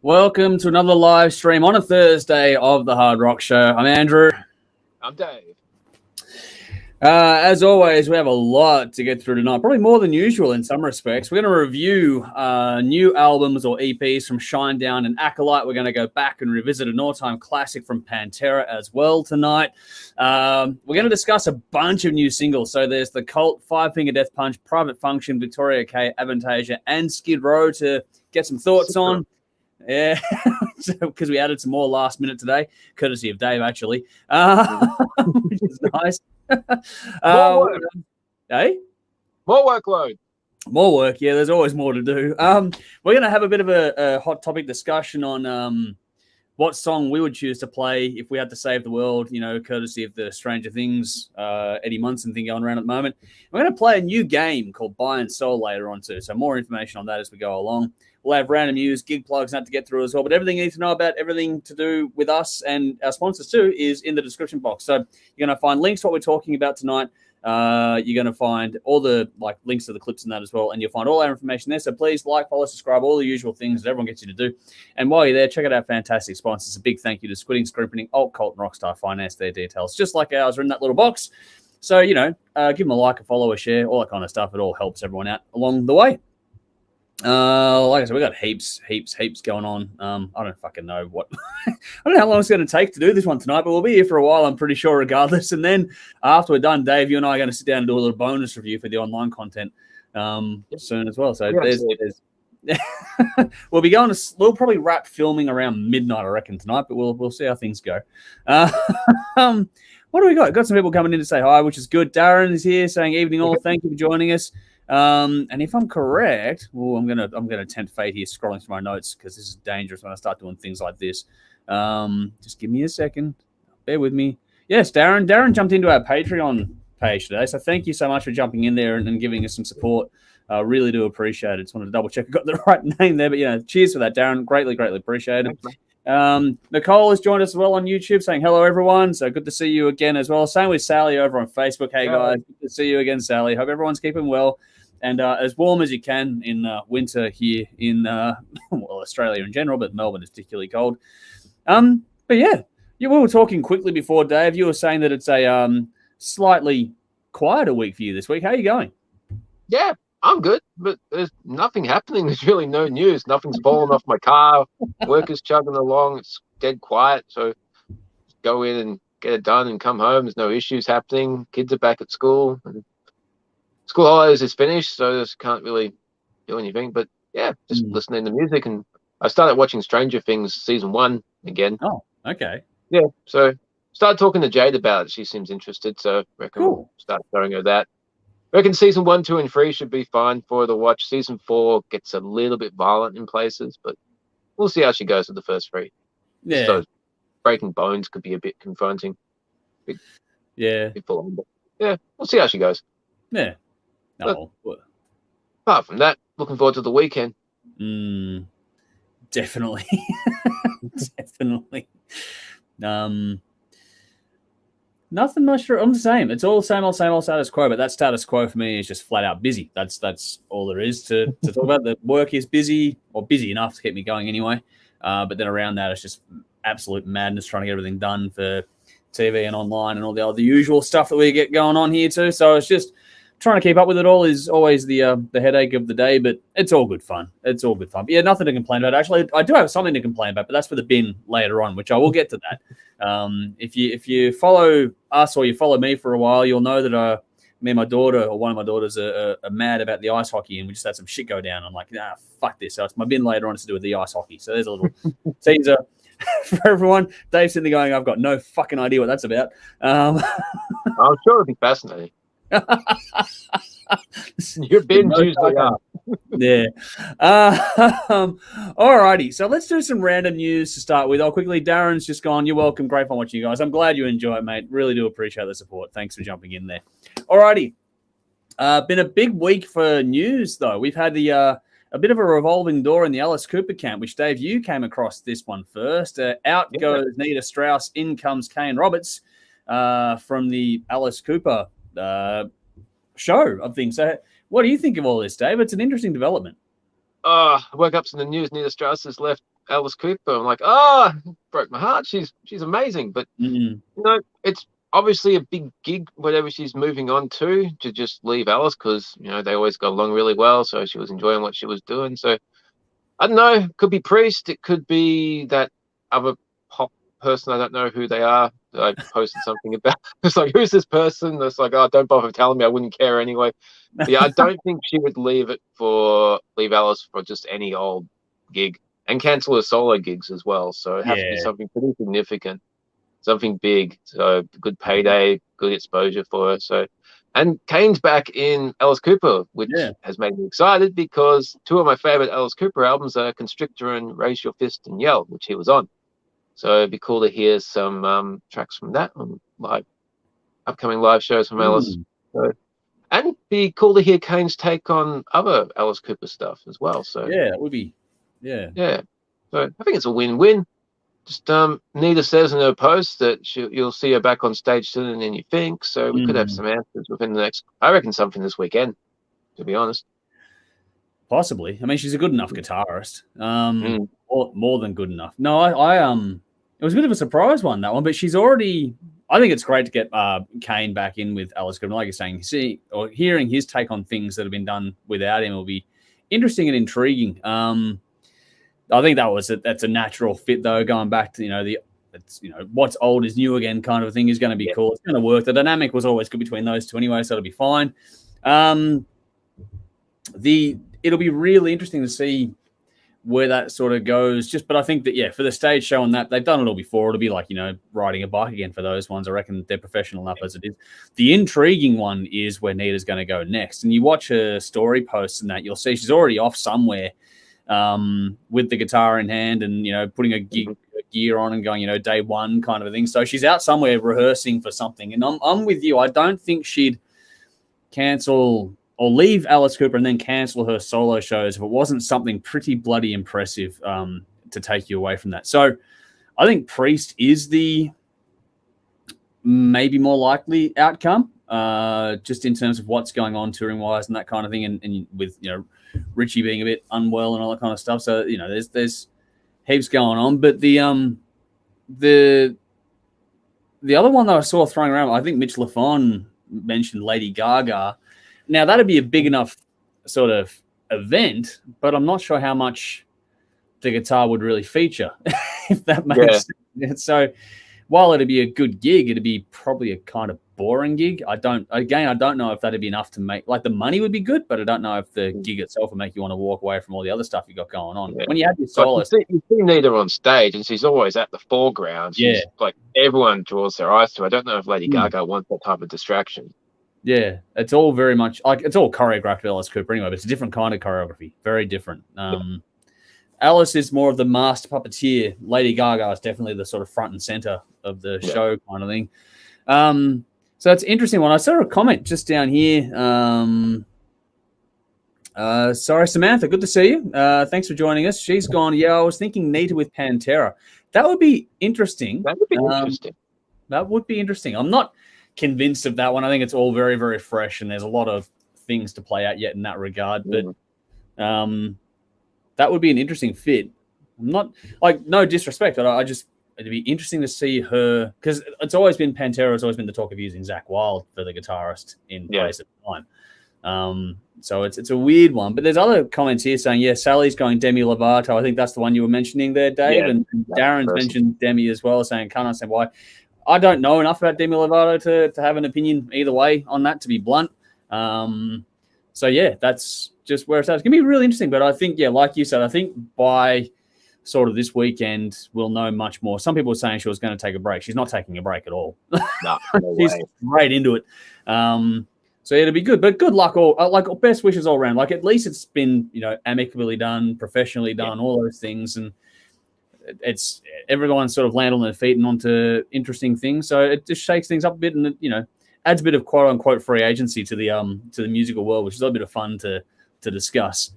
Welcome to another live stream on a Thursday of the Hard Rock Show. I'm Andrew. I'm Dave. As always, we have a lot to get through tonight, probably more than usual in some respects. We're going to review new albums or EPs from Shinedown and Acolyte. We're going to go back and revisit an all-time classic from Pantera as well tonight. We're going to discuss a bunch of new singles. So there's The Cult, Five Finger Death Punch, Private Function, Victoria K, Avantasia, and Skid Row to get some thoughts on. Yeah, because we added some more last minute today, courtesy of Dave, actually, which is nice. More work. Hey? More workload. More work, yeah, there's always more to do. We're going to have a bit of a hot topic discussion on what song we would choose to play if we had to save the world, you know, courtesy of the Stranger Things Eddie Munson thing going around at the moment. We're going to play a new game called Buy and Sell later on too, so more information on that as we go along. We'll have random news, gig plugs, and that to get through as well. But everything you need to know about everything to do with us and our sponsors too is in the description box. So you're going to find links to what we're talking about tonight. You're going to find all the links to the clips and that as well. And you'll find all our information there. So please like, follow, subscribe, all the usual things that everyone gets you to do. And while you're there, check out our fantastic sponsors. A big thank you to Squidding, Scrimping, Alt, Cult, and Rockstar Finance. Their details, just like ours, are in that little box. So, you know, give them a like, a follow, a share, all that kind of stuff. It all helps everyone out along the way. Like I said, we got heaps going on. I don't fucking know what. I don't know how long it's going to take to do this one tonight, but we'll be here for a while, I'm pretty sure, regardless. And then after we're done, Dave, you and I are going to sit down and do a little bonus review for the online content soon as well. So we'll be going to. We'll probably wrap filming around midnight, I reckon, tonight. But we'll see how things go. What do we got? Got some people coming in to say hi, which is good. Darren is here saying evening all. Thank you for joining us. And if I'm correct, I'm gonna tempt fate here, scrolling through my notes because this is dangerous when I start doing things like this. Just give me a second. Bear with me. Yes, Darren jumped into our Patreon page today, so thank you so much for jumping in there and giving us some support. Really do appreciate it. Just wanted to double check I got the right name there, but yeah, cheers for that, Darren. Greatly appreciated. Nicole has joined us as well on YouTube saying hello everyone, so good to see you again as well. Same with Sally over on Facebook. Hey guys, good to see you again, Sally. Hope everyone's keeping well and as warm as you can in winter here in Australia in general, but Melbourne is particularly cold. But yeah, we were talking quickly before, Dave. You were saying that it's a slightly quieter week for you this week. How are you going? Yeah, I'm good, but there's nothing happening. There's really no news. Nothing's fallen off my car. Work is chugging along. It's dead quiet. So go in and get it done and come home. There's no issues happening. Kids are back at school. And school holidays is finished, so just can't really do anything. But yeah, just listening to music. And I started watching Stranger Things season 1 again. Oh, okay. Yeah, so started talking to Jade about it. She seems interested, so I reckon we'll start showing her that. I reckon season 1, 2, and 3 should be fine for her to watch. Season 4 gets a little bit violent in places, but we'll see how she goes with the first 3. Yeah. So breaking bones could be a bit confronting. Yeah. Yeah, we'll see how she goes. Yeah. No. Apart from that, looking forward to the weekend. Definitely. Definitely. Nothing much. I'm the same. It's all same old status quo. But that status quo for me is just flat out busy. That's all there is to talk about. The work is busy, or busy enough to keep me going anyway. But then around that, it's just absolute madness trying to get everything done for TV and online and all the other usual stuff that we get going on here too. So it's just trying to keep up with it all is always the headache of the day. But it's all good fun. But yeah, nothing to complain about. Actually, I do have something to complain about, but that's for the bin later on, which I will get to that. If you follow us or you follow me for a while, you'll know that me and my daughter, or one of my daughters, are mad about the ice hockey, and we just had some shit go down. I'm like, nah, fuck this. So it's my bin later on to do with the ice hockey. So there's a little teaser for everyone. Dave's sitting there going, I've got no fucking idea what that's about. I'm sure it'd be fascinating. Your bins usually are. Yeah. Alrighty. So let's do some random news to start with. Darren's just gone. You're welcome. Great fun watching you guys. I'm glad you enjoy it, mate. Really do appreciate the support. Thanks for jumping in there. Alrighty. Been a big week for news, though. We've had a bit of a revolving door in the Alice Cooper camp, which, Dave, you came across this one first. Out goes Nita Strauss, in comes Kane Roberts from the Alice Cooper show of things. So what do you think of all this, Dave? It's an interesting development. I woke up to the news. Nita Strauss has left Alice Cooper. I'm like, oh, broke my heart. She's amazing, but it's obviously a big gig, whatever she's moving on to just leave Alice, because they always got along really well. So she was enjoying what she was doing. So I don't know. It could be Priest. It could be that other pop person. I don't know who they are. That I posted something about. It's like, who's this person? It's like, oh, don't bother telling me. I wouldn't care anyway. But yeah, I don't think she would leave Alice for just any old gig, and cancel her solo gigs as well. So it has to be something pretty significant, something big. So good payday, good exposure for her. So. And Kane's back in Alice Cooper, which has made me excited, because two of my favorite Alice Cooper albums are Constrictor and Raise Your Fist and Yell, which he was on. So it'd be cool to hear some tracks from that on upcoming live shows from Alice. So, and it'd be cool to hear Kane's take on other Alice Cooper stuff as well. So yeah, it would be. Yeah. So I think it's a win-win. Just Nita says in her post that you'll see her back on stage sooner than you think. So we could have some answers within the next, I reckon, something this weekend, to be honest. Possibly. I mean, she's a good enough guitarist. More than good enough. No, I it was a bit of a surprise one, that one, but she's already, I think it's great to get Kane back in with Alice Cooper. Like you're saying, hearing his take on things that have been done without him will be interesting and intriguing. I think that's a natural fit, though. Going back to what's old is new again kind of thing is going to be cool. It's going to work. The dynamic was always good between those two anyway, so it'll be fine. It'll be really interesting to see where that sort of goes. But I think that for the stage show and that, they've done it all before. It'll be like riding a bike again for those ones. I reckon they're professional enough as it is. The intriguing one is where Nita's going to go next, and you watch her story posts and that, you'll see she's already off somewhere. With the guitar in hand and, putting a gear on and going, day one kind of a thing. So she's out somewhere rehearsing for something. And I'm with you. I don't think she'd cancel or leave Alice Cooper and then cancel her solo shows if it wasn't something pretty bloody impressive to take you away from that. So I think Priest is the maybe more likely outcome, just in terms of what's going on touring-wise and that kind of thing, and with, Richie being a bit unwell and all that kind of stuff. So, there's heaps going on. But the other one that I saw throwing around, I think Mitch LaFon mentioned Lady Gaga. Now, that'd be a big enough sort of event, but I'm not sure how much the guitar would really feature, if that makes sense. So while it'd be a good gig, it'd be probably a kind of boring gig. I don't know if that'd be enough to make, like, the money would be good, but I don't know if the gig itself would make you want to walk away from all the other stuff you got going on. When you have your soloist, you see Nita on stage, and she's always at the foreground. She's like, everyone draws their eyes to her. I don't know if Lady Gaga wants that type of distraction. Yeah, it's all very much like, it's all choreographed Alice Cooper anyway, but it's a different kind of choreography, very different. Alice is more of the master puppeteer. Lady Gaga is definitely the sort of front and center of the show kind of thing. So it's an interesting one. I saw a comment just down here. Sorry, Samantha, good to see you. Thanks for joining us. She's gone, I was thinking Nita with Pantera. That would be interesting. That would be interesting. That would be interesting. I'm not convinced of that one. I think it's all very, very fresh, and there's a lot of things to play out yet in that regard. But that would be an interesting fit. I'm not, like, no disrespect, but it'd be interesting to see her, because it's always been Pantera has always been the talk of using Zakk Wylde for the guitarist in place at the time. So it's a weird one. But there's other comments here saying, Sally's going Demi Lovato. I think that's the one you were mentioning there, Dave. And Darren's mentioned Demi as well, saying, can't understand why. I don't know enough about Demi Lovato to have an opinion either way on that, to be blunt. So, that's just where it's at. It's going to be really interesting. But I think, like you said, I think by sort of this weekend, we'll know much more. Some people were saying she was going to take a break. She's not taking a break at all. No She's right into it. So it'll be good. But good luck, best wishes all around. Like, at least it's been, amicably done, professionally done, all those things. And it's everyone sort of land on their feet and onto interesting things. So it just shakes things up a bit, and it, adds a bit of quote unquote free agency to the musical world, which is a bit of fun to discuss.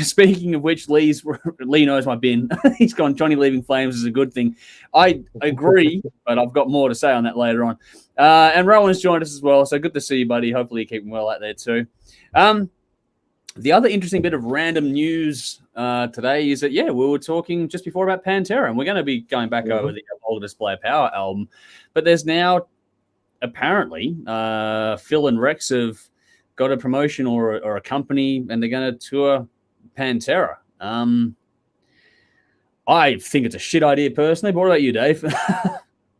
Speaking of which, Lee knows my bin. He's gone, Johnny leaving Flames is a good thing. I agree, but I've got more to say on that later on. And Rowan's joined us as well, so good to see you, buddy. Hopefully you're keeping well out there too. The other interesting bit of random news today is that, we were talking just before about Pantera, and we're going to be going back over the Older Display of Power album. But there's now, apparently, Phil and Rex have got a promotion or a company, and they're going to tour Pantera. I think it's a shit idea personally, but what about you, Dave?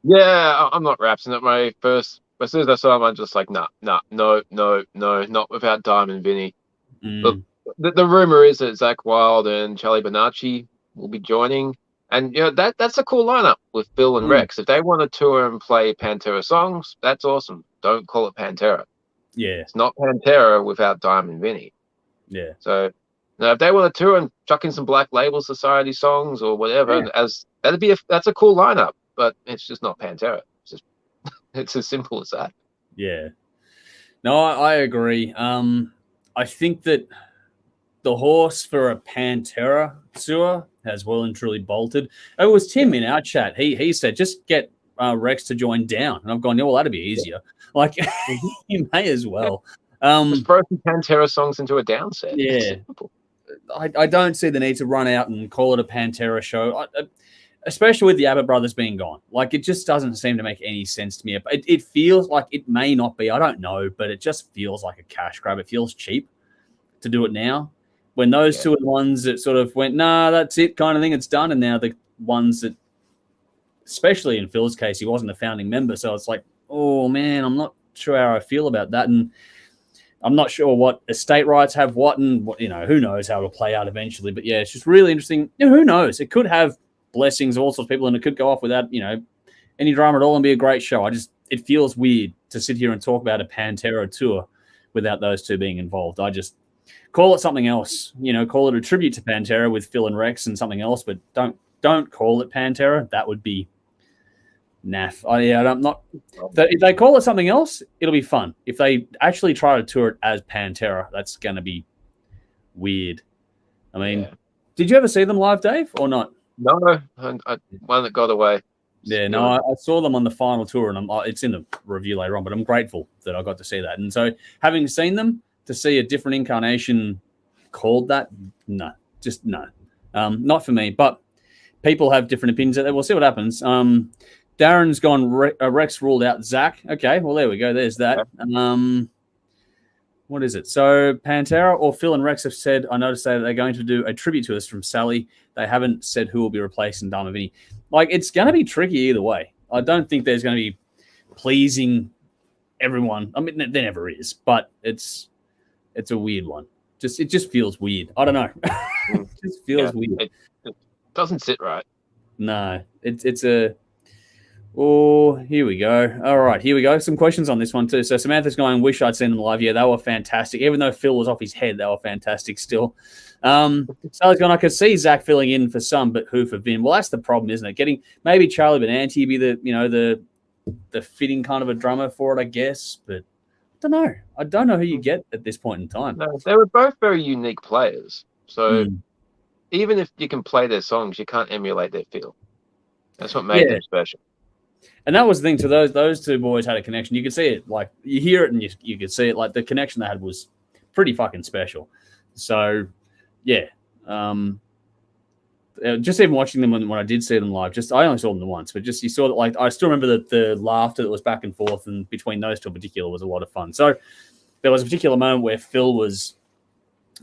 Yeah, I'm not rapsing it. As soon as I saw him, I'm just like, no, not without Diamond Vinny. Look, the rumor is that Zach Wilde and Charlie Bonacci will be joining, and that's a cool lineup with Phil and Rex. If they want to tour and play Pantera songs, that's awesome. Don't call it Pantera. Yeah, it's not Pantera without Diamond Vinny. Yeah. So, if they want to tour and chuck in some Black Label Society songs or whatever, that's a cool lineup. But it's just not Pantera. It's as simple as that. Yeah. No, I agree. I think that the horse for a Pantera tour has well and truly bolted. It was Tim in our chat. He said, just get Rex to join Down. And I've gone, well, that'd be easier. Like, you may as well. Just throw some Pantera songs into a Down set. Yeah. I don't see the need to run out and call it a Pantera show, especially with the Abbott brothers being gone. Like, it just doesn't seem to make any sense to me. It feels like it may not be. I don't know, but it just feels like a cash grab. It feels cheap to do it now. When those two are the ones that sort of went, nah, that's it kind of thing, it's done. And now the ones that, especially in Phil's case, he wasn't a founding member. So it's like, oh, man, I'm not sure how I feel about that. And I'm not sure what estate rights have what, and who knows how it'll play out eventually. But yeah, it's just really interesting. Who knows? It could have blessings of all sorts of people, and it could go off without any drama at all and be a great show. It feels weird to sit here and talk about a Pantera tour without those two being involved. I just call it something else. Call it a tribute to Pantera with Phil and Rex and something else, but don't call it Pantera. That would be naff. If they call it something else, it'll be fun. If they actually try to tour it as Pantera, that's going to be weird. I mean, Did you ever see them live, Dave, or not? No, one that got away. Yeah, no, I saw them on the final tour, and it's in the review later on, but I'm grateful that I got to see that. And so, having seen them, to see a different incarnation called that, no, just no. Not for me, but people have different opinions. We'll see what happens. Darren's gone, Rex ruled out Zach. Okay, well, there we go. There's that. What is it? So Pantera or Phil and Rex have said, I noticed that they're going to do a tribute to us from Sally. They haven't said who will be replacing Dharma Vinny. Like, it's going to be tricky either way. I don't think there's going to be pleasing everyone. I mean, there never is, but it's a weird one. It just feels weird. I don't know. It just feels weird. It doesn't sit right. No, it's a... Oh, here we go. All right, here we go. Some questions on this one too. So Samantha's going, wish I'd seen them live. Yeah, they were fantastic. Even though Phil was off his head, they were fantastic still. Sally's going, I could see Zach filling in for some, but who for Vin? Well, that's the problem, isn't it? Getting maybe Charlie Benanti be the fitting kind of a drummer for it, I guess. But I don't know who you get at this point in time. No, they were both very unique players. So even if you can play their songs, you can't emulate their feel. That's what made them special. And that was the thing. So those two boys had a connection. You could see it, like you hear it and you could see it. Like the connection they had was pretty fucking special. So, yeah. Just even watching them when I did see them live, I only saw them once, but just you saw that. Like I still remember the laughter that was back and forth, and between those two in particular was a lot of fun. So there was a particular moment where Phil was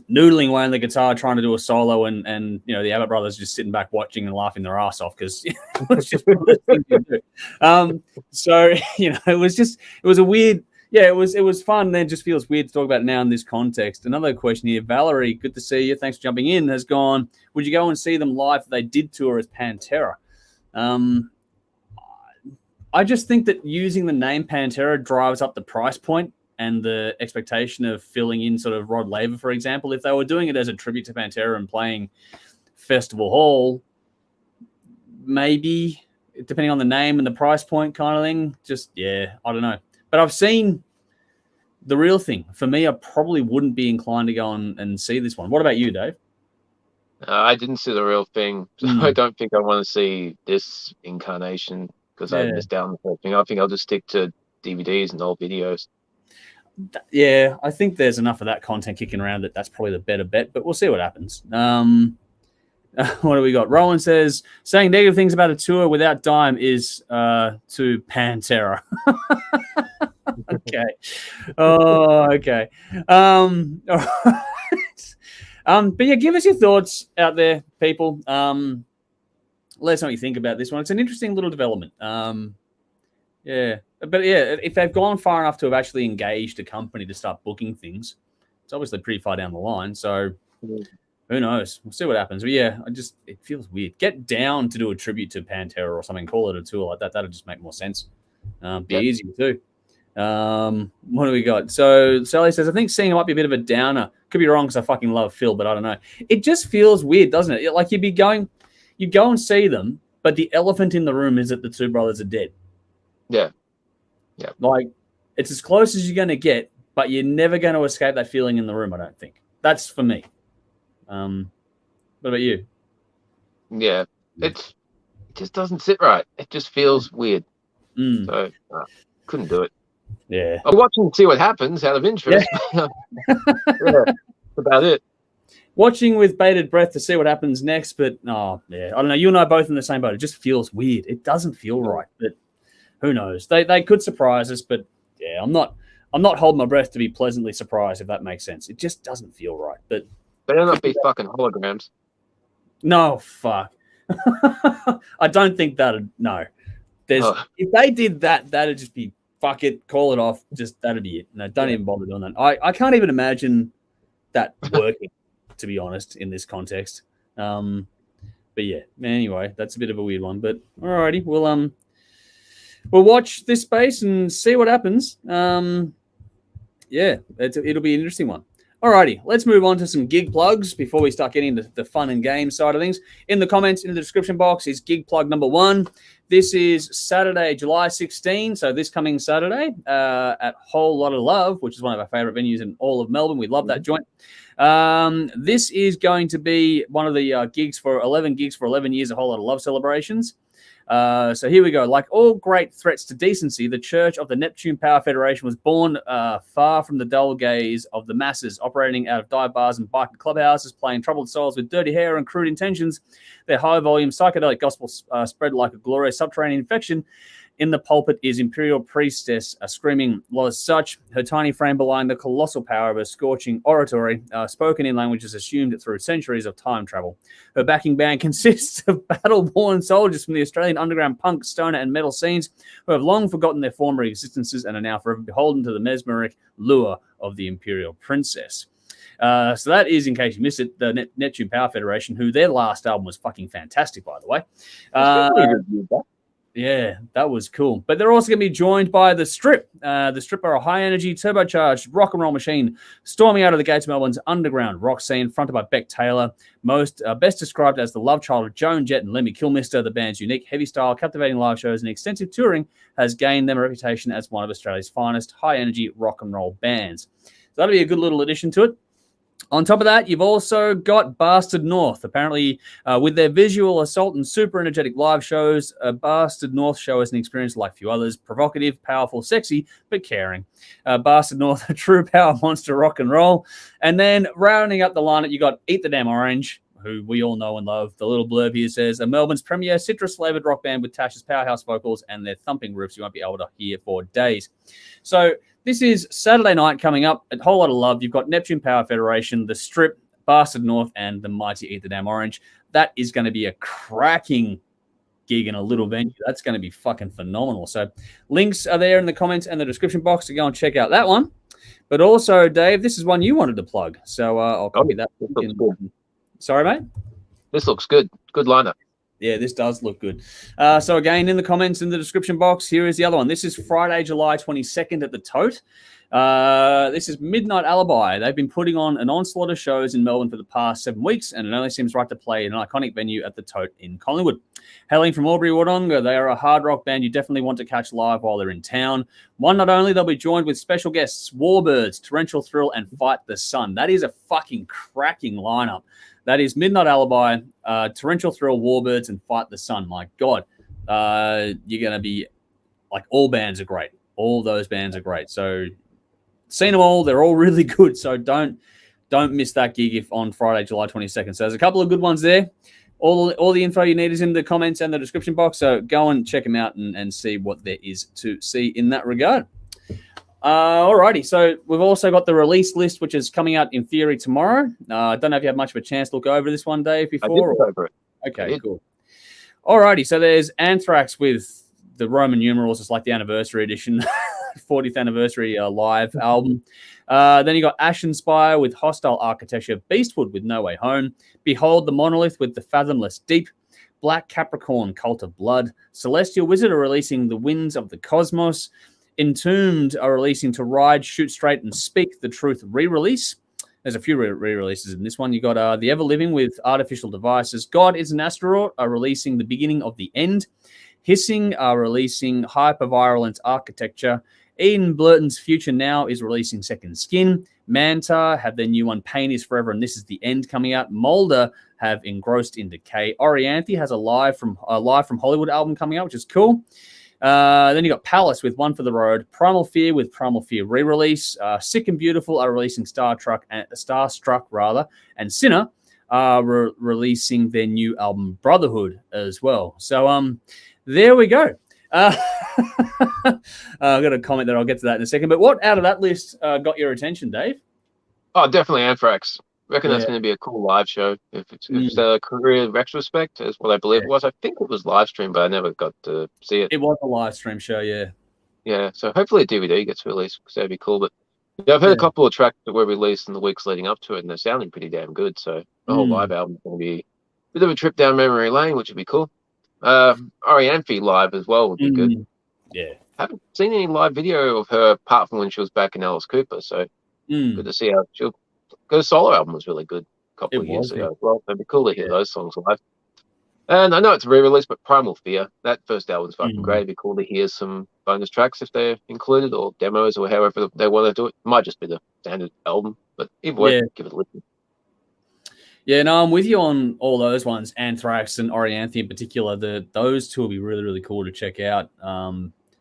noodling away on the guitar trying to do a solo, and the Abbott brothers just sitting back watching and laughing their ass off because it was just one of the things to do. So it was a weird, it was fun. Then it just feels weird to talk about it now in this context. Another question here, Valerie, good to see you. Thanks for jumping in. Has gone, would you go and see them live if they did tour as Pantera? I just think that using the name Pantera drives up the price point and the expectation of filling in sort of Rod Laver, for example. If they were doing it as a tribute to Pantera and playing Festival Hall, maybe, depending on the name and the price point kind of thing, I don't know. But I've seen The Real Thing. For me, I probably wouldn't be inclined to go and see this one. What about you, Dave? I didn't see The Real Thing, so I don't think I want to see this incarnation because I missed out on the whole thing. I think I'll just stick to DVDs and old videos. Yeah, I think there's enough of that content kicking around that's probably the better bet, but we'll see what happens. What do we got? Roland says, saying negative things about a tour without Dime is to Pantera. Okay. Oh, okay. All right. But yeah, give us your thoughts out there, people. Let us know what you think about this one. It's an interesting little development. Yeah. But yeah, if they've gone far enough to have actually engaged a company to start booking things, it's obviously pretty far down the line. So who knows? We'll see what happens. But yeah, it feels weird. Get down to do a tribute to Pantera or something. Call it a tour like that. That'll just make more sense. Be easier too. What do we got? So Sally says, I think seeing it might be a bit of a downer. Could be wrong because I fucking love Phil, but I don't know. It just feels weird, doesn't it? Like you go and see them, but the elephant in the room is that the two brothers are dead. Yeah. Yeah. Like it's as close as you're going to get, but you're never going to escape that feeling in the room, I don't think. That's for me. What about you? Yeah. It just doesn't sit right. It just feels weird. So couldn't do it. Yeah. I'm watching to see what happens out of interest. Yeah. That's about it. Watching with bated breath to see what happens next, but I don't know. You and I are both in the same boat. It just feels weird. It doesn't feel right, but who knows? They could surprise us, but yeah, I'm not holding my breath to be pleasantly surprised, if that makes sense. It just doesn't feel right. But better not be fucking holograms. No, fuck. I don't think that'd no. If they did that, that'd just be fuck it, call it off. Just that'd be it. No, don't even bother doing that. I can't even imagine that working, to be honest, in this context. But yeah, anyway, that's a bit of a weird one. But alrighty, we'll watch this space and see what happens. Yeah, it'll be an interesting one. Alrighty, let's move on to some gig plugs before we start getting into the fun and game side of things. In the comments, in the description box is gig plug number 1. This is Saturday, July 16, so this coming Saturday at Whole Lot of Love, which is one of our favorite venues in all of Melbourne. We love that joint. This is going to be one of the 11 gigs for 11 years, A Whole Lot of Love celebrations. So here we go. Like all great threats to decency, the Church of the Neptune Power Federation was born far from the dull gaze of the masses, operating out of dive bars and biker clubhouses, playing troubled souls with dirty hair and crude intentions. Their high-volume psychedelic gospel spread like a glorious subterranean infection. In the pulpit is Imperial Priestess, screaming as such, her tiny frame belying the colossal power of her scorching oratory, spoken in languages assumed through centuries of time travel. Her backing band consists of battle-worn soldiers from the Australian underground punk, stoner, and metal scenes who have long forgotten their former existences and are now forever beholden to the mesmeric lure of the Imperial Princess. So that is, in case you missed it, the Neptune Power Federation, who their last album was fucking fantastic, by the way. Yeah, that was cool. But they're also going to be joined by The Strip. The Strip are a high-energy, turbocharged rock and roll machine storming out of the gates of Melbourne's underground rock scene, fronted by Beck Taylor, best described as the love child of Joan Jett and Lemmy Kilmister. The band's unique, heavy style, captivating live shows, and extensive touring has gained them a reputation as one of Australia's finest high-energy rock and roll bands. So that'll be a good little addition to it. On top of that, you've also got Bastard North. Apparently, with their visual assault and super energetic live shows, Bastard North show us an experience like few others. Provocative, powerful, sexy, but caring. Bastard North, a true power monster rock and roll. And then rounding up the lineup, you got Eat the Damn Orange, who we all know and love. The little blurb here says, a Melbourne's premier citrus-flavored rock band with Tasha's powerhouse vocals and their thumping riffs you won't be able to hear for days. So this is Saturday night coming up at Whole Lot of Love. You've got Neptune Power Federation, The Strip, Bastard North, and the mighty Eat the Damn Orange. That is going to be a cracking gig in a little venue. That's going to be fucking phenomenal. So links are there in the comments and the description box to go and check out that one. But also, Dave, this is one you wanted to plug. So I'll copy that. Sorry, mate? This looks good. Good lineup. Yeah, this does look good. So again, in the comments in the description box, here is the other one. This is Friday, July 22nd at the Tote. This is Midnight Alibi. They've been putting on an onslaught of shows in Melbourne for the past 7 weeks, and it only seems right to play in an iconic venue at the Tote in Collingwood. Hailing from Albury-Wodonga, they are a hard rock band you definitely want to catch live while they're in town. One, not only, they'll be joined with special guests, Warbirds, Torrential Thrill, and Fight the Sun. That is a fucking cracking lineup. That is Midnight Alibi, Torrential Thrill, Warbirds, and Fight the Sun. My God, you're going to be like, all bands are great. All those bands are great. So seen them all. They're all really good. So don't miss that gig if on Friday, July 22nd. So there's a couple of good ones there. All the info you need is in the comments and the description box. So go and check them out and see what there is to see in that regard. Alrighty, so we've also got the release list, which is coming out in theory tomorrow. I don't know if you had much of a chance to look over this one, Dave, before. I did look over it. Okay, cool. Alrighty, so there's Anthrax with the Roman numerals. It's like the anniversary edition, 40th anniversary live album. Then you got Ashenspire with Hostile Architecture, Beastwood with No Way Home, Behold the Monolith with The Fathomless Deep, Black Capricorn, Cult of Blood, Celestial Wizard are releasing The Winds of the Cosmos, Entombed are releasing To Ride, Shoot Straight, and Speak the Truth re-release. There's a few re-releases in this one. You got The Ever Living with Artificial Devices. God is an Asteroid are releasing The Beginning of the End. Hissing are releasing Hypervirulent Architecture. Ian Blurton's Future Now is releasing Second Skin. Manta have their new one, Pain is Forever, and This is the End coming out. Molder have Engrossed in Decay. Orianthe has a live from Hollywood album coming out, which is cool. Then you got Palace with One for the Road, Primal Fear with Primal Fear re-release, Sick and Beautiful are releasing Starstruck, and Sinner are releasing their new album Brotherhood as well. So there we go. I've got a comment there. I'll get to that in a second. But what out of that list got your attention, Dave? Oh, definitely Anthrax. I reckon that's going to be a cool live show. If it's a career retrospect, is what I believe it was. I think it was live stream, but I never got to see it. It was a live stream show, yeah. Yeah, so hopefully a DVD gets released because that'd be cool. But yeah, I've heard a couple of tracks that were released in the weeks leading up to it, and they're sounding pretty damn good. So the whole live album is going to be a bit of a trip down memory lane, which would be cool. Orianthe live as well would be good. Yeah. Haven't seen any live video of her apart from when she was back in Alice Cooper, so good to see how she'll. Her solo album was really good a couple of years ago as well. It'd be cool to hear those songs live. And I know it's a re-release, but Primal Fear, that first album's fucking great. It'd be cool to hear some bonus tracks if they're included, or demos, or however they want to do it. It might just be the standard album, but either way, give it a listen. Yeah, no, I'm with you on all those ones. Anthrax and Orianthe in particular. Those two will be really, really cool to check out.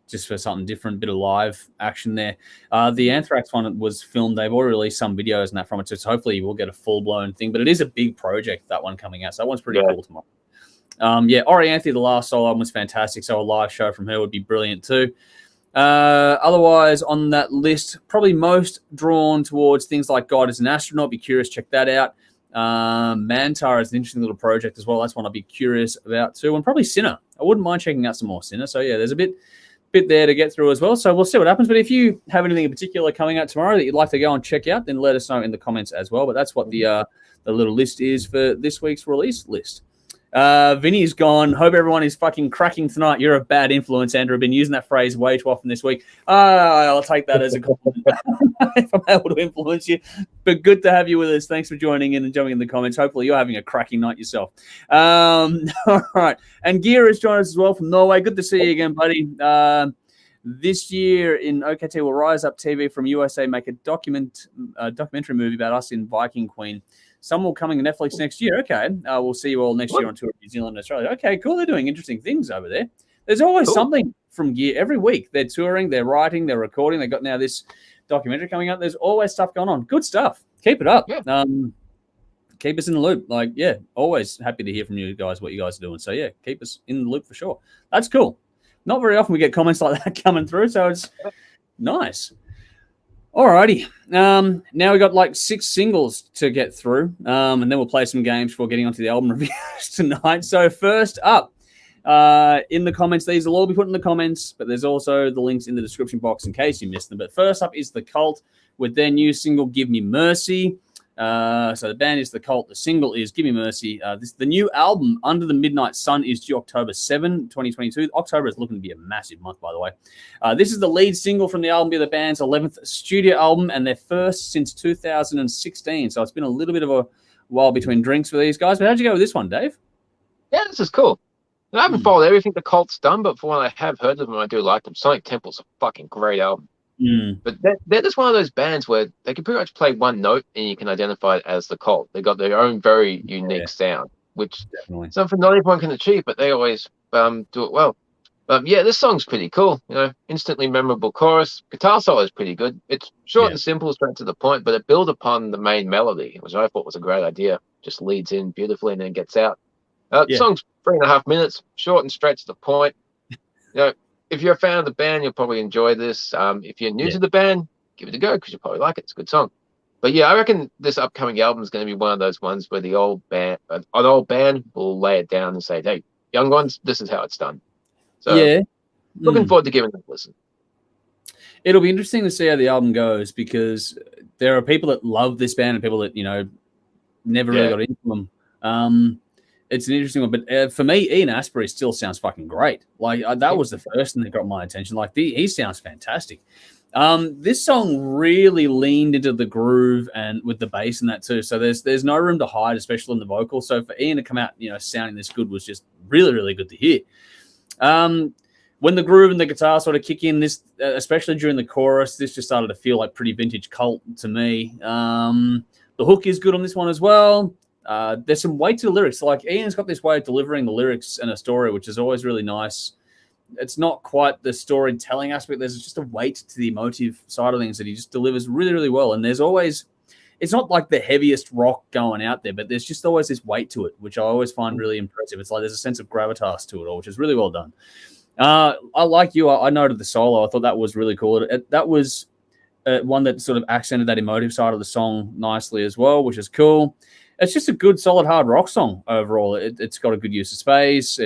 Just for something different, bit of live action there. The Anthrax one was filmed. They've already released some videos and that from it, so hopefully we'll get a full-blown thing. But it is a big project, that one coming out, so that one's pretty cool tomorrow. Orianthe, the last solo album was fantastic, so a live show from her would be brilliant too. Otherwise, on that list, probably most drawn towards things like God is an Astronaut. Be curious, check that out. Manta is an interesting little project as well. That's one I'd be curious about too. And probably Sinner. I wouldn't mind checking out some more Sinner. So yeah, there's a bit there to get through as well. So we'll see what happens. But if you have anything in particular coming out tomorrow that you'd like to go and check out, then let us know in the comments as well. But that's what the little list is for this week's release list. Vinny's gone. Hope everyone is fucking cracking tonight. You're a bad influence, Andrew. I've been using that phrase way too often this week. I'll take that as a compliment if I'm able to influence you. But good to have you with us. Thanks for joining in and jumping in the comments. Hopefully you're having a cracking night yourself. All right. And Gear has joined us as well from Norway. Good to see you again, buddy. This year in OKT will Rise Up TV from USA make a documentary movie about us in Viking Queen. Some will coming to Netflix next year. Okay. We'll see you all next year on tour in New Zealand and Australia. Okay, cool. They're doing interesting things over there. There's always something from Gear every week. They're touring, they're writing, they're recording. They've got now this documentary coming up. There's always stuff going on. Good stuff. Keep it up. Yeah. Keep us in the loop. Always happy to hear from you guys what you guys are doing. So, yeah, keep us in the loop for sure. That's cool. Not very often we get comments like that coming through, so it's nice. Alrighty. Now we got 6 singles to get through, and then we'll play some games before getting onto the album reviews tonight. So first up, in the comments, these will all be put in the comments, but there's also the links in the description box in case you missed them. But first up is The Cult with their new single, Give Me Mercy. So the band is The Cult. The single is Give Me Mercy. The new album, Under the Midnight Sun, is due October 7, 2022. October is looking to be a massive month, by the way. This is the lead single from the album, be the band's 11th studio album and their first since 2016. So it's been a little bit of a while between drinks for these guys. But how'd you go with this one, Dave? Yeah, this is cool. I haven't followed everything The Cult's done, but for what I have heard of them, I do like them. Sonic Temple's a fucking great album. But they're just one of those bands where they can pretty much play one note and you can identify it as The Cult. They got their own very unique sound, which something not everyone can achieve, but they always do it well. Yeah, this song's pretty cool. Instantly memorable chorus. Guitar solo is pretty good. It's short and simple, straight to the point, but it builds upon the main melody, which I thought was a great idea. Just leads in beautifully and then gets out. The song's 3.5 minutes, short and straight to the point. If you're a fan of the band, you'll probably enjoy this. If you're new to the band, give it a go because you'll probably like it. It's a good song. But yeah, I reckon this upcoming album is going to be one of those ones where an old band will lay it down and say, "Hey, young ones, this is how it's done." So looking forward to giving it a listen. It'll be interesting to see how the album goes because there are people that love this band and people that never really got into them. It's an interesting one, but for me, Ian Astbury still sounds fucking great. Like that was the first thing that got my attention. Like he sounds fantastic. This song really leaned into the groove and with the bass and that too. So there's no room to hide, especially in the vocals. So for Ian to come out, sounding this good was just really, really good to hear. When the groove and the guitar sort of kick in, this especially during the chorus, this just started to feel like pretty vintage Cult to me. The hook is good on this one as well. There's some weight to the lyrics. Like Ian's got this way of delivering the lyrics in a story, which is always really nice. It's not quite the storytelling aspect. There's just a weight to the emotive side of things that he just delivers really, really well. And there's always, it's not like the heaviest rock going out there, but there's just always this weight to it, which I always find really impressive. It's like there's a sense of gravitas to it all, which is really well done. I like you. I noted the solo. I thought that was really cool. That was one that sort of accented that emotive side of the song nicely as well, which is cool. It's just a good, solid, hard rock song overall. It's got a good use of space.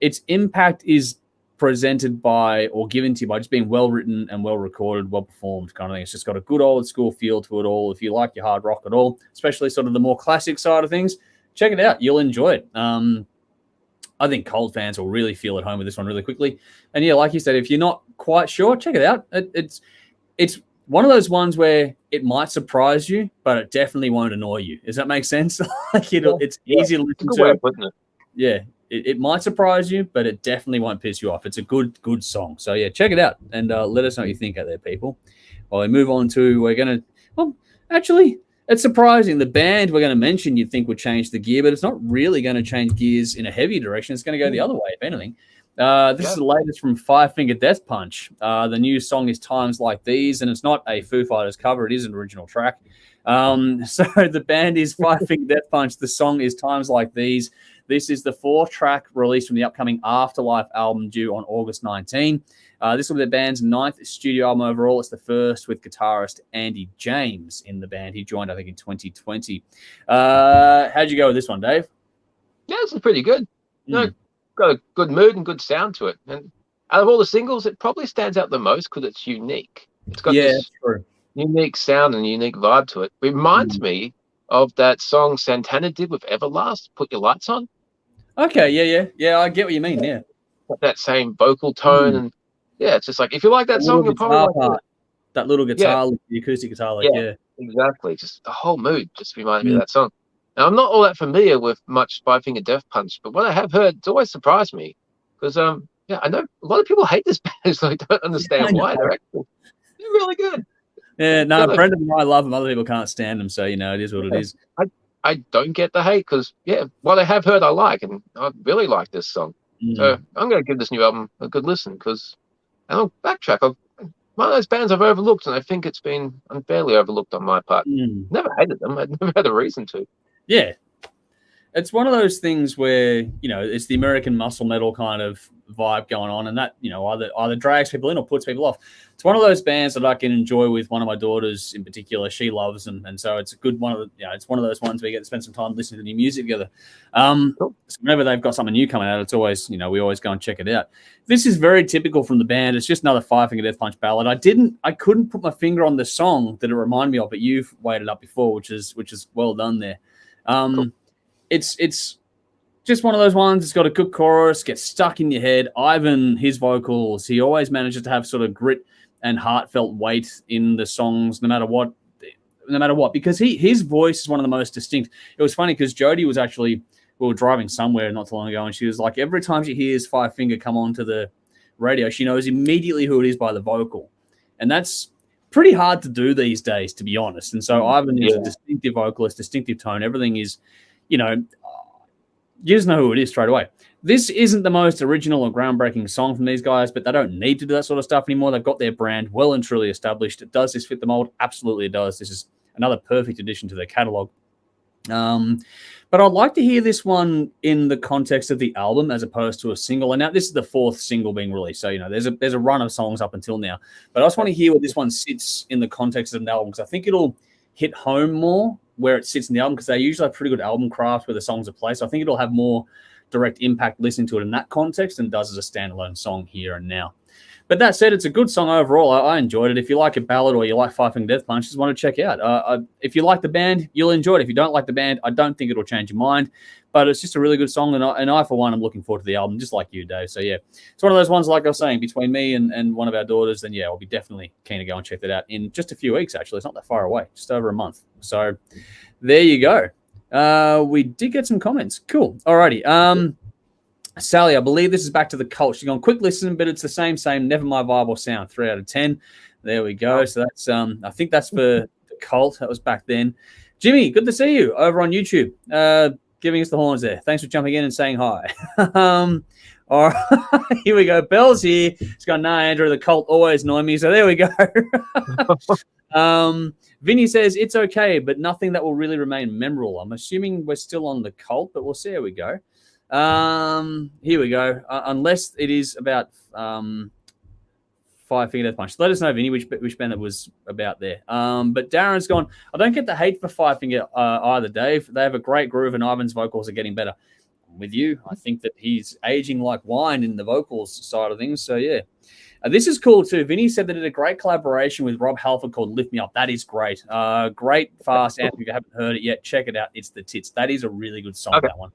Its impact is presented by or given to you by just being well written and well recorded, well performed kind of thing. It's just got a good old school feel to it all. If you like your hard rock at all, especially sort of the more classic side of things, check it out. You'll enjoy it. I think Cold fans will really feel at home with this one really quickly. And yeah, like you said, if you're not quite sure, check it out. It's one of those ones where it might surprise you, but it definitely won't annoy you. Does that make sense? It's easy to listen to. Yeah, it might surprise you, but it definitely won't piss you off. It's a good song. So yeah, check it out and let us know what you think out there, people. While we move on to, actually, it's surprising. The band we're going to mention you'd think would change the gear, but it's not really going to change gears in a heavy direction. It's going to go the other way, if anything. This is the latest from Five Finger Death Punch. The new song is Times Like These, and it's not a Foo Fighters cover. It is an original track. So the band is Five Finger Death Punch. The song is Times Like These. This is the 4th-track release from the upcoming Afterlife album due on August 19. This will be the band's 9th studio album overall. It's the first with guitarist Andy James in the band. He joined, I think, in 2020. How'd you go with this one, Dave? Yeah, this is pretty good. Got a good mood and good sound to it. And out of all the singles, it probably stands out the most because it's unique. It's got this unique sound and unique vibe to it. It reminds me of that song Santana did with Everlast, Put Your Lights On. Okay, yeah, I get what you mean, yeah. Got that same vocal tone, and yeah, it's just like, if you like that song, you'll probably like it. That little guitar, the acoustic guitar, exactly. Just the whole mood just reminds me of that song. Now, I'm not all that familiar with much Five Finger Death Punch, but what I have heard, it's always surprised me because, I know a lot of people hate this band, so I don't understand why. They're really good. Yeah, no, Brendan and I love them. Other people can't stand them, so it is what it is. I don't get the hate because, what I have heard I like, and I really like this song. So I'm going to give this new album a good listen because, and I'll backtrack. One of those bands I've overlooked, and I think it's been unfairly overlooked on my part. Never hated them. I'd never had a reason to. Yeah. It's one of those things where, it's the American muscle metal kind of vibe going on, and that, either drags people in or puts people off. It's one of those bands that I can enjoy with one of my daughters in particular. She loves them, and so it's a good one of the, it's one of those ones where you get to spend some time listening to new music together. So whenever they've got something new coming out, it's always, we always go and check it out. This is very typical from the band. It's just another Five Finger Death Punch ballad. I couldn't put my finger on the song that it reminded me of, but you've weighted up before, which is well done there. It's just one of those ones. It's got a good chorus, gets stuck in your head. Ivan, his vocals, he always manages to have sort of grit and heartfelt weight in the songs, no matter what, because his voice is one of the most distinct. It was funny because Jody was actually, we were driving somewhere not too long ago, and she was like, every time she hears Five Finger come onto the radio, she knows immediately who it is by the vocal. And that's pretty hard to do these days, to be honest. And so Ivan is a distinctive vocalist, distinctive tone. Everything is, you just know who it is straight away. This isn't the most original or groundbreaking song from these guys, but they don't need to do that sort of stuff anymore. They've got their brand well and truly established. Does this fit the mold? Absolutely it does. This is another perfect addition to their catalog. But I'd like to hear this one in the context of the album as opposed to a single. And now this is the 4th single being released. So, there's a run of songs up until now. But I just want to hear where this one sits in the context of an album, because I think it'll hit home more where it sits in the album, because they usually have pretty good album craft where the songs are placed. So I think it'll have more direct impact listening to it in that context than does as a standalone song here and now. But that said, it's a good song overall. I enjoyed it. If you like a ballad or you like Five Finger Death Punch, just want to check out. If you like the band, you'll enjoy it. If you don't like the band, I don't think it'll change your mind. But it's just a really good song, and I for one, am looking forward to the album, just like you, Dave. So, yeah, it's one of those ones, like I was saying, between me and one of our daughters, then, yeah, I'll be definitely keen to go and check that out in just a few weeks, actually. It's not that far away, just over a month. So, there you go. We did get some comments. Cool. Alrighty. Sally, I believe this is back to the Cult. She's gone, quick listen, but it's the same, never my vibe or sound. 3 out of 10. There we go. So that's I think that's for the Cult. That was back then. Jimmy, good to see you over on YouTube. Giving us the horns there. Thanks for jumping in and saying hi. All right, here we go. Bell's here. He's gone, nah, Andrew, the Cult always annoy me. So there we go. Vinny says it's okay, but nothing that will really remain memorable. I'm assuming we're still on the Cult, but we'll see how we go. Here we go. Unless it is about Five Finger Death Punch. Let us know, Vinny, which band it was about there. But Darren's gone, I don't get the hate for Five Finger either, Dave. They have a great groove and Ivan's vocals are getting better. I'm with you. I think that he's aging like wine in the vocals side of things. So, yeah. This is cool too. Vinny said that they did a great collaboration with Rob Halford called Lift Me Up. That is great. Great, fast anthem. If you haven't heard it yet, check it out. It's the tits. That is a really good song, that one.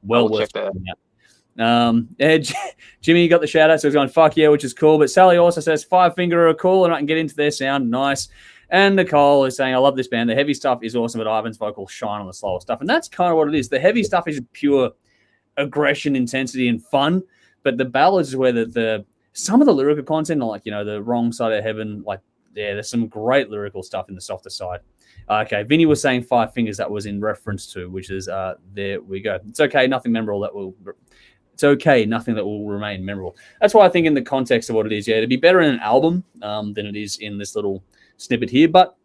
Well worth checking out. Jimmy got the shout out, so he's going, fuck yeah, which is cool. But Sally also says Five Finger are cool and I can get into their sound. Nice. And Nicole is saying, I love this band. The heavy stuff is awesome, but Ivan's vocals shine on the slower stuff. And that's kind of what it is. The heavy stuff is pure aggression, intensity, and fun. But the ballads is where the some of the lyrical content, like, the Wrong Side of Heaven, like, yeah, there's some great lyrical stuff in the softer side. Okay, Vinny was saying Five Fingers, that was in reference to, which is, there we go. It's okay, nothing memorable it's okay, nothing that will remain memorable. That's why I think in the context of what it is, yeah, it'd be better in an album than it is in this little snippet here, but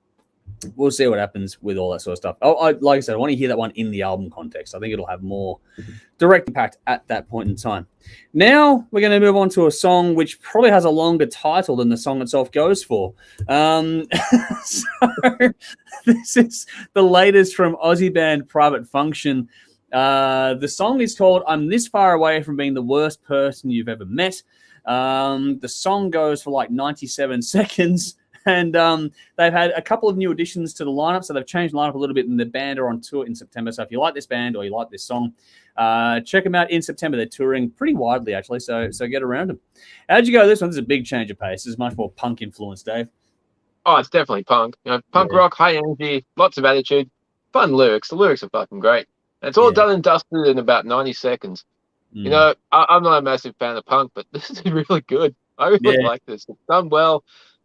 we'll see what happens with all that sort of stuff. Like I said, I want to hear that one in the album context. I think it'll have more direct impact at that point in time. Now we're going to move on to a song which probably has a longer title than the song itself goes for. So this is the latest from Aussie band Private Function. The song is called I'm This Far Away From Being the Worst Person You've Ever Met. The song goes for like 97 seconds. And they've had a couple of new additions to the lineup. So they've changed the lineup a little bit, and the band are on tour in September. So if you like this band or you like this song, check them out in September. They're touring pretty widely, actually. So get around them. How'd you go this one? This is a big change of pace. This is much more punk influence, Dave. Oh, it's definitely punk. Punk rock, high energy, lots of attitude, fun lyrics. The lyrics are fucking great. And it's all done and dusted in about 90 seconds. I'm not a massive fan of punk, but this is really good. I really like this. It's done well.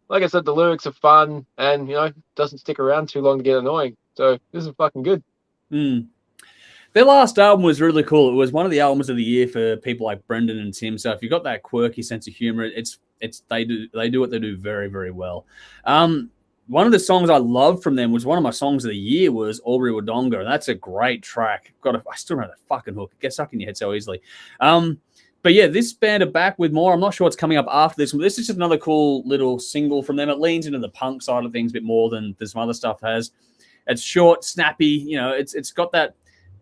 Like I said, the lyrics are fun and, doesn't stick around too long to get annoying. So this is fucking good. Their last album was really cool. It was one of the albums of the year for people like Brendan and Tim. So if you've got that quirky sense of humor, they do what they do very, very well. One of the songs I loved from them was one of my songs of the year was Aubrey Wodonga. That's a great track. I still remember that fucking hook. It gets stuck in your head so easily. But yeah, this band are back with more. I'm not sure what's coming up after this. This is just another cool little single from them. It leans into the punk side of things a bit more than some other stuff has. It's short, snappy. It's got that.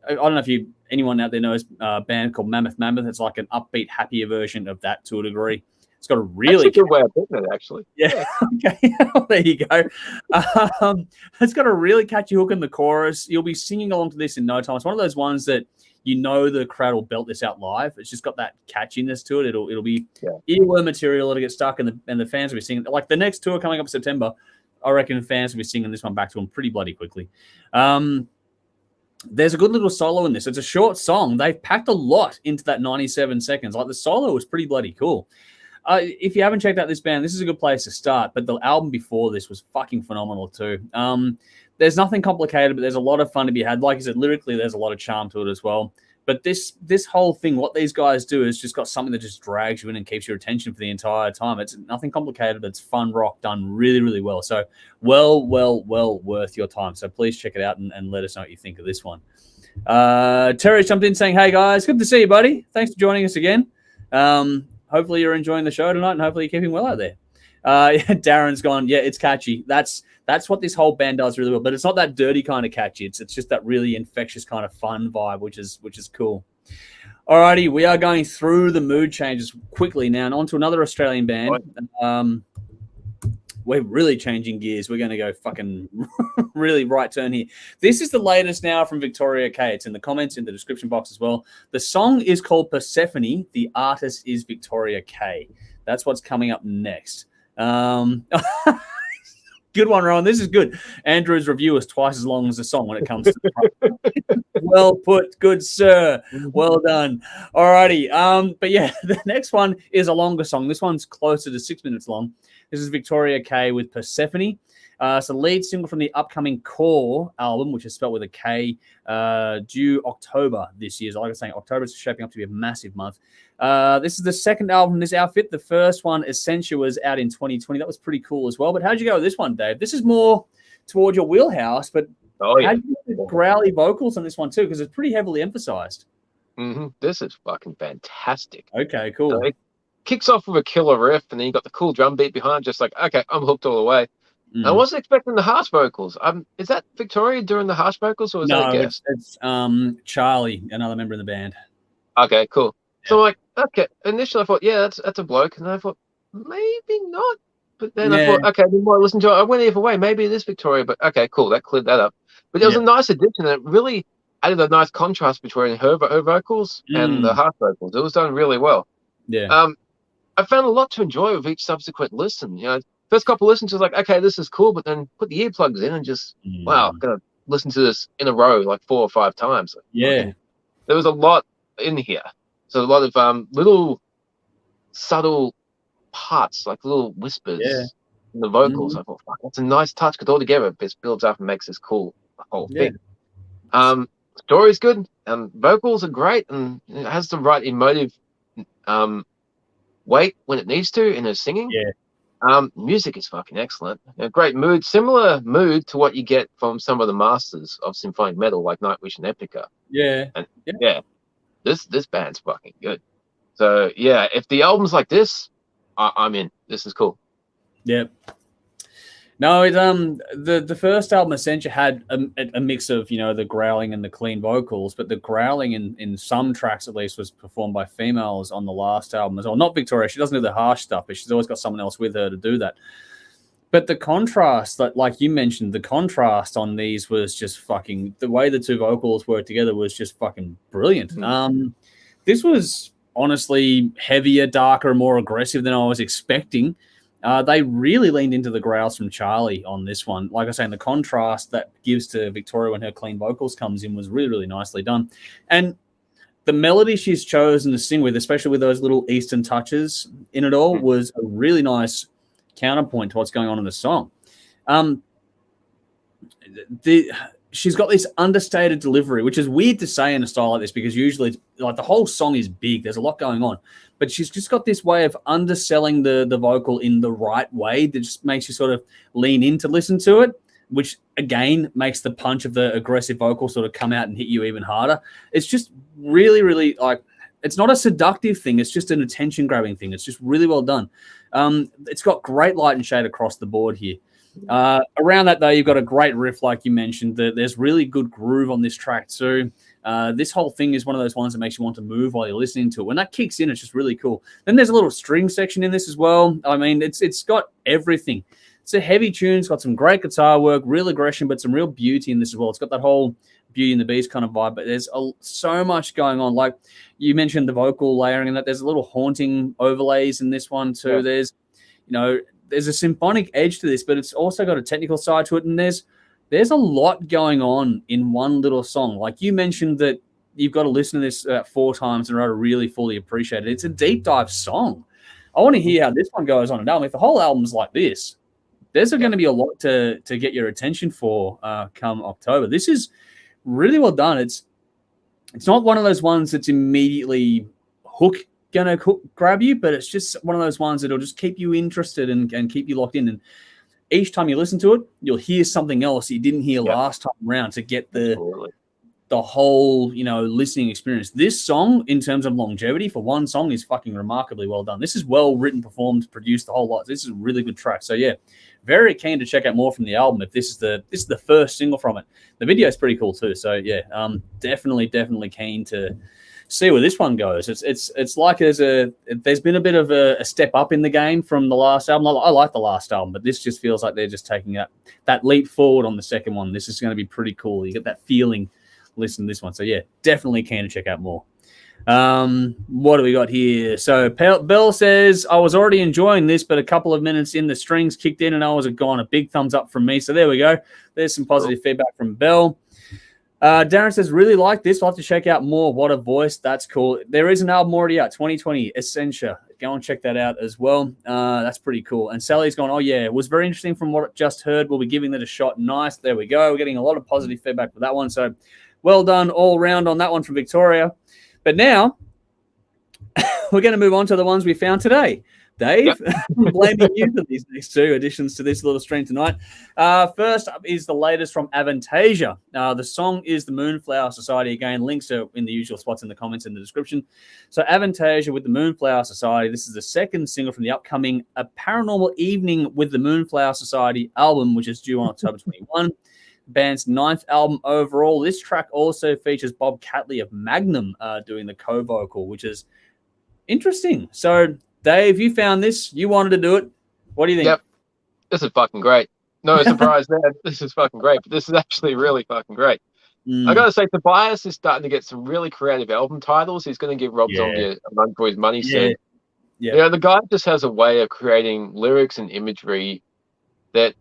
I don't know if anyone out there knows a band called Mammoth. It's like an upbeat, happier version of that to a degree. It's got a really That's a good way of putting it, actually. Yeah. Okay. There you go. It's got a really catchy hook in the chorus. You'll be singing along to this in no time. It's one of those ones that the crowd will belt this out live. It's just got that catchiness to it. It'll be earworm material. It'll get stuck, and the fans will be singing. Like the next tour coming up in September, I reckon fans will be singing this one back to them pretty bloody quickly. There's a good little solo in this. It's a short song. They've packed a lot into that 97 seconds. Like the solo was pretty bloody cool. If you haven't checked out this band, this is a good place to start. But the album before this was fucking phenomenal too. There's nothing complicated, but there's a lot of fun to be had. Like I said, lyrically, there's a lot of charm to it as well. But this whole thing, what these guys do is just got something that just drags you in and keeps your attention for the entire time. It's nothing complicated. It's fun rock done really, really well. So well worth your time. So please check it out and let us know what you think of this one. Terry jumped in saying, "Hey guys, good to see you, buddy. Thanks for joining us again. Hopefully you're enjoying the show tonight, and hopefully you're keeping well out there." Darren's gone, "Yeah, it's catchy. That's what this whole band does really well, but it's not that dirty kind of catchy. It's just that really infectious kind of fun vibe, which is cool." Alrighty, we are going through the mood changes quickly now, and on to another Australian band. We're really changing gears. We're going to go fucking really right turn here. This is the latest now from Victoria K. It's in the comments, in the description box as well. The song is called Persephone. The artist is Victoria K. That's what's coming up next. Good one, Rowan. This is good. Andrew's review is twice as long as the song when it comes to well put, good sir. Well done. Alrighty. But yeah, the next one is a longer song. This one's closer to 6 minutes long. This is Victoria K with Persephone. It's the lead single from the upcoming Core album, which is spelled with a K, due October this year. So like I was saying, October is shaping up to be a massive month. This is the second album in this outfit. The first one, Essentia, was out in 2020. That was pretty cool as well. But how'd you go with this one, Dave? This is more towards your wheelhouse, but how'd you get the growly vocals on this one too? Because it's pretty heavily emphasized. This is fucking fantastic. Okay, cool. So it kicks off with a killer riff, and then you got the cool drum beat behind, just like, okay, I'm hooked all the way. I wasn't expecting the harsh vocals. Is that Victoria doing the harsh vocals, or is that a guest? It's Charlie, another member of the band. Okay, cool. Yeah. So I'm like, okay. Initially, I thought, yeah, that's a bloke, and then I thought maybe not. But then I thought, okay, the more I listened to it, I went either way. Maybe it is Victoria, but okay, cool. That cleared that up. But it was a nice addition, and it really added a nice contrast between her vocals and the harsh vocals. It was done really well. Yeah. I found a lot to enjoy with each subsequent listen. First couple of listens was like, okay, this is cool, but then put the earplugs in and just, wow, I'm gonna listen to this in a row like 4 or 5 times. Yeah. There was a lot in here. So a lot of little subtle parts, like little whispers in the vocals. I thought, fuck, that's a nice touch, because all together it just builds up and makes this cool, the whole thing. Story's good, and vocals are great, and it has the right emotive weight when it needs to in her singing. Music is fucking excellent. A great mood, similar mood to what you get from some of the masters of symphonic metal, like Nightwish and Epica. This band's fucking good. So yeah, if the album's like this, I'm in. This is cool. Yep. No, it the first album Essentia had a mix of, the growling and the clean vocals, but the growling in some tracks at least was performed by females on the last album as well. Not Victoria, she doesn't do the harsh stuff, but she's always got someone else with her to do that. But the contrast, that, like you mentioned, the contrast on these was just fucking, the way the two vocals worked together was just fucking brilliant. This was honestly heavier, darker, more aggressive than I was expecting. They really leaned into the growls from Charlie on this one. Like I say, the contrast that gives to Victoria when her clean vocals comes in was really, really nicely done. And the melody she's chosen to sing with, especially with those little Eastern touches in it all, was a really nice counterpoint to what's going on in the song. She's got this understated delivery, which is weird to say in a style like this, because usually it's like the whole song is big. There's a lot going on. But she's just got this way of underselling the vocal in the right way that just makes you sort of lean in to listen to it, which, again, makes the punch of the aggressive vocal sort of come out and hit you even harder. It's just really, really, like, it's not a seductive thing. It's just an attention-grabbing thing. It's just really well done. It's got great light and shade across the board here. Around that, though, you've got a great riff, like you mentioned. There's really good groove on this track too. This whole thing is one of those ones that makes you want to move while you're listening to it. When that kicks in, it's just really cool. Then there's a little string section in this as well. I mean, it's got everything. It's a heavy tune. It's got some great guitar work, real aggression, but some real beauty in this as well. It's got that whole Beauty and the Beast kind of vibe, but there's so much going on. Like you mentioned, the vocal layering and that. There's a little haunting overlays in this one too. Yeah. There's a symphonic edge to this, but it's also got a technical side to it. And there's a lot going on in one little song. Like you mentioned that you've got to listen to this 4 times in a row to really fully appreciate it. It's a deep dive song. I want to hear how this one goes on an album. If the whole album's like this, there's going to be a lot to get your attention for come October. This is really well done. it's not one of those ones that's immediately gonna grab you, but it's just one of those ones that'll just keep you interested and keep you locked in. And each time you listen to it, you'll hear something else you didn't hear last time around to get the whole, listening experience. This song, in terms of longevity for one song, is fucking remarkably well done. This is well written, performed, produced, the whole lot. This is a really good track. So yeah, very keen to check out more from the album if this is the first single from it. The video is pretty cool too. So yeah, definitely keen to see where this one goes. It's like there's been a bit of a step up in the game from the last album. I like the last album, but this just feels like they're just taking that leap forward on the second one. This is going to be pretty cool. You get that feeling listening to this one. So yeah, definitely keen to check out more. What do we got here? So Bell says, I was already enjoying this, but a couple of minutes in, the strings kicked in and I was gone. A big thumbs up from me. So there we go. There's some positive feedback from Bell. Darren says, really like this. I'll have to check out more. What a voice. That's cool. There is an album already out, 2020, Essentia. Go and check that out as well. That's pretty cool. And Sally's gone, oh, yeah, it was very interesting from what I just heard. We'll be giving that a shot. Nice. There we go. We're getting a lot of positive feedback for that one. So well done all round on that one from Victoria. But now we're going to move on to the ones we found today. Dave, I'm blaming you for these next two additions to this little stream tonight. First up is the latest from Avantasia. The song is the Moonflower Society. Again, links are in the usual spots in the comments in the description. So Avantasia with the Moonflower Society. This is the second single from the upcoming A Paranormal Evening with the Moonflower Society album, which is due on October 21. Band's 9th album overall. This track also features Bob Catley of Magnum doing the co-vocal, which is interesting. So Dave, you found this. You wanted to do it. What do you think? Yep. This is fucking great. No surprise there. This is fucking great. But this is actually really fucking great. I got to say, Tobias is starting to get some really creative album titles. He's going to give Rob Zombie a run for his money soon. Yeah. The guy just has a way of creating lyrics and imagery that,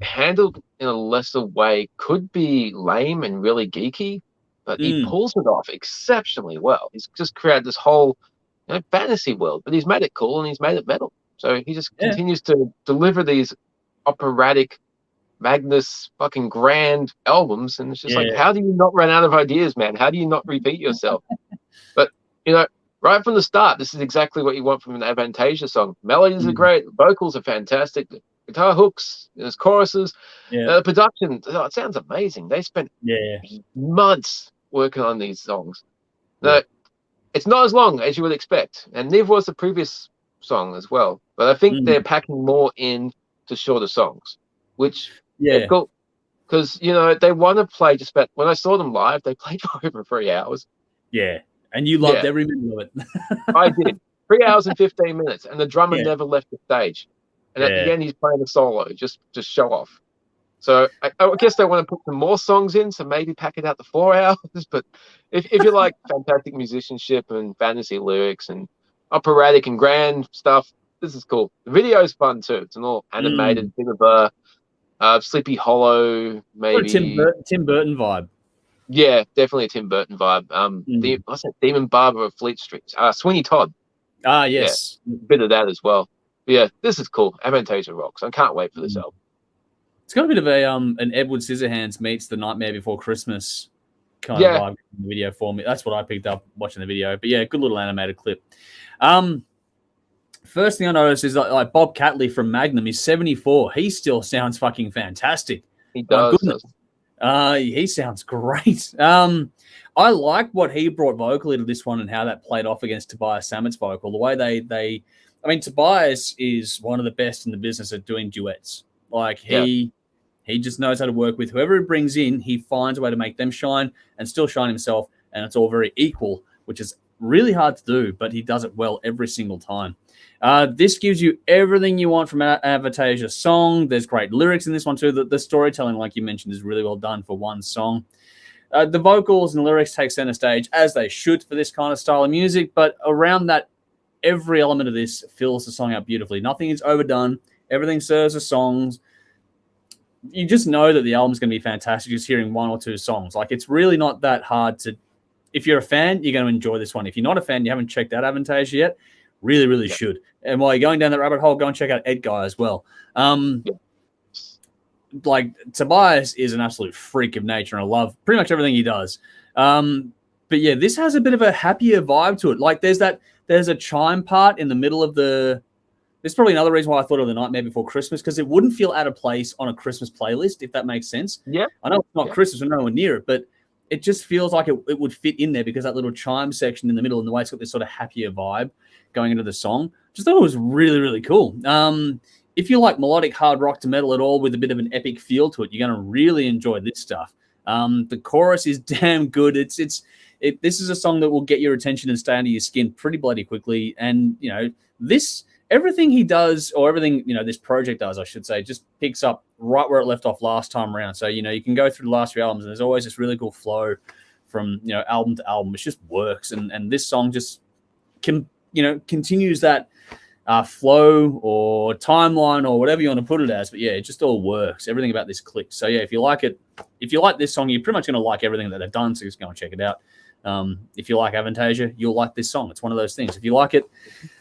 handled in a lesser way, could be lame and really geeky, but he pulls it off exceptionally well. He's just created this whole fantasy world, but he's made it cool and he's made it metal. So he just continues to deliver these operatic, Magnus fucking grand albums, and it's just like, how do you not run out of ideas, man? How do you not repeat yourself? But right from the start, this is exactly what you want from an Avantasia song. Melodies are great, vocals are fantastic, guitar hooks, there's choruses, the production, it sounds amazing. They spent months working on these songs. It's not as long as you would expect, and neither was the previous song as well. But I think they're packing more in to shorter songs, which is cool. Because, they want to play just about... When I saw them live, they played for over 3 hours. Yeah, and you loved every minute of it. I did. 3 hours and 15 minutes, and the drummer never left the stage. And at the end, he's playing a solo, just to show off. So I guess they want to put some more songs in, so maybe pack it out to 4 hours. But if you like fantastic musicianship and fantasy lyrics and operatic and grand stuff, this is cool. The video is fun too. It's an all animated, bit of a Sleepy Hollow, maybe Tim Burton vibe. Yeah, definitely a Tim Burton vibe. What's that? Demon Barber of Fleet Street. Sweeney Todd. Ah, yes. Yeah, a bit of that as well. But yeah, this is cool. Avantasia rocks. I can't wait for this album. It's got a bit of an Edward Scissorhands meets The Nightmare Before Christmas kind of vibe in the video for me. That's what I picked up watching the video. But yeah, good little animated clip. First thing I noticed is like Bob Catley from Magnum is 74. He still sounds fucking fantastic. He does. He sounds great. I like what he brought vocally to this one and how that played off against Tobias Sammet's vocal. The way Tobias is one of the best in the business at doing duets. Like he just knows how to work with whoever he brings in. He finds a way to make them shine and still shine himself, and it's all very equal, which is really hard to do, but he does it well every single time. This gives you everything you want from an Avantasia song. There's great lyrics in this one too. The storytelling, like you mentioned, is really well done for one song. The vocals and lyrics take center stage, as they should for this kind of style of music, but around that, every element of this fills the song out beautifully. Nothing is overdone. Everything serves as songs. You just know that the album's going to be fantastic just hearing one or two songs. Like, it's really not that hard to... If you're a fan, you're going to enjoy this one. If you're not a fan, you haven't checked out Avantasia yet, really, really should. And while you're going down that rabbit hole, go and check out Edguy as well. Like, Tobias is an absolute freak of nature, and I love pretty much everything he does. But yeah, this has a bit of a happier vibe to it. Like there's a chime part in the middle of the. There's probably another reason why I thought of The Nightmare Before Christmas, because it wouldn't feel out of place on a Christmas playlist, if that makes sense. Yeah. I know it's not Christmas, we're nowhere near it, but it just feels like it would fit in there because that little chime section in the middle and the way it's got this sort of happier vibe going into the song. Just thought it was really, really cool. If you like melodic hard rock to metal at all with a bit of an epic feel to it, you're going to really enjoy this stuff. The chorus is damn good. This is a song that will get your attention and stay under your skin pretty bloody quickly. And, you know, everything he does, or everything, you know, this project does, I should say, just picks up right where it left off last time around. So, you know, you can go through the last few albums and there's always this really cool flow from, you know, album to album, which just works. And this song just continues that flow or timeline or whatever you want to put it as. But yeah, it just all works. Everything about this clicks. So yeah, if you like this song, you're pretty much going to like everything that they've done. So just go and check it out. If you like Avantasia, you'll like this song. It's one of those things. If you like it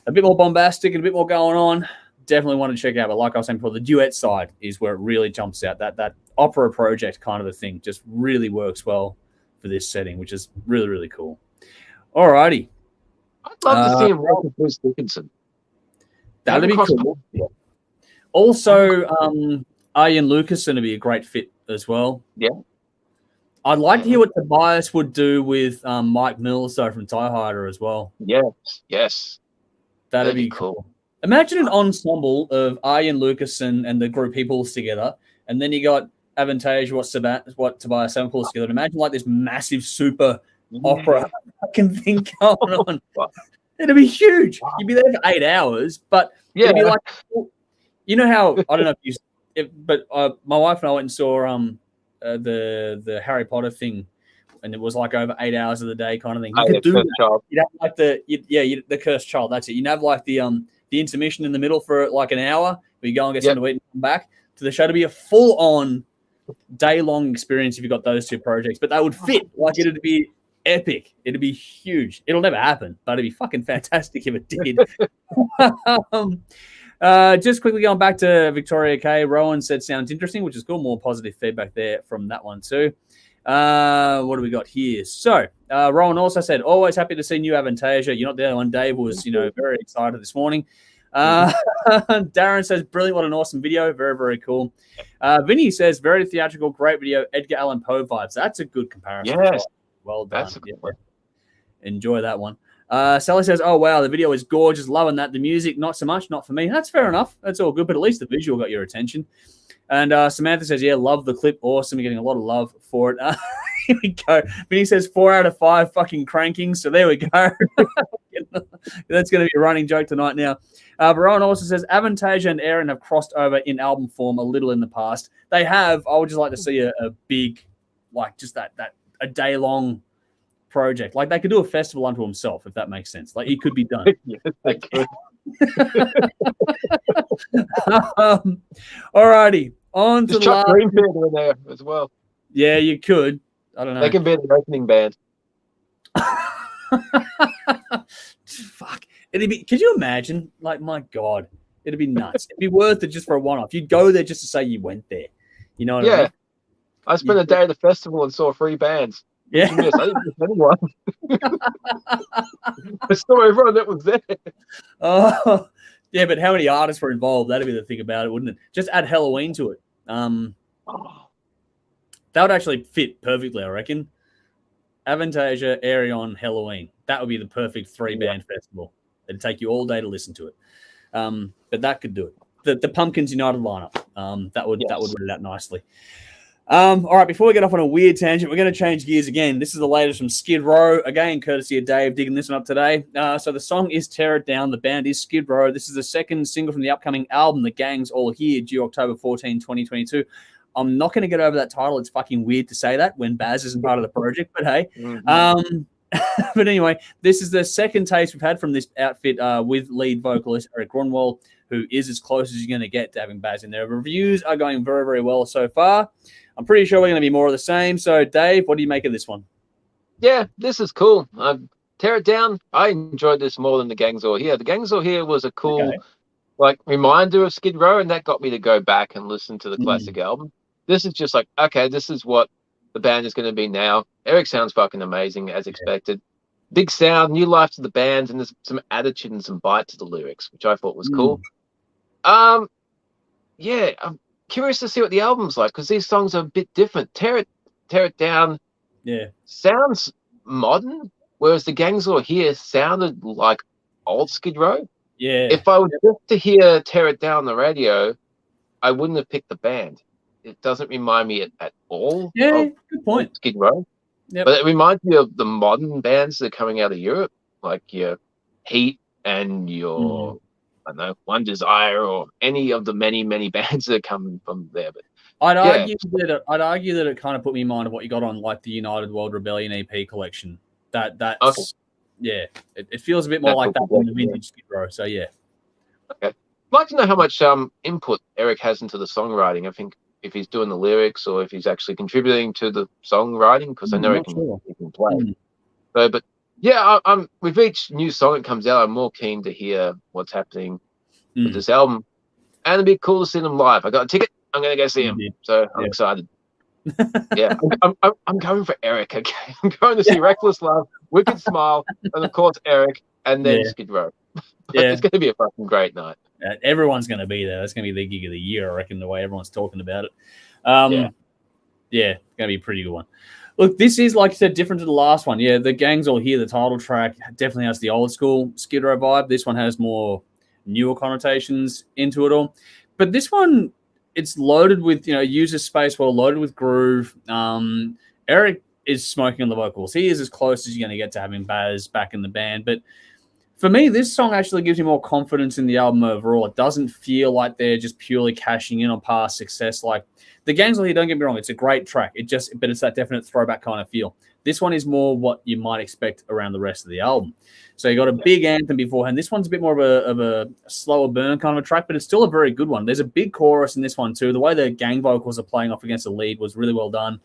a bit more bombastic and a bit more going on, definitely want to check it out. But like I was saying before, the duet side is where it really jumps out. That opera project kind of a thing just really works well for this setting, which is really, really cool. Alrighty. I'd love to see him work with Bruce Dickinson. That'd be cool. Yeah. Also, Arjen Lucasson would be a great fit as well. Yeah. I'd like to hear what Tobias would do with Mike Mills, though, from Tie Hider as well. Yes. That'd be cool. Imagine an ensemble of Arjen Lucasson and the group he pulls together, and then you got Avantasia, what Tobias Sam pulls together. Imagine like this massive super opera fucking thing going on. It'd be huge. Wow. You'd be there for 8 hours, but it'd be like, you know how, I don't know but my wife and I went and saw the Harry Potter thing, and it was like over 8 hours of the day kind of thing. You could do that. You'd have like the cursed child. That's it. You'd have like the intermission in the middle for like an hour, where you go and get something to eat and come back to the show. To be a full on day long experience if you got those two projects, but they would fit. Like it'd be epic. It'd be huge. It'll never happen, but it'd be fucking fantastic if it did. Just quickly going back to Victoria K. Rowan said sounds interesting, which is cool. More positive feedback there from that one too. What do we got here? So Rowan also said, always happy to see new Avantasia. You're not the only one. Dave was, very excited this morning. Darren says, brilliant. What an awesome video. Very, very cool. Vinny says, very theatrical, great video. Edgar Allan Poe vibes. That's a good comparison. Yes. Well done. That's a good one. Enjoy that one. Sally says, oh, wow, the video is gorgeous. Loving that. The music, not so much. Not for me. That's fair enough. That's all good, but at least the visual got your attention. And Samantha says, yeah, love the clip. Awesome. You're getting a lot of love for it. Here we go. Vinny says 4 out of 5 fucking cranking. So there we go. That's going to be a running joke tonight now. Baron also says, Avantasia and Aaron have crossed over in album form a little in the past. They have. I would just like to see a big, like just that a day-long project. Like they could do a festival unto himself, if that makes sense. Like he could be done. Yes, they could. Alrighty, on to Chuck Greenfield in there as well. Yeah, you could. I don't know. They can be the opening band. Fuck. It'd be. Could you imagine? Like, my God, it'd be nuts. It'd be worth it just for a one-off. You'd go there just to say you went there. You know what I mean? I spent a day at the festival and saw 3 bands. Yeah. I didn't miss anyone. I saw everyone that was there. Oh, yeah, but how many artists were involved? That'd be the thing about it, wouldn't it? Just add Halloween to it. That would actually fit perfectly, I reckon. Avantasia, Arion, Halloween. That would be the perfect 3-band festival. It'd take you all day to listen to it. But that could do it. The Pumpkins United lineup. That would read it out nicely. All right, before we get off on a weird tangent, we're going to change gears again. This is the latest from Skid Row, again, courtesy of Dave digging this one up today. So the song is Tear It Down. The band is Skid Row. This is the second single from the upcoming album, The Gang's All Here, due October 14, 2022. I'm not going to get over that title. It's fucking weird to say that when Baz isn't part of the project, but hey. Mm-hmm. But anyway, this is the second taste we've had from this outfit with lead vocalist Eric Grunwald, who is as close as you're going to get to having Baz in there. Reviews are going very, very well so far. I'm pretty sure we're going to be more of the same. So, Dave, what do you make of this one? Yeah, this is cool. Tear It Down. I enjoyed this more than The Gang's All Here. The Gang's All Here was a cool, reminder of Skid Row, and that got me to go back and listen to the classic album. This is just like, okay, this is what the band is going to be now. Eric sounds fucking amazing, as expected. Big sound, new life to the band, and there's some attitude and some bite to the lyrics, which I thought was cool. Yeah, I'm curious to see what the album's like, because these songs are a bit different. Tear It Down sounds modern, whereas the Gangs All Here sounded like old Skid Row. Yeah. If I was just to hear Tear It Down on the radio, I wouldn't have picked the band. It doesn't remind me at all of good point. Skid Row. Yep. But it reminds me of the modern bands that are coming out of Europe, like your Heat and your, I don't know, One Desire, or any of the many, many bands that are coming from there. But I'd argue that it kind of put me in mind of what you got on like the United World Rebellion EP collection. That's it feels a bit more like that than the vintage Skid Row. So yeah. Okay. I'd like to know how much input Eric has into the songwriting. I think if he's doing the lyrics or if he's actually contributing to the songwriting, because I know he can play. So, but yeah, I'm with each new song that comes out, I'm more keen to hear what's happening with this album, and it'd be cool to see them live. I got a ticket. I'm gonna go see him, so I'm excited. Yeah, I'm going for Eric. Okay, I'm going to see Reckless Love, Wicked Smile, and of course Eric, and then Skid Row. It's going to be a fucking great night. Everyone's going to be there. That's going to be the gig of the year, I reckon, the way everyone's talking about it. Going to be a pretty good one. Look, this is, like you said, different to the last one. Yeah, the Gangs All Here, the title track, definitely has the old school Skid Row vibe. This one has more newer connotations into it all. But this one, it's loaded with, user space, well loaded with groove. Eric is smoking on the vocals. He is as close as you're going to get to having Baz back in the band. But for me, this song actually gives me more confidence in the album overall. It doesn't feel like they're just purely cashing in on past success. Like the Gangs All Here, don't get me wrong, it's a great track. But it's that definite throwback kind of feel. This one is more what you might expect around the rest of the album. So you got a big anthem beforehand. This one's a bit more of a slower burn kind of a track, but it's still a very good one. There's a big chorus in this one too. The way the gang vocals are playing off against the lead was really well done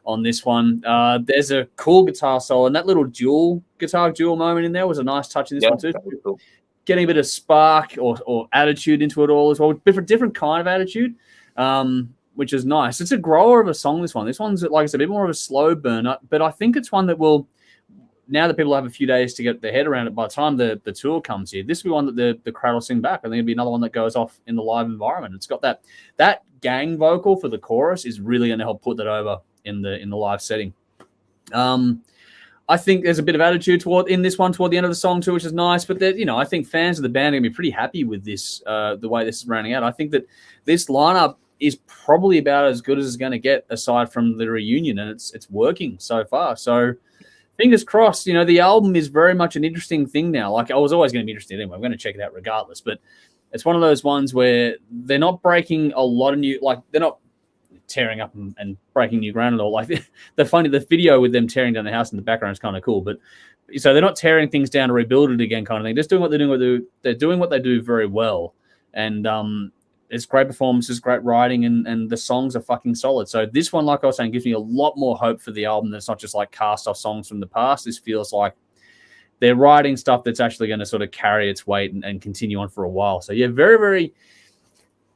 on this one. There's a cool guitar solo, and that little guitar duel moment in there was a nice touch in this one too. Cool. Getting a bit of spark or attitude into it all as well. Different kind of attitude, which is nice. It's a grower of a song, this one. This one's, like I said, a bit more of a slow burner, but I think it's one that will, now that people have a few days to get their head around it, by the time the tour comes here, this will be one that the crowd will sing back. I think it'll be another one that goes off in the live environment. It's got that gang vocal for the chorus is really going to help put that over in the live setting. I think there's a bit of attitude toward the end of the song too, which is nice. But I think fans of the band are gonna be pretty happy with this, the way this is rounding out. I think that this lineup is probably about as good as it's going to get, aside from the reunion, and it's working so far. So fingers crossed. The album is very much an interesting thing now. Like, I was always going to be interested anyway. I'm going to check it out regardless. But it's one of those ones where they're not breaking a lot of new, like they're not tearing up and breaking new ground at all. Like the video with them tearing down the house in the background is kind of cool. But so they're not tearing things down to rebuild it again, kind of thing. Just doing what they're doing. They're doing what they do very well. And it's great performances, great writing, and the songs are fucking solid. So this one, like I was saying, gives me a lot more hope for the album. That's not just like cast off songs from the past. This feels like they're writing stuff that's actually going to sort of carry its weight and continue on for a while. So yeah, very, very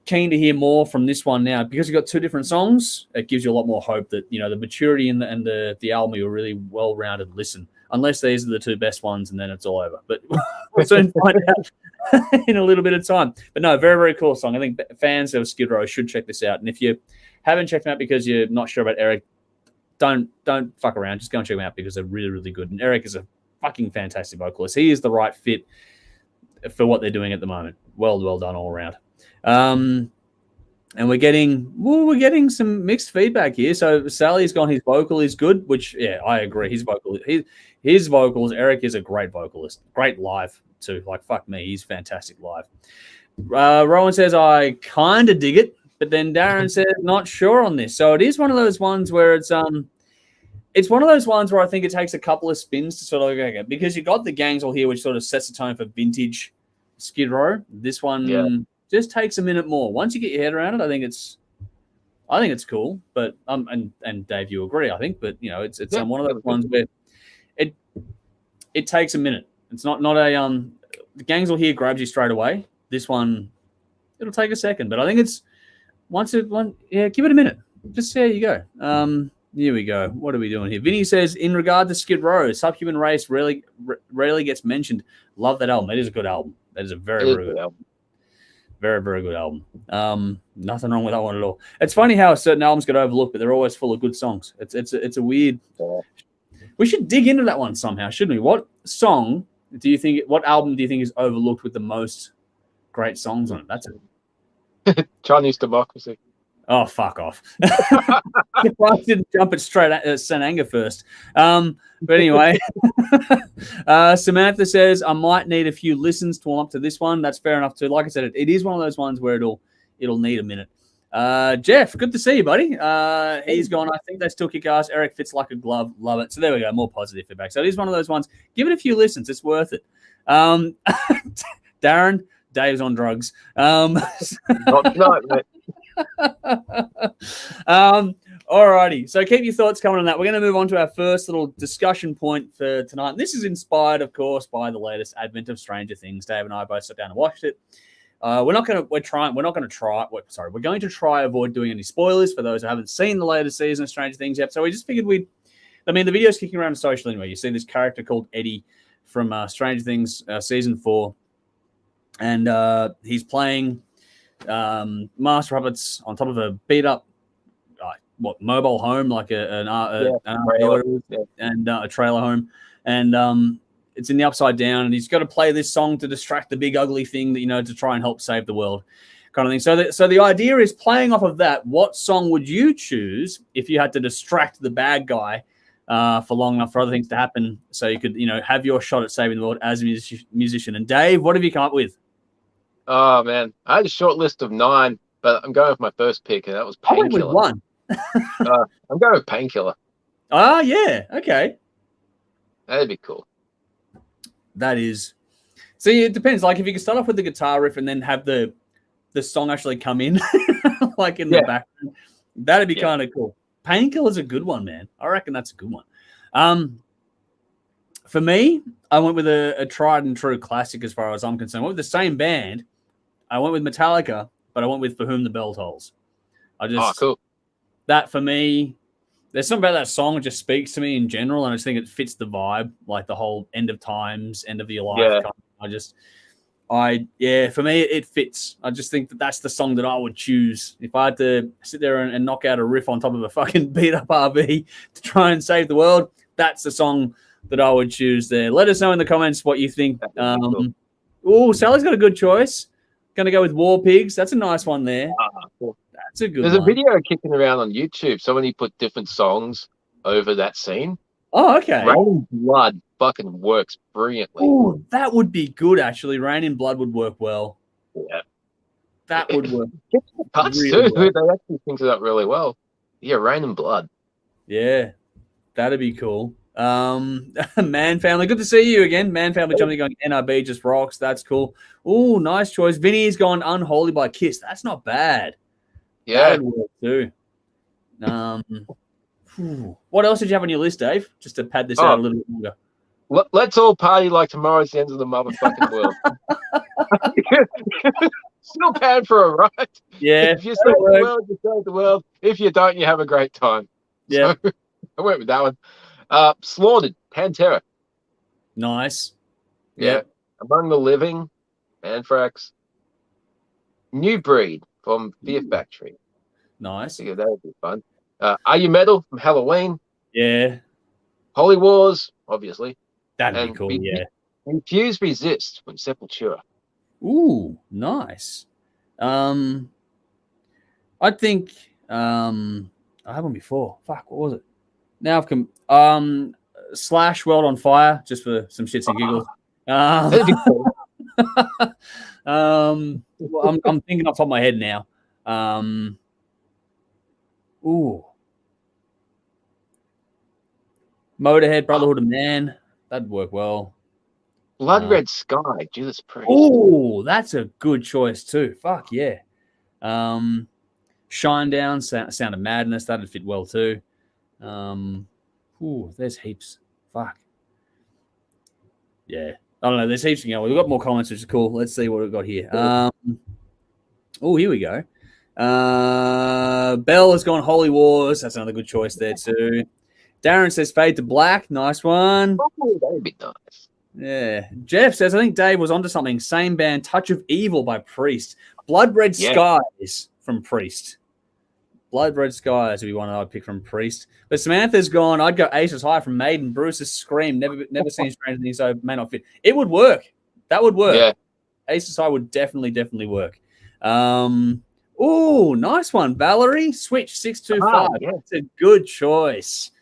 keen to hear more from this one now, because you've got two different songs. It gives you a lot more hope that the maturity and the album are a really well-rounded listen. Unless these are the two best ones, and then it's all over. But we'll soon find out in a little bit of time. But no, very, very cool song. I think fans of Skid Row should check this out. And if you haven't checked them out because you're not sure about Eric, don't fuck around. Just go and check them out because they're really, really good. And Eric is a fucking fantastic vocalist. He is the right fit for what they're doing at the moment. Well done all around. And we're getting some mixed feedback here. So Sally's gone, his vocal is good, which I agree. His vocals, Eric is a great vocalist, great live too. Like, fuck me, he's fantastic live. Rowan says, I kind of dig it, but then Darren says, not sure on this. So it is one of those ones where it's one of those ones where I think it takes a couple of spins to sort of go, because you got the Gangs All Here, which sort of sets the tone for vintage Skid Row. This one just takes a minute more. Once you get your head around it, I think it's cool. But and Dave, you agree, I think. But it's one of those ones where it takes a minute. It's not a the Gangs All Here grabs you straight away. This one, it'll take a second. But I think it's give it a minute. Just see how you go. Here we go. What are we doing here? Vinny says, in regard to Skid Row, Subhuman Race rarely gets mentioned. Love that album. It is a good album. That is a very, very good album. Very, very good album. Nothing wrong with that one at all. It's funny how certain albums get overlooked, but they're always full of good songs. It's a weird. We should dig into that one somehow, shouldn't we? What song do you think? What album do you think is overlooked with the most great songs on it? That's it. Chinese Democracy. Oh, fuck off. If I didn't jump it straight at St. Anger first. But anyway, Samantha says, I might need a few listens to warm up to this one. That's fair enough too. Like I said, it is one of those ones where it'll need a minute. Jeff, good to see you, buddy. He's gone. I think they still kick ass. Eric fits like a glove. Love it. So there we go. More positive feedback. So it is one of those ones. Give it a few listens. It's worth it. Darren, Dave's on drugs. Not, mate. Alrighty, so keep your thoughts coming on that. We're going to move on to our first little discussion point for tonight. This is inspired, of course, by the latest advent of Stranger Things. Dave and I both sat down and watched it. We're going to try avoid doing any spoilers for those who haven't seen the latest season of Stranger Things yet. So we just figured the video's kicking around social anyway. You see this character called Eddie from Stranger Things season 4, and he's playing Master Puppets on top of a beat up mobile home, like a trailer home, and it's in the upside down, and he's got to play this song to distract the big ugly thing that to try and help save the world, kind of thing. So the idea is, playing off of that, what song would you choose if you had to distract the bad guy for long enough for other things to happen, so you could have your shot at saving the world as a musician? And Dave, what have you come up with? Oh, man. I had a short list of 9, but I'm going with my first pick, and that was Painkiller. I went with 1. I'm going with Painkiller. Ah, yeah. Okay. That'd be cool. That is. See, it depends. Like, if you can start off with the guitar riff and then have the song actually come in, like in the background, that'd be kind of cool. Painkiller's a good one, man. I reckon that's a good one. For me, I went with a tried and true classic as far as I'm concerned. I went with the same band. I went with Metallica, but I went with For Whom the Bell Tolls. Cool. That, for me, there's something about that song that just speaks to me in general, and I just think it fits the vibe, like the whole end of times, end of your life. Yeah. For me, it fits. I just think that's the song that I would choose if I had to sit there and knock out a riff on top of a fucking beat up RV to try and save the world. That's the song that I would choose there. Let us know in the comments what you think. Cool. Sally's got a good choice. Going to go with War Pigs. That's a nice one there. Cool. That's a good There's one. a video kicking around on YouTube. Somebody put different songs over that scene. Oh, okay. Rain in Blood fucking works brilliantly. Oh, that would be good, actually. Rain in Blood would work well. Yeah. That would work. Cuts really too. well. They actually think of that really well. Yeah, Rain in Blood. Yeah, that'd be cool. Man Family, good to see you again. Man Family jumping going NRB just rocks. That's cool. Oh, nice choice. Vinny's gone Unholy by Kiss. That's not bad. Yeah. That would work too. What else did you have on your list, Dave? Just to pad this out a little bit longer. Let's all party like tomorrow's the end of the motherfucking world. Still pad for a right. Yeah. If you save the world, you save the world. If you don't, you have a great time. Yeah. So, I went with that one. Slaughtered, Pantera. Nice. Yeah. Yep. Among the Living, Anthrax. New Breed from Fear Factory. Nice. I think that would be fun. Are You Metal from Halloween? Yeah. Holy Wars, obviously. That'd be cool, yeah. Infuse Resist from Sepultura. Ooh, nice. I think I had one before. Fuck, what was it? Now I've come. Slash World on Fire, just for some shits and giggles. That'd be cool. I'm thinking off the top of my head now. Ooh. Motorhead, Brotherhood of Man. That'd work well. Blood Red Sky, Judas Priest. Oh, that's a good choice too. Fuck yeah. Shinedown, Sound of Madness. That'd fit well too. There's heaps. Fuck. Yeah. I don't know. There's heaps. We've got more comments, which is cool. Let's see what we've got here. Here we go. Bell has gone Holy Wars. That's another good choice there too. Darren says Fade to Black. Nice one. Oh, that'd be nice. Yeah. Jeff says, I think Dave was onto something. Same band, Touch of Evil by Priest. Blood Red Skies from Priest. Blood Red Skies would be one I'd pick from Priest. But Samantha's gone, I'd go Aces High from Maiden. Bruce's Scream. Never seen Stranger Things, so may not fit. It would work. That would work. Yeah. Aces High would definitely work. Oh, nice one, Valerie. Switch 625. That's a good choice.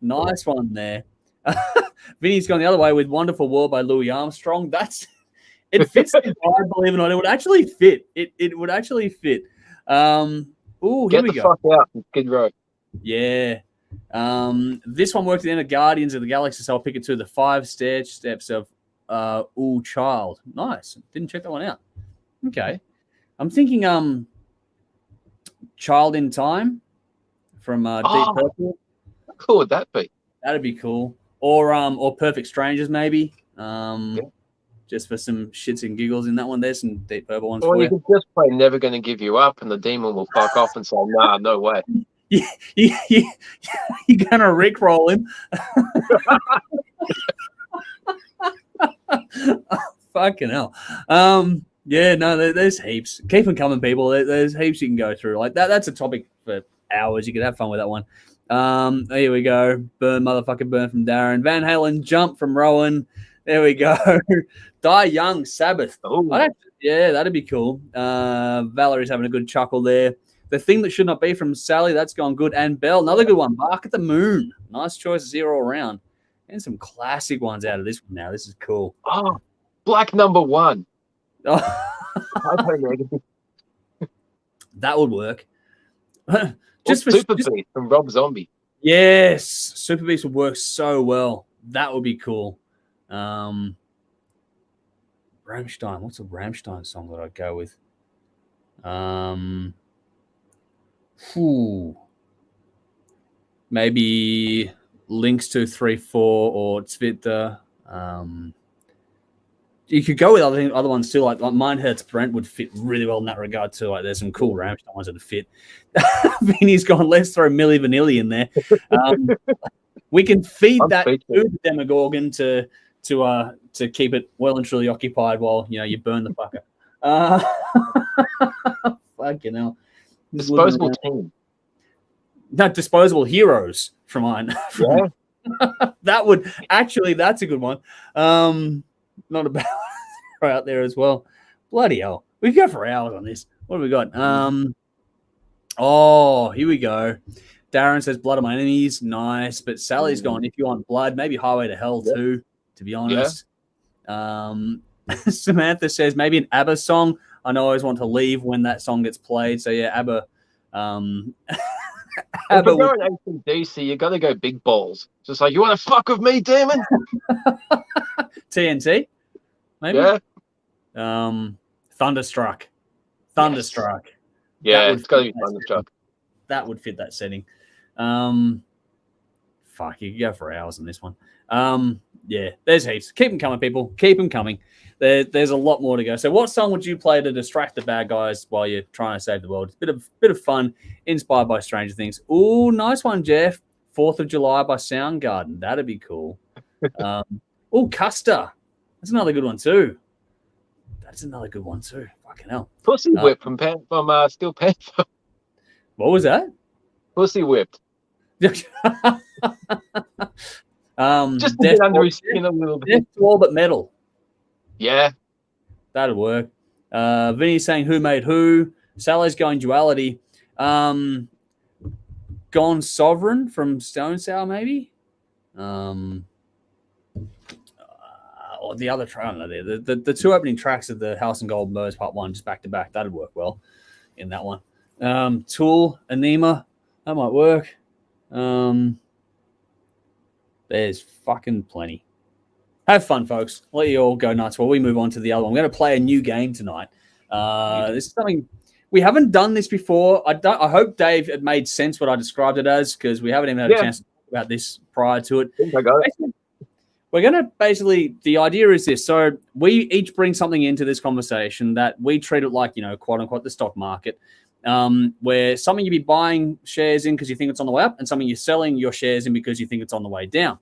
Nice one there. Vinny's gone the other way with Wonderful World by Louis Armstrong. It fits the vibe, believe it or not. It would actually fit. It would actually fit. Here Get we the go. fuck out from Skid Row. Yeah. This one worked at the end of Guardians of the Galaxy, so I'll pick it to the 5 steps of Ooh Child. Nice. Didn't check that one out. Okay. I'm thinking Child in Time from Deep Purple. How cool would that be? That'd be cool. Or Perfect Strangers, maybe. Just for some shits and giggles in that one. There's some Deep Purple ones. Or you could just play Never Gonna Give You Up and the demon will fuck off and say, nah, no way. You're gonna rickroll him. Fucking hell. Yeah, no, there's heaps. Keep them coming, people. There's heaps you can go through. Like that's a topic for hours. You could have fun with that one. Here we go. Burn, motherfucker, burn from Darren. Van Halen, Jump from Rowan. There we go. Die Young, Sabbath. Yeah, that'd be cool. Valerie's having a good chuckle there. The Thing That Should Not Be from Sally, that's gone good. And Bell, another good one. Bark at the Moon. Nice choices here all around. And some classic ones out of this one now. This is cool. Oh, Black Number One. Oh. That would work. Just for Super Beast from Rob Zombie. Yes, Super Beast would work so well. That would be cool. Rammstein. What's a Rammstein song that I'd go with? Maybe Links 234 or Twitter. You could go with other ones too, like Mine Hurts Brent would fit really well in that regard too. Like there's some cool Rammstein ones that would fit. Vinny's gone, let's throw Milli Vanilli in there. We can feed that to the Demogorgon to keep it well and truly occupied while you burn the fucker. Fucking hell. Disposable Team. No, Disposable Heroes from mine. Yeah. That's a good one. Not a bad one out there as well. Bloody hell. We could go for hours on this. What have we got? Here we go. Darren says Blood of My Enemies. Nice. But Sally's gone, If You Want Blood, maybe Highway to Hell too, to be honest. Samantha says maybe an ABBA song. I know I always want to leave when that song gets played. So yeah, ABBA. If you're going AC/DC, you got to go big balls. Just like, you want to fuck with me, demon? TNT, maybe. Yeah. Thunderstruck. Yes. Yeah, it's got to be Thunderstruck. That would fit that setting. Fuck, you could go for hours on this one. Yeah, there's heaps. Keep them coming, people. Keep them coming. There's a lot more to go. So what song would you play to distract the bad guys while you're trying to save the world? It's a bit of fun, inspired by Stranger Things. Ooh, nice one, Jeff. 4th of July by Soundgarden. That'd be cool. Custer. That's another good one too. Fucking hell. Pussy Whip from Steel Panther. What was that? Pussy Whipped. Just to get under his skin a little bit. Death to All But Metal. Yeah. That'd work. Vinny's saying Who Made Who. Sally's going Duality. Gone Sovereign from Stone Sour, maybe. Or the other track, I don't know. The two opening tracks of the House and Gold Birds Part 1 just back to back. That'd work well in that one. Tool, Anema. That might work. There's fucking plenty. Have fun, folks. Let you all go nuts while we move on to the other one. I'm going to play a new game tonight. This is something we haven't done this before. I hope Dave had made sense what I described it as, because we haven't even had a chance to talk about this prior to it. I got it. We're going to the idea is this. So we each bring something into this conversation that we treat it like, quote unquote, the stock market. where something you'd be buying shares in because you think it's on the way up, and something you're selling your shares in because you think it's on the way down.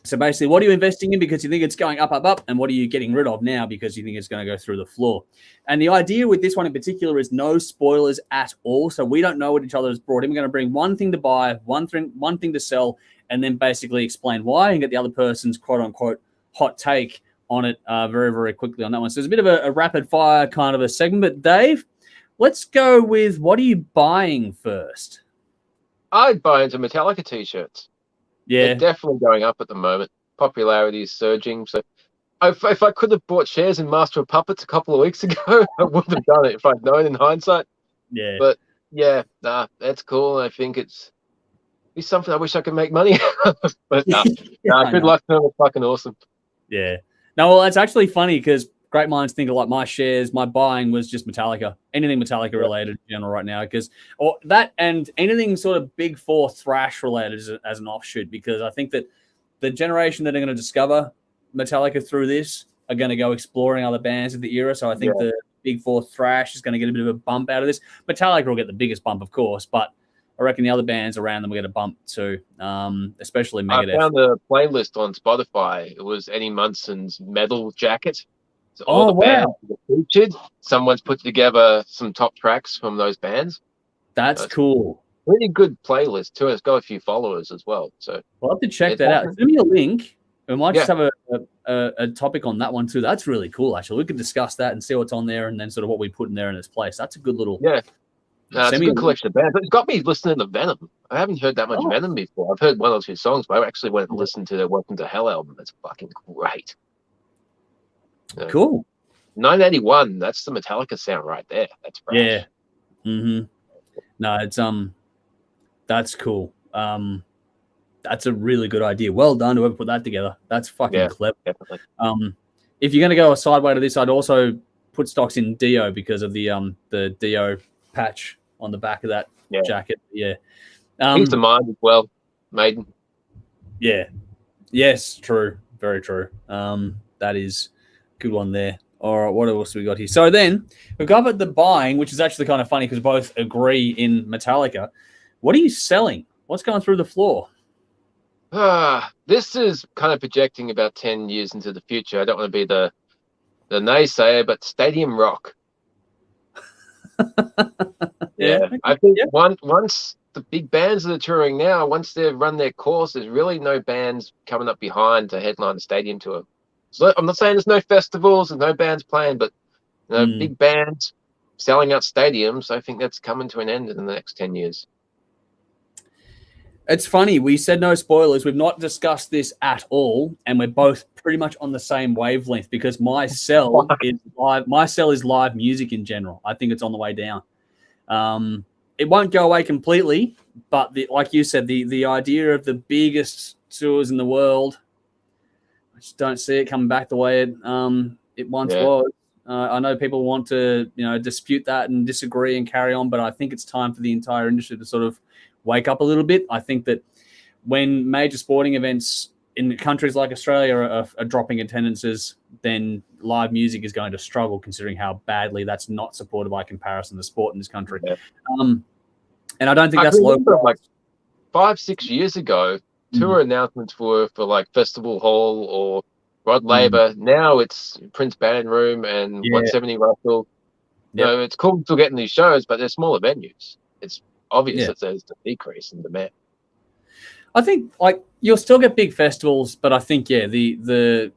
So basically, what are you investing in because you think it's going up, up, up, and what are you getting rid of now because you think it's going to go through the floor? And the idea with this one in particular is no spoilers at all. So we don't know what each other has brought in. We're going to bring one thing to buy, one thing to sell, and then basically explain why and get the other person's quote-unquote hot take on it very, very quickly on that one. So it's a bit of a rapid-fire kind of a segment. But Dave, let's go with what are you buying first? I'd buy into Metallica t-shirts. Yeah. They're definitely going up at the moment. Popularity is surging. So if I could have bought shares in Master of Puppets a couple of weeks ago, I would have done it if I'd known in hindsight. Yeah. But yeah, that's cool. I think it's something I wish I could make money out of. But good luck to them. It's fucking awesome. Yeah. No, well, it's actually funny because great minds think alike. My shares, my buying was just Metallica, anything Metallica related in general right now, or that and anything sort of big four thrash related as an offshoot, because I think that the generation that are going to discover Metallica through this are going to go exploring other bands of the era. So I think the big four thrash is going to get a bit of a bump out of this. Metallica will get the biggest bump, of course, but I reckon the other bands around them will get a bump too, especially Megadeth. I found a playlist on Spotify. It was Eddie Munson's metal jacket. So all the bands that are featured, someone's put together some top tracks from those bands. That's cool. Really good playlist too. It's got a few followers as well. So we'll have to check that out. Send me a link. We might just have a topic on that one too. That's really cool, actually. We could discuss that and see what's on there and then sort of what we put in there in its place. That's a good little... Yeah. No, it's a good collection of bands. It's got me listening to Venom. I haven't heard that much Venom before. I've heard one or two songs, but I actually went and listened to their Welcome to Hell album. That's fucking great. Cool. 981. That's the Metallica sound right there. That's fresh. Yeah. Mm-hmm. No, it's that's cool. That's a really good idea. Well done, whoever put that together. That's fucking clever. Definitely. If you're going to go a sideway to this, I'd also put stocks in Dio because of the Dio patch on the back of that jacket. Yeah. Peace of mind as well, Maiden. Yeah. Yes, true. Very true. That is a good one there. All right, what else we got here? So then we've covered the buying, which is actually kind of funny because both agree in Metallica. What are you selling? What's going through the floor? This is kind of projecting about 10 years into the future. I don't want to be the naysayer, but Stadium Rock. I think once the big bands that are touring now, once they've run their course, there's really no bands coming up behind to headline the stadium tour. So I'm not saying there's no festivals, there's no bands playing, but big bands selling out stadiums, I think that's coming to an end in the next 10 years. It's funny. We said no spoilers. We've not discussed this at all, and we're both pretty much on the same wavelength because my sell is live. My sell is live music in general. I think it's on the way down. It won't go away completely, but like you said, the idea of the biggest tours in the world, I just don't see it coming back the way it once was. I know people want to dispute that and disagree and carry on, but I think it's time for the entire industry to sort of wake up a little bit. I think that when major sporting events in countries like Australia are dropping attendances, then live music is going to struggle, considering how badly that's not supported by comparison to sport in this country. Yeah. And I don't think that's local. Like 5-6 years ago, tour announcements were for like Festival Hall or Rod Laver. Now it's Prince Band Room and 170 Russell. It's cool still getting these shows, but they're smaller venues. It's obvious that there's a decrease in demand. I think like you'll still get big festivals, but I think it'll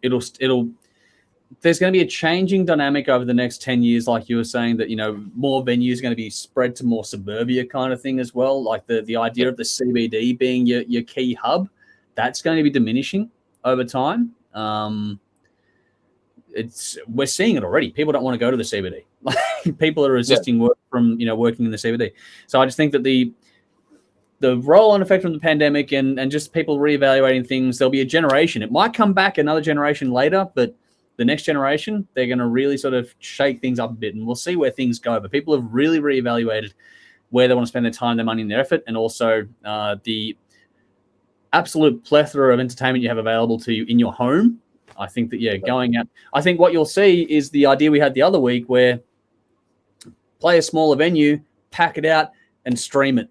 there's going to be a changing dynamic over the next 10 years, like you were saying, that more venues are going to be spread to more suburbia kind of thing as well. Like the idea of the CBD being your key hub, that's going to be diminishing over time. We're seeing it already. People don't want to go to the CBD. Like people are resisting work from working in the CBD. So I just think that the roll-on effect from the pandemic and just people reevaluating things, there'll be a generation. It might come back another generation later, but the next generation, they're going to really sort of shake things up a bit, and we'll see where things go. But people have really reevaluated where they want to spend their time, their money, and their effort, and also the absolute plethora of entertainment you have available to you in your home. I think that, going out. I think what you'll see is the idea we had the other week where play a smaller venue, pack it out, and stream it.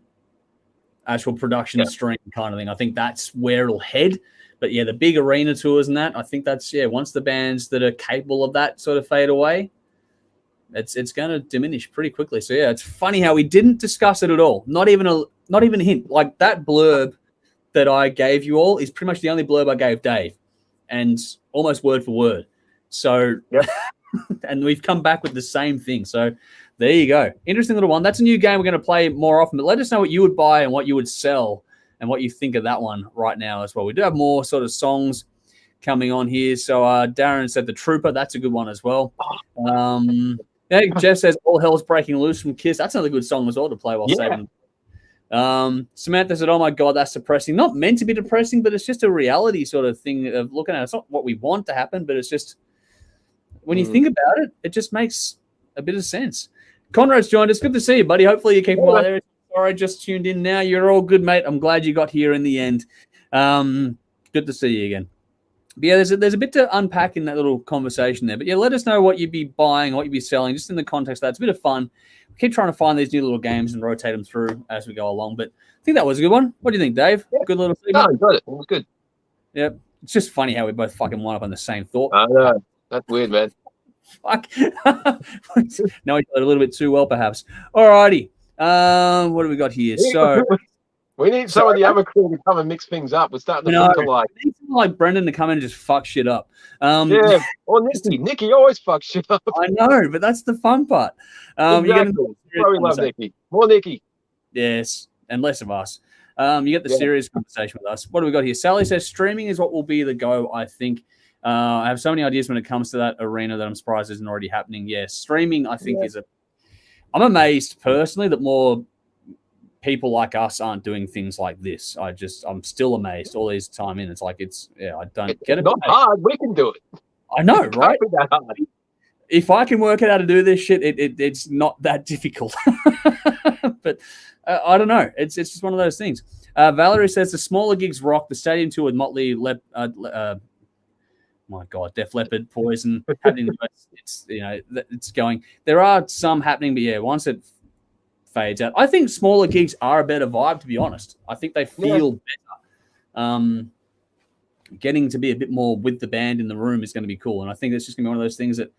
Actual production stream kind of thing. I think that's where it'll head. But yeah, the big arena tours and that, I think that's, once the bands that are capable of that sort of fade away, it's going to diminish pretty quickly. So yeah, it's funny how we didn't discuss it at all. Not even a hint. Like that blurb that I gave you all is pretty much the only blurb I gave Dave, and almost word for word. So, and we've come back with the same thing. So there you go. Interesting little one. That's a new game we're going to play more often, but let us know what you would buy and what you would sell and what you think of that one right now as well. We do have more sort of songs coming on here. So Darren said The Trooper. That's a good one as well. Jeff says All Hell's Breaking Loose from Kiss. That's another good song as well to play while saving. Samantha said, oh my God, that's depressing. Not meant to be depressing, but it's just a reality sort of thing of looking at it. It's not what we want to happen, but it's just, when you think about it, it just makes a bit of sense. Conrad's joined us. Good to see you, buddy. Hopefully you're keeping well there. Sorry, just tuned in now. You're all good, mate. I'm glad you got here in the end. Good to see you again. But yeah, there's a bit to unpack in that little conversation there. But yeah, let us know what you'd be buying, what you'd be selling, just in the context of that. It's a bit of fun. We keep trying to find these new little games and rotate them through as we go along. But I think that was a good one. What do you think, Dave? Yeah. Good little segment? No, I got it. It was good. Yeah. It's just funny how we both fucking wind up on the same thought. I know. That's weird, man. Fuck. Know each other a little bit too well, perhaps. All righty. What do we got here? So we need some of the other crew to come and mix things up. We're starting to think alike. We need someone like Brendan to come in and just fuck shit up. Or Nicky. Nicky always fucks shit up. I know, but that's the fun part. Exactly. We love Nicky. More Nicky. Yes, and less of us. You get the serious conversation with us. What do we got here? Sally says streaming is what will be the go, I think. I have so many ideas when it comes to that arena that I'm surprised isn't already happening. Yeah, streaming, I think, is I'm amazed personally that more people like us aren't doing things like this. I'm still amazed all this time in. It's like, I don't get it. Not hard. We can do it. I know, right? It that hard. If I can work out how to do this shit, it's not that difficult. But I don't know. It's just one of those things. Valerie says the smaller gigs rock. The stadium tour with Motley, my God, Def Leppard, Poison, it's going. There are some happening, but once it fades out, I think smaller gigs are a better vibe, to be honest. I think they feel better. Getting to be a bit more with the band in the room is going to be cool, and I think it's just going to be one of those things that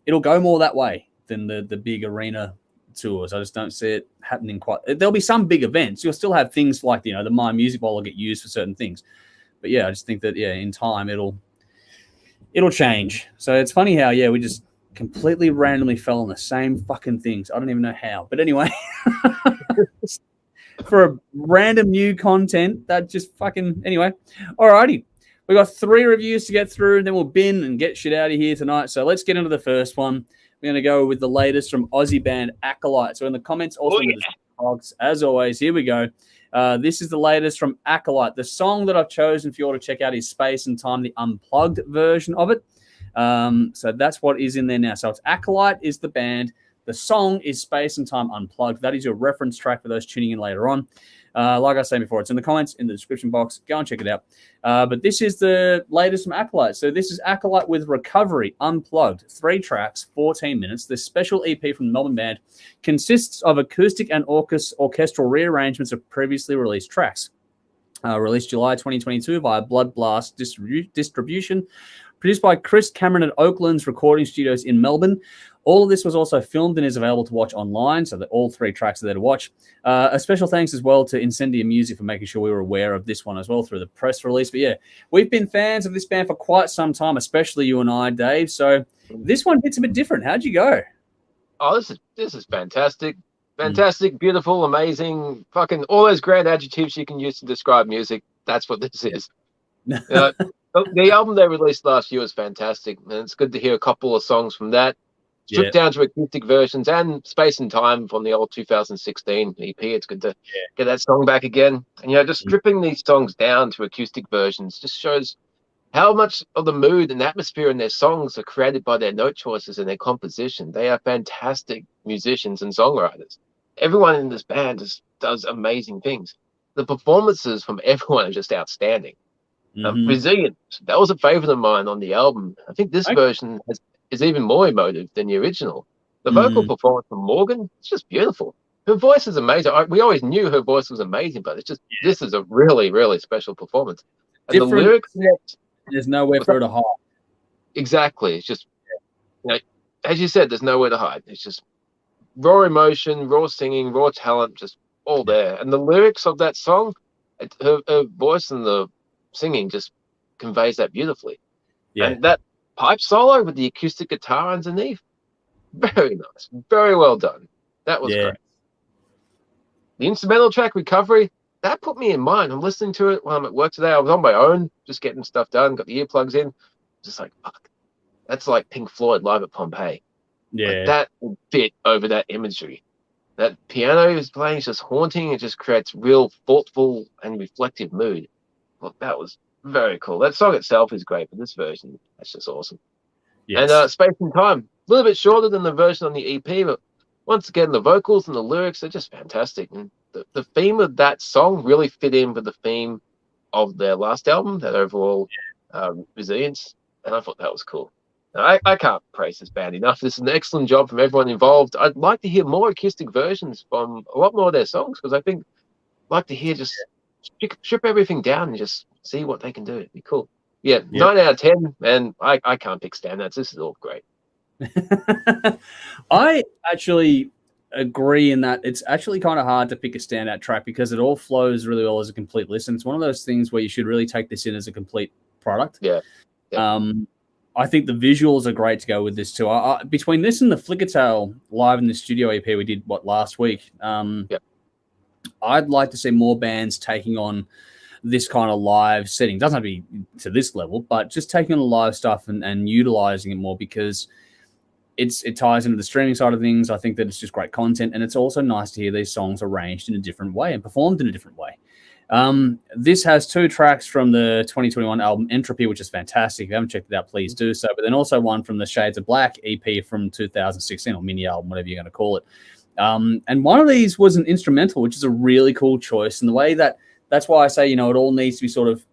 it'll go more that way than the big arena tours. I just don't see it happening quite. There'll be some big events. You'll still have things like the My Music Bowl will get used for certain things, but I just think that in time it'll change. So it's funny how we just completely randomly fell on the same fucking things. I don't even know how. But anyway, for a random new content, that just fucking... Anyway, alrighty. We got 3 reviews to get through, and then we'll bin and get shit out of here tonight. So let's get into the first one. We're going to go with the latest from Aussie band Acolyte. So in the comments, also with the blogs, as always, here we go. This is the latest from Acolyte. The song that I've chosen for you all to check out is Space and Time, the unplugged version of it. So that's what is in there now. So it's Acolyte is the band. The song is Space and Time Unplugged. That is your reference track for those tuning in later on. Like I said before, it's in the comments, in the description box. Go and check it out. But this is the latest from Acolyte. So this is Acolyte with Recovery Unplugged. 3 tracks, 14 minutes. This special EP from the Melbourne band consists of acoustic and orchestral rearrangements of previously released tracks. Released July 2022 via Blood Blast distribution. Produced by Chris Cameron at Oakland's recording studios in Melbourne. All of this was also filmed and is available to watch online, so that all 3 tracks are there to watch. A special thanks as well to Incendia Music for making sure we were aware of this one as well through the press release. But we've been fans of this band for quite some time, especially you and I, Dave. So this one hits a bit different. How'd you go? Oh, this is fantastic. Fantastic, beautiful, amazing, fucking all those grand adjectives you can use to describe music. That's what this is. The album they released last year was fantastic, and it's good to hear a couple of songs from that. Stripped down to acoustic versions and Space and Time from the old 2016 EP. It's good to get that song back again. And, just stripping these songs down to acoustic versions just shows how much of the mood and atmosphere in their songs are created by their note choices and their composition. They are fantastic musicians and songwriters. Everyone in this band just does amazing things. The performances from everyone are just outstanding. Resilient, that was a favorite of mine on the album. I think this version is even more emotive than the original. The vocal performance from Morgan, it's just beautiful. Her voice is amazing. We always knew her voice was amazing, but it's just this is a really, really special performance. And the lyrics, there's nowhere for her to hide. Exactly. It's just, as you said, there's nowhere to hide. It's just raw emotion, raw singing, raw talent, just all there. And the lyrics of that song, her voice and the singing just conveys that beautifully. Yeah. And that pipe solo with the acoustic guitar underneath, very nice, very well done. That was great. The instrumental track Recovery, that put me in mind. I'm listening to it while I'm at work today. I was on my own, just getting stuff done, got the earplugs in, just like, fuck, that's like Pink Floyd live at Pompeii. Yeah, like that would fit over that imagery. That piano is playing is just haunting. It just creates real thoughtful and reflective mood. Well, that was very cool. That song itself is great, but this version, that's just awesome. Yes. And Space and Time, a little bit shorter than the version on the EP, but once again, the vocals and the lyrics are just fantastic. And the theme of that song really fit in with the theme of their last album, that overall resilience. And I thought that was cool. I can't praise this band enough. This is an excellent job from everyone involved. I'd like to hear more acoustic versions from a lot more of their songs, because I think I'd like to hear just strip everything down and just see what they can do. It'd be cool. Yeah, 9 out of 10, and I can't pick standouts. This is all great. I actually agree in that it's actually kind of hard to pick a standout track because it all flows really well as a complete listen. It's one of those things where you should really take this in as a complete product. Yeah. I think the visuals are great to go with this too. Between this and the Flickertail live in the studio EP we did last week, I'd like to see more bands taking on this kind of live setting. Doesn't have to be to this level, but just taking on the live stuff and utilizing it more, because it ties into the streaming side of things. I think that it's just great content, and it's also nice to hear these songs arranged in a different way and performed in a different way. This has 2 tracks from the 2021 album Entropy, which is fantastic. If you haven't checked it out, please do so. But then also one from the Shades of Black EP from 2016, or mini album, whatever you're going to call it. And one of these was an instrumental, which is a really cool choice. And the way that's why I say, it all needs to be sort of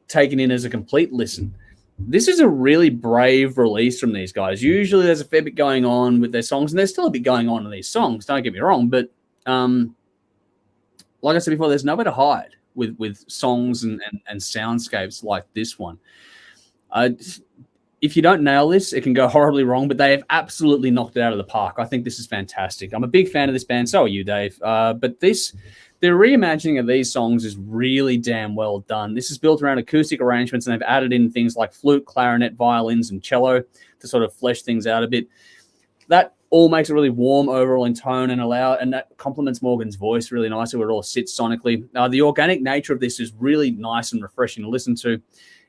taken in as a complete listen. This is a really brave release from these guys. Usually there's a fair bit going on with their songs, and there's still a bit going on in these songs, don't get me wrong. But like I said before, there's nowhere to hide with songs and soundscapes like this one. If you don't nail this, it can go horribly wrong, but they have absolutely knocked it out of the park. I think this is fantastic. I'm a big fan of this band. So are you, Dave. But the reimagining of these songs is really damn well done. This is built around acoustic arrangements, and they've added in things like flute, clarinet, violins, and cello to sort of flesh things out a bit. That all makes it really warm overall in tone, and that complements Morgan's voice really nicely where it all sits sonically. The organic nature of this is really nice and refreshing to listen to.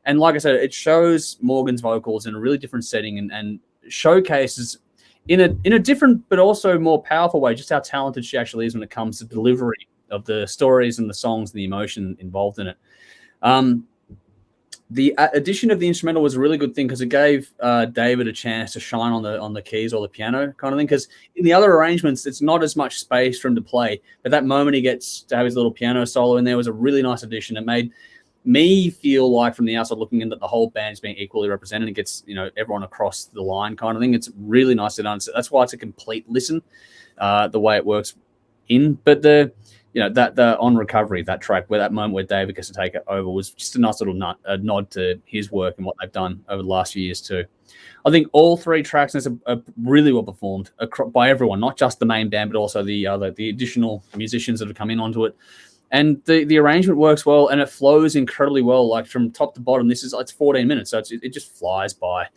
And like I said, it shows Morgan's vocals in a really different setting and showcases in a different but also more powerful way just how talented she actually is when it comes to delivery of the stories and the songs and the emotion involved in it. The addition of the instrumental was a really good thing because it gave David a chance to shine on the keys or the piano kind of thing, because in the other arrangements, it's not as much space for him to play. But that moment he gets to have his little piano solo in there was a really nice addition. It made me feel like from the outside looking in that the whole band is being equally represented. It gets everyone across the line kind of thing. It's really nice to done. So that's why it's a complete listen, the way it works in. But the on Recovery, that track where that moment where David gets to take it over was just a nice little nod to his work and what they've done over the last few years too. I think all 3 tracks are really well performed by everyone, not just the main band, but also the additional musicians that have come in onto it. And the arrangement works well, and it flows incredibly well. Like from top to bottom, it's 14 minutes, so it just flies by.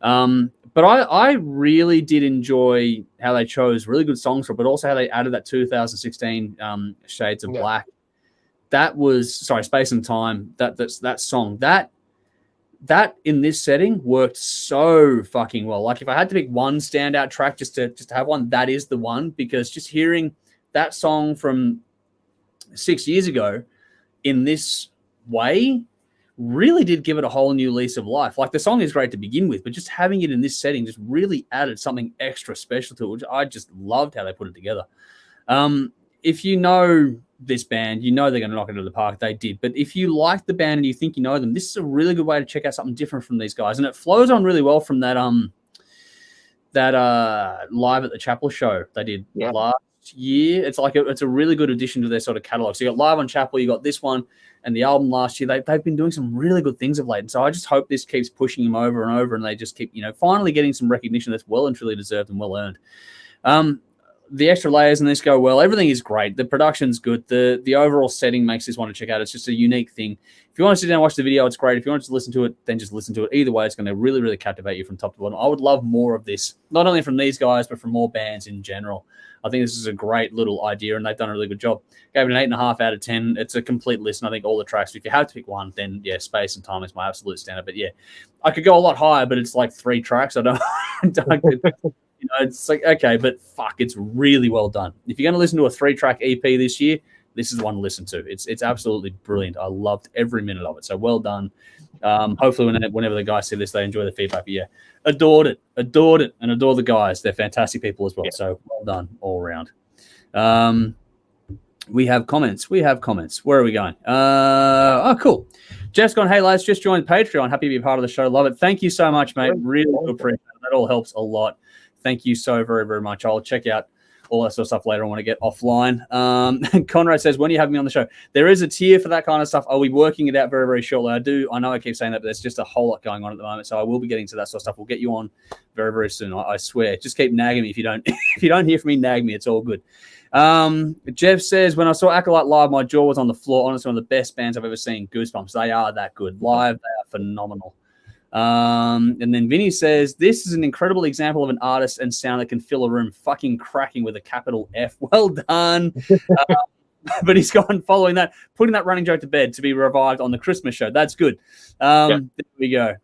But I really did enjoy how they chose really good songs for it, but also how they added that 2016 Shades of Black. That was Space and Time. That song that in this setting worked so fucking well. Like if I had to pick one standout track just to have one, that is the one, because just hearing that song from 6 years ago in this way really did give it a whole new lease of life. Like the song is great to begin with, but just having it in this setting just really added something extra special to it, which I just loved how they put it together. If you know this band, they're going to knock it out of the park. They did. But if you like the band and you think you know them, this is a really good way to check out something different from these guys. And it flows on really well from that that live at the Chapel show they did last year. It's like it's a really good addition to their sort of catalog. So you got live on Chapel, you got this one, and the album last year. They've been doing some really good things of late, and so I just hope this keeps pushing them over and over, and they just keep finally getting some recognition that's well and truly deserved and well earned. The extra layers in this go well. Everything is great. The production's good. The overall setting makes this one to check out. It's just a unique thing. If you want to sit down and watch the video, it's great. If you want to listen to it, then just listen to it. Either way, it's going to really, really captivate you from top to bottom. I would love more of this, not only from these guys, but from more bands in general. I think this is a great little idea, and they've done a really good job. Gave it an 8.5 out of 10. It's a complete listen. I think all the tracks. If you have to pick one, then yeah, Space and Time is my absolute standard. But yeah, I could go a lot higher, but it's like 3 tracks. I don't. It's like, okay, but fuck, it's really well done. If you're going to listen to a 3-track EP this year, this is the one to listen to. It's absolutely brilliant. I loved every minute of it. So well done. Hopefully whenever the guys see this, they enjoy the feedback. But yeah, adored it, and adore the guys. They're fantastic people as well. Yeah. So well done all around. We have comments. Where are we going? Cool. Jeff's gone, hey, lads, just joined Patreon. Happy to be a part of the show. Love it. Thank you so much, mate. Really appreciate it. That all helps a lot. Thank you so very, very much. I'll check out all that sort of stuff later. I want to get offline. Conrad says, when do you have me on the show? There is a tier for that kind of stuff. I'll be working it out very, very shortly. I know I keep saying that, but there's just a whole lot going on at the moment. So I will be getting to that sort of stuff. We'll get you on very, very soon. I swear. Just keep nagging me. If you don't hear from me, nag me. It's all good. Jeff says, when I saw Acolyte live, my jaw was on the floor. Honestly, one of the best bands I've ever seen. Goosebumps. They are that good. Live, they are phenomenal. And then Vinny says, this is an incredible example of an artist and sound that can fill a room. Fucking cracking with a capital F. Well done. But he's gone following that, putting that running joke to bed to be revived on the Christmas show. That's good. There we go.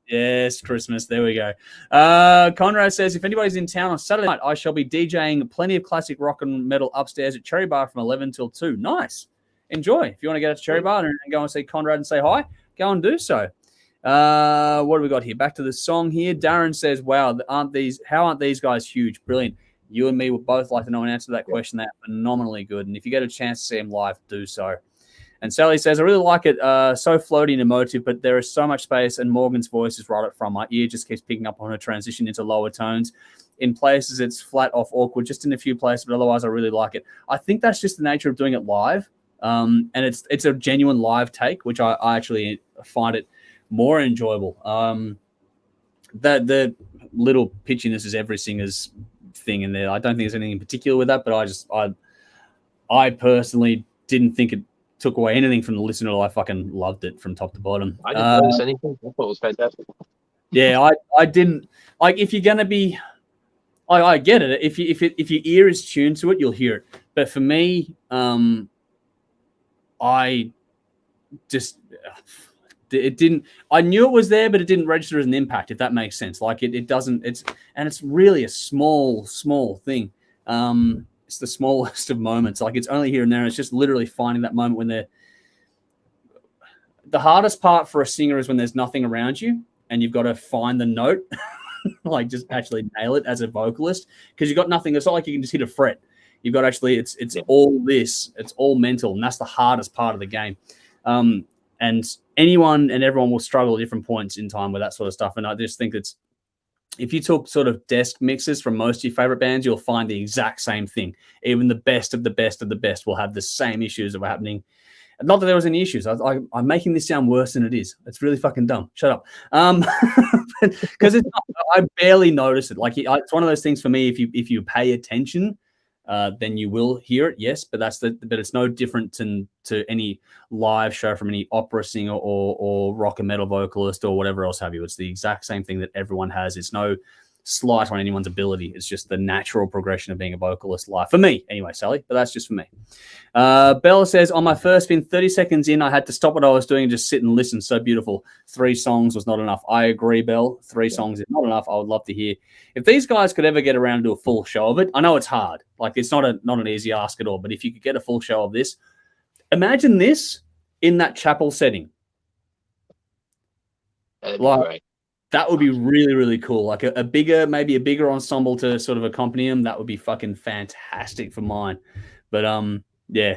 Yes, Christmas. There we go. Conrad says, if anybody's in town on Saturday night, I shall be DJing plenty of classic rock and metal upstairs at Cherry Bar from 11 till 2. Nice. Enjoy. If you want to get to Cherry Bar and go and see Conrad and say hi, go and do so. What do we got here? Back to the song here. Darren says, wow, how aren't these guys huge? Brilliant. You and me would both like to know an answer to that question. They're phenomenally good. And if you get a chance to see them live, do so. And Sally says, I really like it. So floaty and emotive, but there is so much space, and Morgan's voice is right up front. My ear just keeps picking up on her transition into lower tones. In places, it's flat off awkward, just in a few places, but otherwise I really like it. I think that's just the nature of doing it live. And it's a genuine live take, which I actually find it more enjoyable. The little pitchiness is every singer's thing in there. I don't think there's anything in particular with that, but I personally didn't think it took away anything from the listener. I fucking loved it from top to bottom. I didn't notice anything. I thought it was fantastic. Yeah, I didn't like. If you're gonna be, I get it. If your ear is tuned to it, you'll hear it. But for me, I just it didn't. I knew it was there, but it didn't register as an impact. If that makes sense, like it doesn't. It's really a small thing. It's the smallest of moments. Like it's only here and there. It's just literally finding that moment when they're. The hardest part for a singer is when there's nothing around you and you've got to find the note, like just actually nail it as a vocalist, because you've got nothing. It's not like you can just hit a fret. You've got actually, it's all this. It's all mental, and that's the hardest part of the game. And anyone and everyone will struggle at different points in time with that sort of stuff. And I just think if you took sort of desk mixes from most of your favorite bands, you'll find the exact same thing. Even the best of the best of the best will have the same issues that were happening. Not that there was any issues. I'm making this sound worse than it is. It's really fucking dumb. Shut up. Because I barely notice it. Like it's one of those things for me. If you pay attention, then you will hear it. Yes, but but it's no different to any live show from any opera singer or rock and metal vocalist or whatever else have you. It's the exact same thing that everyone has. It's no slight on anyone's ability. It's just the natural progression of being a vocalist live. For me, anyway, Sally, but that's just for me. Bella says, on my first spin, 30 seconds in, I had to stop what I was doing and just sit and listen. So beautiful. 3 songs was not enough. I agree, Belle. 3 songs is not enough. I would love to hear. If these guys could ever get around to do a full show of it, I know it's hard. Like, it's not an easy ask at all, but if you could get a full show of this, imagine this in that chapel setting. That'd be great. That would be really, really cool. Like maybe a bigger ensemble to sort of accompany them. That would be fucking fantastic for mine. But Yeah.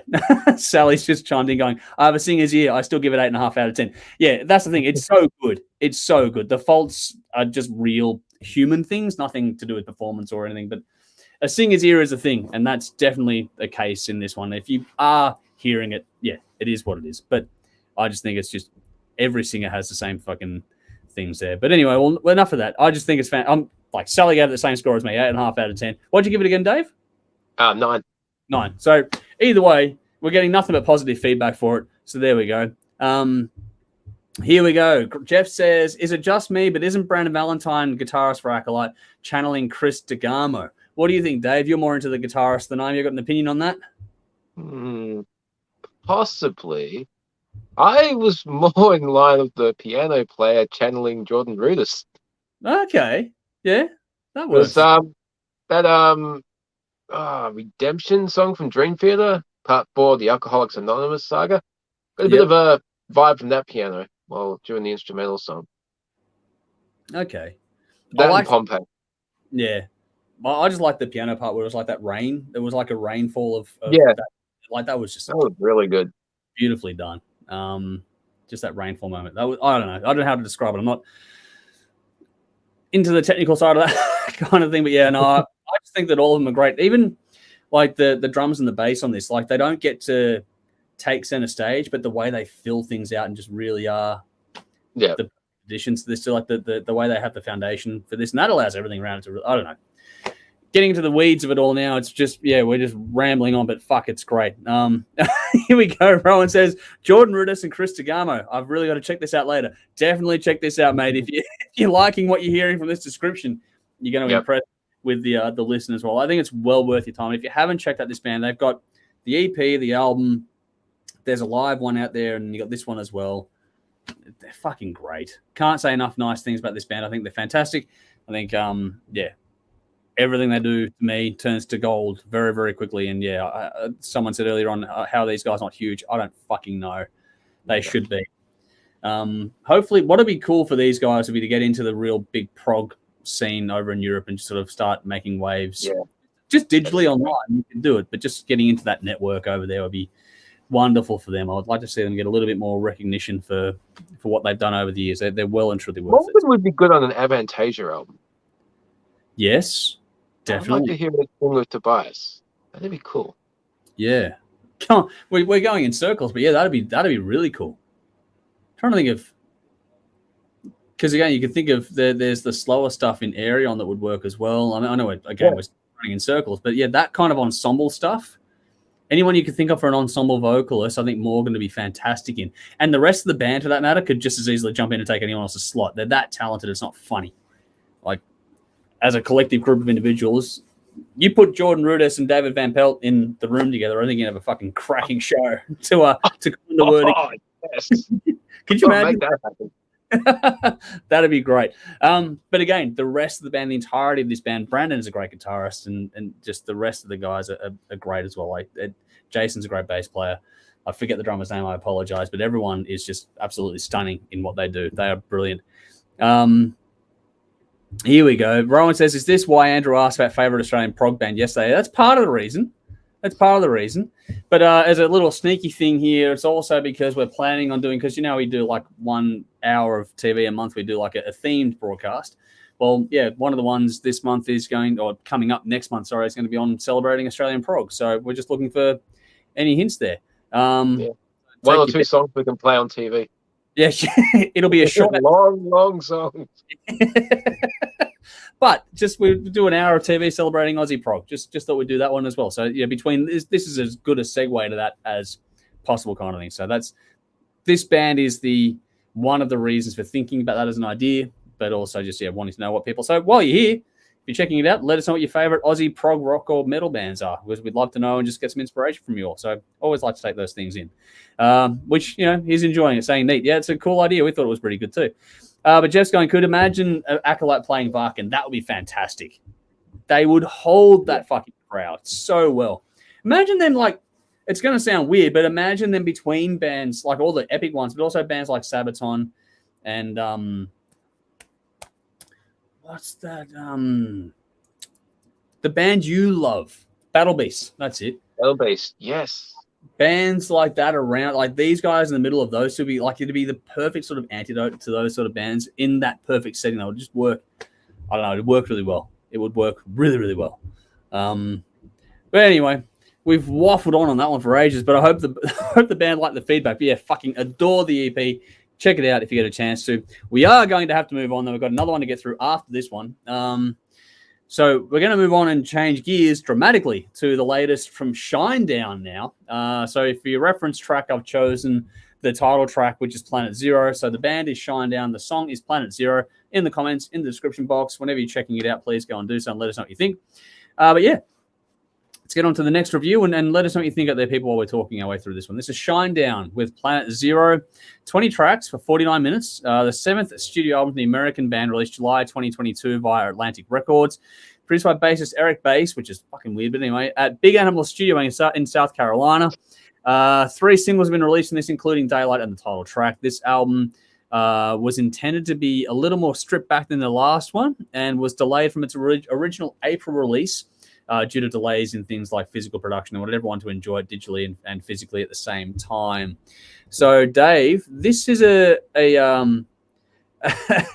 Sally's just chimed in going, I have a singer's ear. I still give it 8.5 out of 10. Yeah, that's the thing. It's so good. It's so good. The faults are just real human things, nothing to do with performance or anything. But a singer's ear is a thing, and that's definitely the case in this one. If you are hearing it, yeah, it is what it is. But I just think it's just every singer has the same fucking things there. But anyway, well, enough of that. I just think it's I'm like Sally gave it the same score as me, 8.5 out of 10. What'd you give it again, Dave? 9. 9. So either way, we're getting nothing but positive feedback for it. So there we go. Here we go. Jeff says, is it just me, but isn't Brandon Valentine, guitarist for Acolyte, channeling Chris DeGarmo? What do you think, Dave? You're more into the guitarist than I am. You got an opinion on that? Possibly. I was more in line with the piano player channeling Jordan Rudess. Okay. Yeah, that works. That Redemption song from Dream Theater, Part 4, the Alcoholics Anonymous saga. Got a bit of a vibe from that piano while during the instrumental song. Okay. That and Pompeii. Yeah. I just like the piano part where it was like that rain. It was like a rainfall of yeah. That was really good. Beautifully done. Just that rainfall moment. That was, I don't know. I don't know how to describe it. I'm not into the technical side of that kind of thing, but yeah, no, I just think that all of them are great. Even like the drums and the bass on this, like they don't get to take center stage, but the way they fill things out and just really are the additions to this, to like the way they have the foundation for this, and that allows everything around it to. I don't know. Getting into the weeds of it all now, it's just, we're just rambling on, but fuck, it's great. Here we go. Rowan says, Jordan Rudess and Chris DeGarmo. I've really got to check this out later. Definitely check this out, mate. If you're liking what you're hearing from this description, you're going to impress with the listen as well. I think it's well worth your time. If you haven't checked out this band, they've got the EP, the album. There's a live one out there, and you got this one as well. They're fucking great. Can't say enough nice things about this band. I think they're fantastic. I think, everything they do to me turns to gold very, very quickly. And someone said earlier on how these guys are not huge. I don't fucking know. They should be. Hopefully, what would be cool for these guys would be to get into the real big prog scene over in Europe and just sort of start making waves. Yeah. Just digitally online, you can do it, but just getting into that network over there would be wonderful for them. I would like to see them get a little bit more recognition for what they've done over the years. They're well and truly worth it. What would be good on an Avantasia album? Yes. Definitely. I'd like to hear it with Tobias. That'd be cool. Yeah. Come on. We're going in circles, but yeah, that'd be really cool. I'm trying to think of, because again, you can think of there's the slower stuff in Aerion that would work as well. I mean, I know we're running in circles, but yeah, that kind of ensemble stuff. Anyone you could think of for an ensemble vocalist, I think Morgan to be fantastic in. And the rest of the band, for that matter, could just as easily jump in and take anyone else's slot. They're that talented, it's not funny. Like, as a collective group of individuals, you put Jordan Rudess and David Van Pelt in the room together, I think you have a fucking cracking show to coin the word. Yes. Could you imagine? Make that happen. That'd be great. But again, the rest of the band, the entirety of this band, Brandon is a great guitarist, and just the rest of the guys are great as well. Like Jason's a great bass player. I forget the drummer's name, I apologize, but everyone is just absolutely stunning in what they do. They are brilliant. Here we go. Rowan says, is this why Andrew asked about favourite Australian prog band yesterday? That's part of the reason. But as a little sneaky thing here, it's also because we're planning on doing, because we do like 1 hour of TV a month. We do like a themed broadcast. Well, yeah, one of the ones this month is coming up next month, is going to be on celebrating Australian prog. So we're just looking for any hints there. One or two songs we can play on TV. Yeah, it'll be a short, long song. But just we do an hour of TV celebrating Aussie prog. Just thought we'd do that one as well. So between this is as good a segue to that as possible kind of thing. So this band is one of the reasons for thinking about that as an idea, but also just wanting to know what people. So while you're here, if you're checking it out, let us know what your favorite Aussie prog rock or metal bands are, because we'd love to know and just get some inspiration from you all. So always like to take those things in, which, he's enjoying it, saying neat. Yeah, it's a cool idea. We thought it was pretty good too. But Jeff's going, could imagine Acolyte playing Varkin. That would be fantastic. They would hold that fucking crowd so well. Imagine them it's going to sound weird, but imagine them between bands, like all the epic ones, but also bands like Sabaton and what's that? The band you love, Battle Beast. That's it. Battle Beast, yes. bands like that around, like these guys in the middle of those would be like, it'd be the perfect sort of antidote to those sort of bands in that perfect setting. That would just work. I don't know. It'd work really well. It would work really, really well. But anyway, we've waffled on that one for ages, but I hope the band liked the feedback. But yeah, fucking adore the EP. Check it out if you get a chance to. We are going to have to move on, though. We've got another one to get through after this one. So we're going to move on and change gears dramatically to the latest from Shinedown now. So for your reference track, I've chosen the title track, which is Planet Zero. So the band is Shinedown. The song is Planet Zero. In the comments, in the description box, whenever you're checking it out, please go and do so and let us know what you think. But yeah, let's get on to the next review and let us know what you think out there, people, while we're talking our way through this one. This is Shinedown with Planet Zero. 20 tracks for 49 minutes. The seventh studio album from the American band, released July 2022 via Atlantic Records. Produced by bassist Eric Bass, which is fucking weird, but anyway, at Big Animal Studio in South Carolina. 3 singles have been released in this, including Daylight and the title track. This album was intended to be a little more stripped back than the last one and was delayed from its original April release due to delays in things like physical production and wanted everyone to enjoy it digitally and physically at the same time. So, Dave, this is a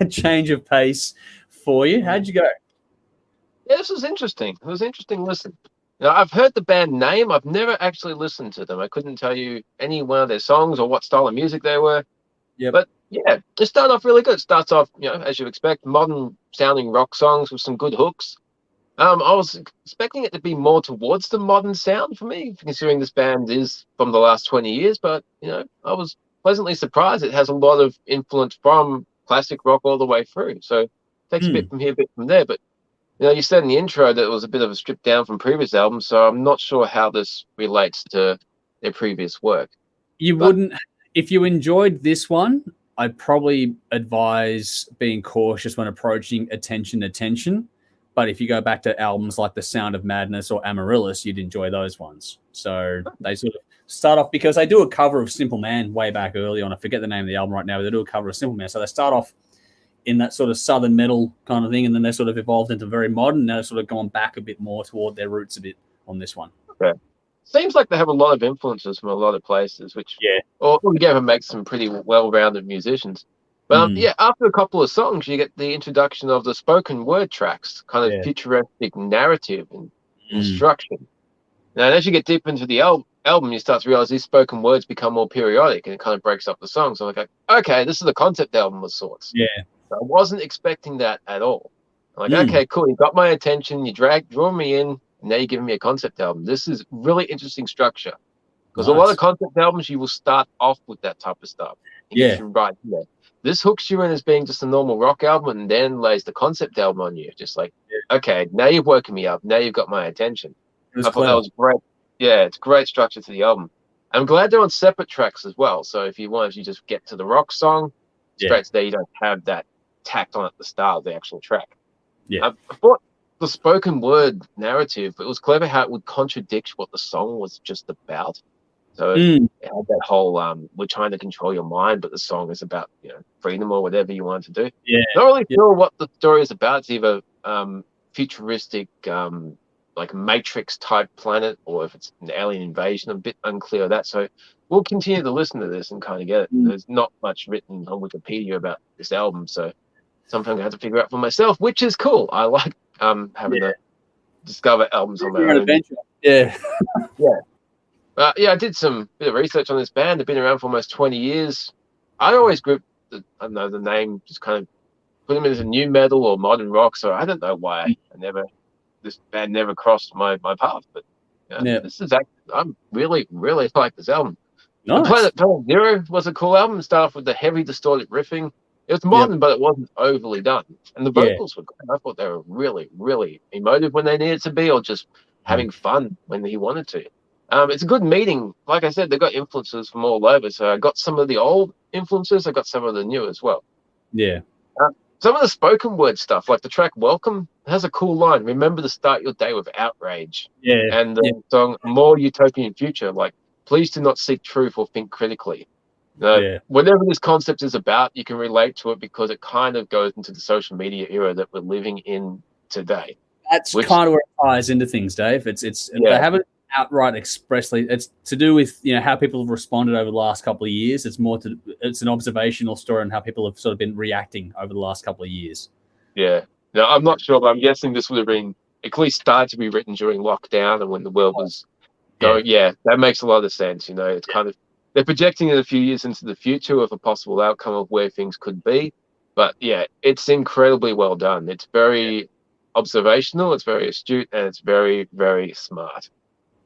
change of pace for you. How'd you go? Yeah, this was interesting. It was an interesting listen. Now, I've heard the band name. I've never actually listened to them. I couldn't tell you any one of their songs or what style of music they were. Yeah, but yeah, it started off really good. It starts off, as you expect, modern sounding rock songs with some good hooks. I was expecting it to be more towards the modern sound for me, considering this band is from the last 20 years. But, I was pleasantly surprised. It has a lot of influence from classic rock all the way through. So it takes a bit from here, a bit from there. But, you said in the intro that it was a bit of a strip down from previous albums. So I'm not sure how this relates to their previous work. Wouldn't, if you enjoyed this one, I'd probably advise being cautious when approaching Attention. But if you go back to albums like The Sound of Madness or Amaryllis, you'd enjoy those ones. So they sort of start off, because they do a cover of Simple Man way back early on. I forget the name of the album right now, but they do a cover of Simple Man. So they start off in that sort of southern metal kind of thing, and then they sort of evolved into very modern. Now they're sort of gone back a bit more toward their roots a bit on this one. Okay. Seems like they have a lot of influences from a lot of places, which altogether makes some pretty well-rounded musicians. But after a couple of songs, you get the introduction of the spoken word tracks, kind of futuristic narrative and instruction. Now, as you get deep into the album, you start to realize these spoken words become more periodic, and it kind of breaks up the song. So I'm like, okay, this is a concept album of sorts. Yeah. So I wasn't expecting that at all. I'm like, okay, cool, you got my attention, you draw me in, and now you're giving me a concept album. This is really interesting structure. Because a lot of concept albums, you will start off with that type of stuff. You're right there. This hooks you in as being just a normal rock album and then lays the concept album on you. Just like, okay, now you've woken me up. Now you've got my attention. I thought that was great. Yeah, it's great structure to the album. I'm glad they're on separate tracks as well. So if you want, you just get to the rock song, straight to there, you don't have that tacked on at the start of the actual track. Yeah. I thought the spoken word narrative, it was clever how it would contradict what the song was just about. So it had that whole, we're trying to control your mind, but the song is about, freedom or whatever you want to do. Yeah. Not really sure what the story is about. It's either futuristic, like Matrix type planet, or if it's an alien invasion. I'm a bit unclear of that. So we'll continue to listen to this and kind of get it. There's not much written on Wikipedia about this album, so sometimes I have to figure out for myself, which is cool. I like having to discover albums on my own. Adventure. Yeah. I did some bit of research on this band. They've been around for almost 20 years. I always grouped the name, just kind of put them into new metal or modern rock. So I don't know why this band never crossed my path. But this is I'm really, really like this album. Nice. Planet Zero was a cool album. It started off with the heavy distorted riffing. It was modern, but it wasn't overly done. And the vocals were great. I thought they were really, really emotive when they needed to be, or just having fun when he wanted to. It's a good meeting. Like I said, they've got influences from all over. So I got some of the old influences. I got some of the new as well. Yeah. Some of the spoken word stuff, like the track Welcome, has a cool line. Remember to start your day with outrage. Yeah. And the song More Utopian Future, like, please do not seek truth or think critically. Whatever this concept is about, you can relate to it because it kind of goes into the social media era that we're living in today. That's kind of where it ties into things, Dave. They haven't outright expressly. It's to do with how people have responded over the last couple of years. It's an observational story on how people have sort of been reacting over the last couple of years. Yeah. No, I'm not sure, but I'm guessing this would have been at least started to be written during lockdown and when the world was going. Yeah, that makes a lot of sense. It's kind of they're projecting it a few years into the future of a possible outcome of where things could be. But yeah, it's incredibly well done. It's very observational, it's very astute, and it's very, very smart.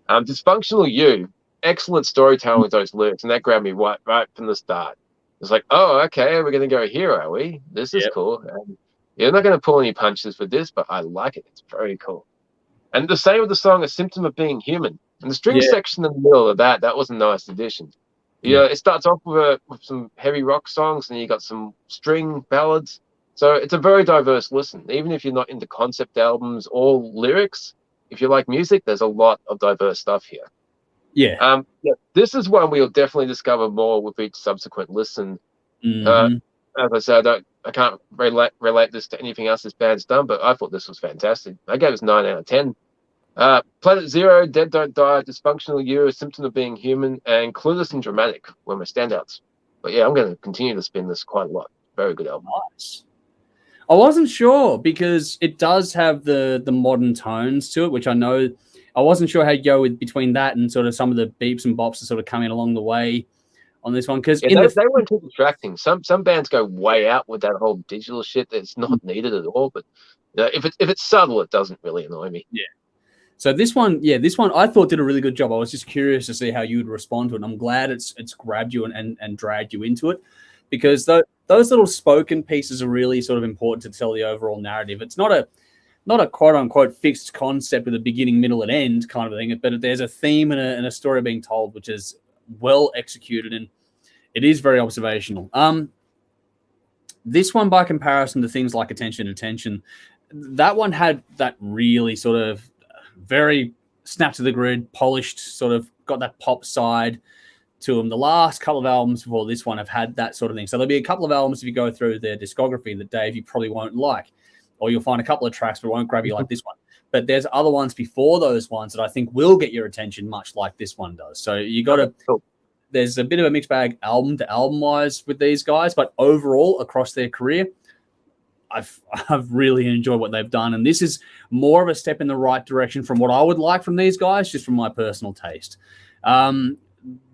Dysfunctional You, excellent storytelling with those lyrics, and that grabbed me right from the start. It's like, oh, okay, we're going to go here, are we? This is cool. And you're not going to pull any punches for this, but I like it. It's very cool. And the same with the song, A Symptom of Being Human. And the string section in the middle of that was a nice addition. It starts off with some heavy rock songs, and you got some string ballads. So it's a very diverse listen. Even if you're not into concept albums or lyrics, if you like music, there's a lot of diverse stuff here. Yeah. This is one we'll definitely discover more with each subsequent listen. As I said, I can't relate this to anything else this band's done, but I thought this was fantastic. I gave this 9 out of 10. Planet Zero, Dead Don't Die, Dysfunctional You, A Symptom of Being Human, and Clueless and Dramatic were my standouts. But yeah, I'm going to continue to spin this quite a lot. Very good album. Nice. I wasn't sure because it does have the modern tones to it, which I know. I wasn't sure how you go between that and sort of some of the beeps and bops that sort of come in along the way on this one. Because they weren't too distracting. Some bands go way out with that whole digital shit that's not needed at all. But if it's subtle, it doesn't really annoy me. Yeah. So this one I thought did a really good job. I was just curious to see how you would respond to it. And I'm glad it's grabbed you and dragged you into it, because those little spoken pieces are really sort of important to tell the overall narrative. It's not a quote unquote fixed concept with a beginning, middle, and end kind of thing, but there's a theme and a story being told, which is well executed, and it is very observational. This one, by comparison to things like Attention, that one had that really sort of very snap to the grid, polished, sort of got that pop side to them. The last couple of albums before this one have had that sort of thing. So there'll be a couple of albums if you go through their discography that, Dave, you probably won't like, or you'll find a couple of tracks but won't grab you like this one. But there's other ones before those ones that I think will get your attention much like this one does. So you got to there's a bit of a mixed bag album to album wise with these guys, but overall across their career, I've really enjoyed what they've done. And this is more of a step in the right direction from what I would like from these guys, just from my personal taste.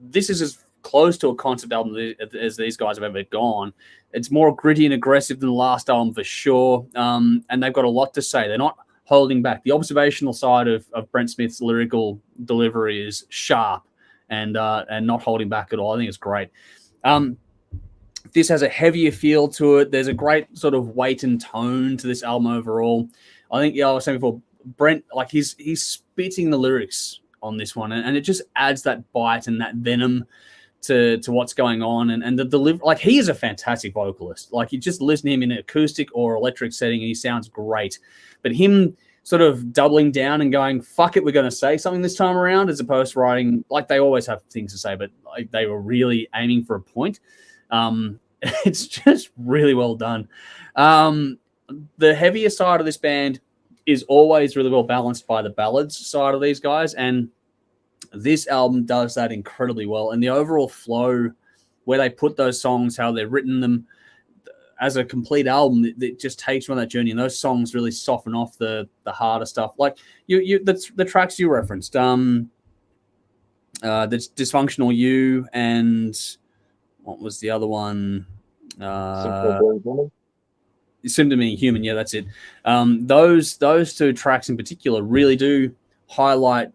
This is as close to a concept album as these guys have ever gone. It's more gritty and aggressive than the last album for sure. And they've got a lot to say. They're not holding back. The observational side of Brent Smith's lyrical delivery is sharp and not holding back at all. I think it's great. This has a heavier feel to it. There's a great sort of weight and tone to this album overall. I think, I was saying before, Brent, like he's spitting the lyrics on this one, and it just adds that bite and that venom to what's going on. And the delivery, like, he is a fantastic vocalist. Like, you just listen to him in an acoustic or electric setting and he sounds great. But him sort of doubling down and going, fuck it, we're going to say something this time around, as opposed to writing, like, they always have things to say, but like, they were really aiming for a point. It's just really well done. The heavier side of this band is always really well balanced by the ballads side of these guys, and this album does that incredibly well. And the overall flow, where they put those songs, how they've written them as a complete album, it just takes you on that journey. And those songs really soften off the harder stuff. Like the tracks you referenced, the Dysfunctional You, and what was the other one? Symptom of Being Human. Yeah, that's it. Those two tracks in particular really do highlight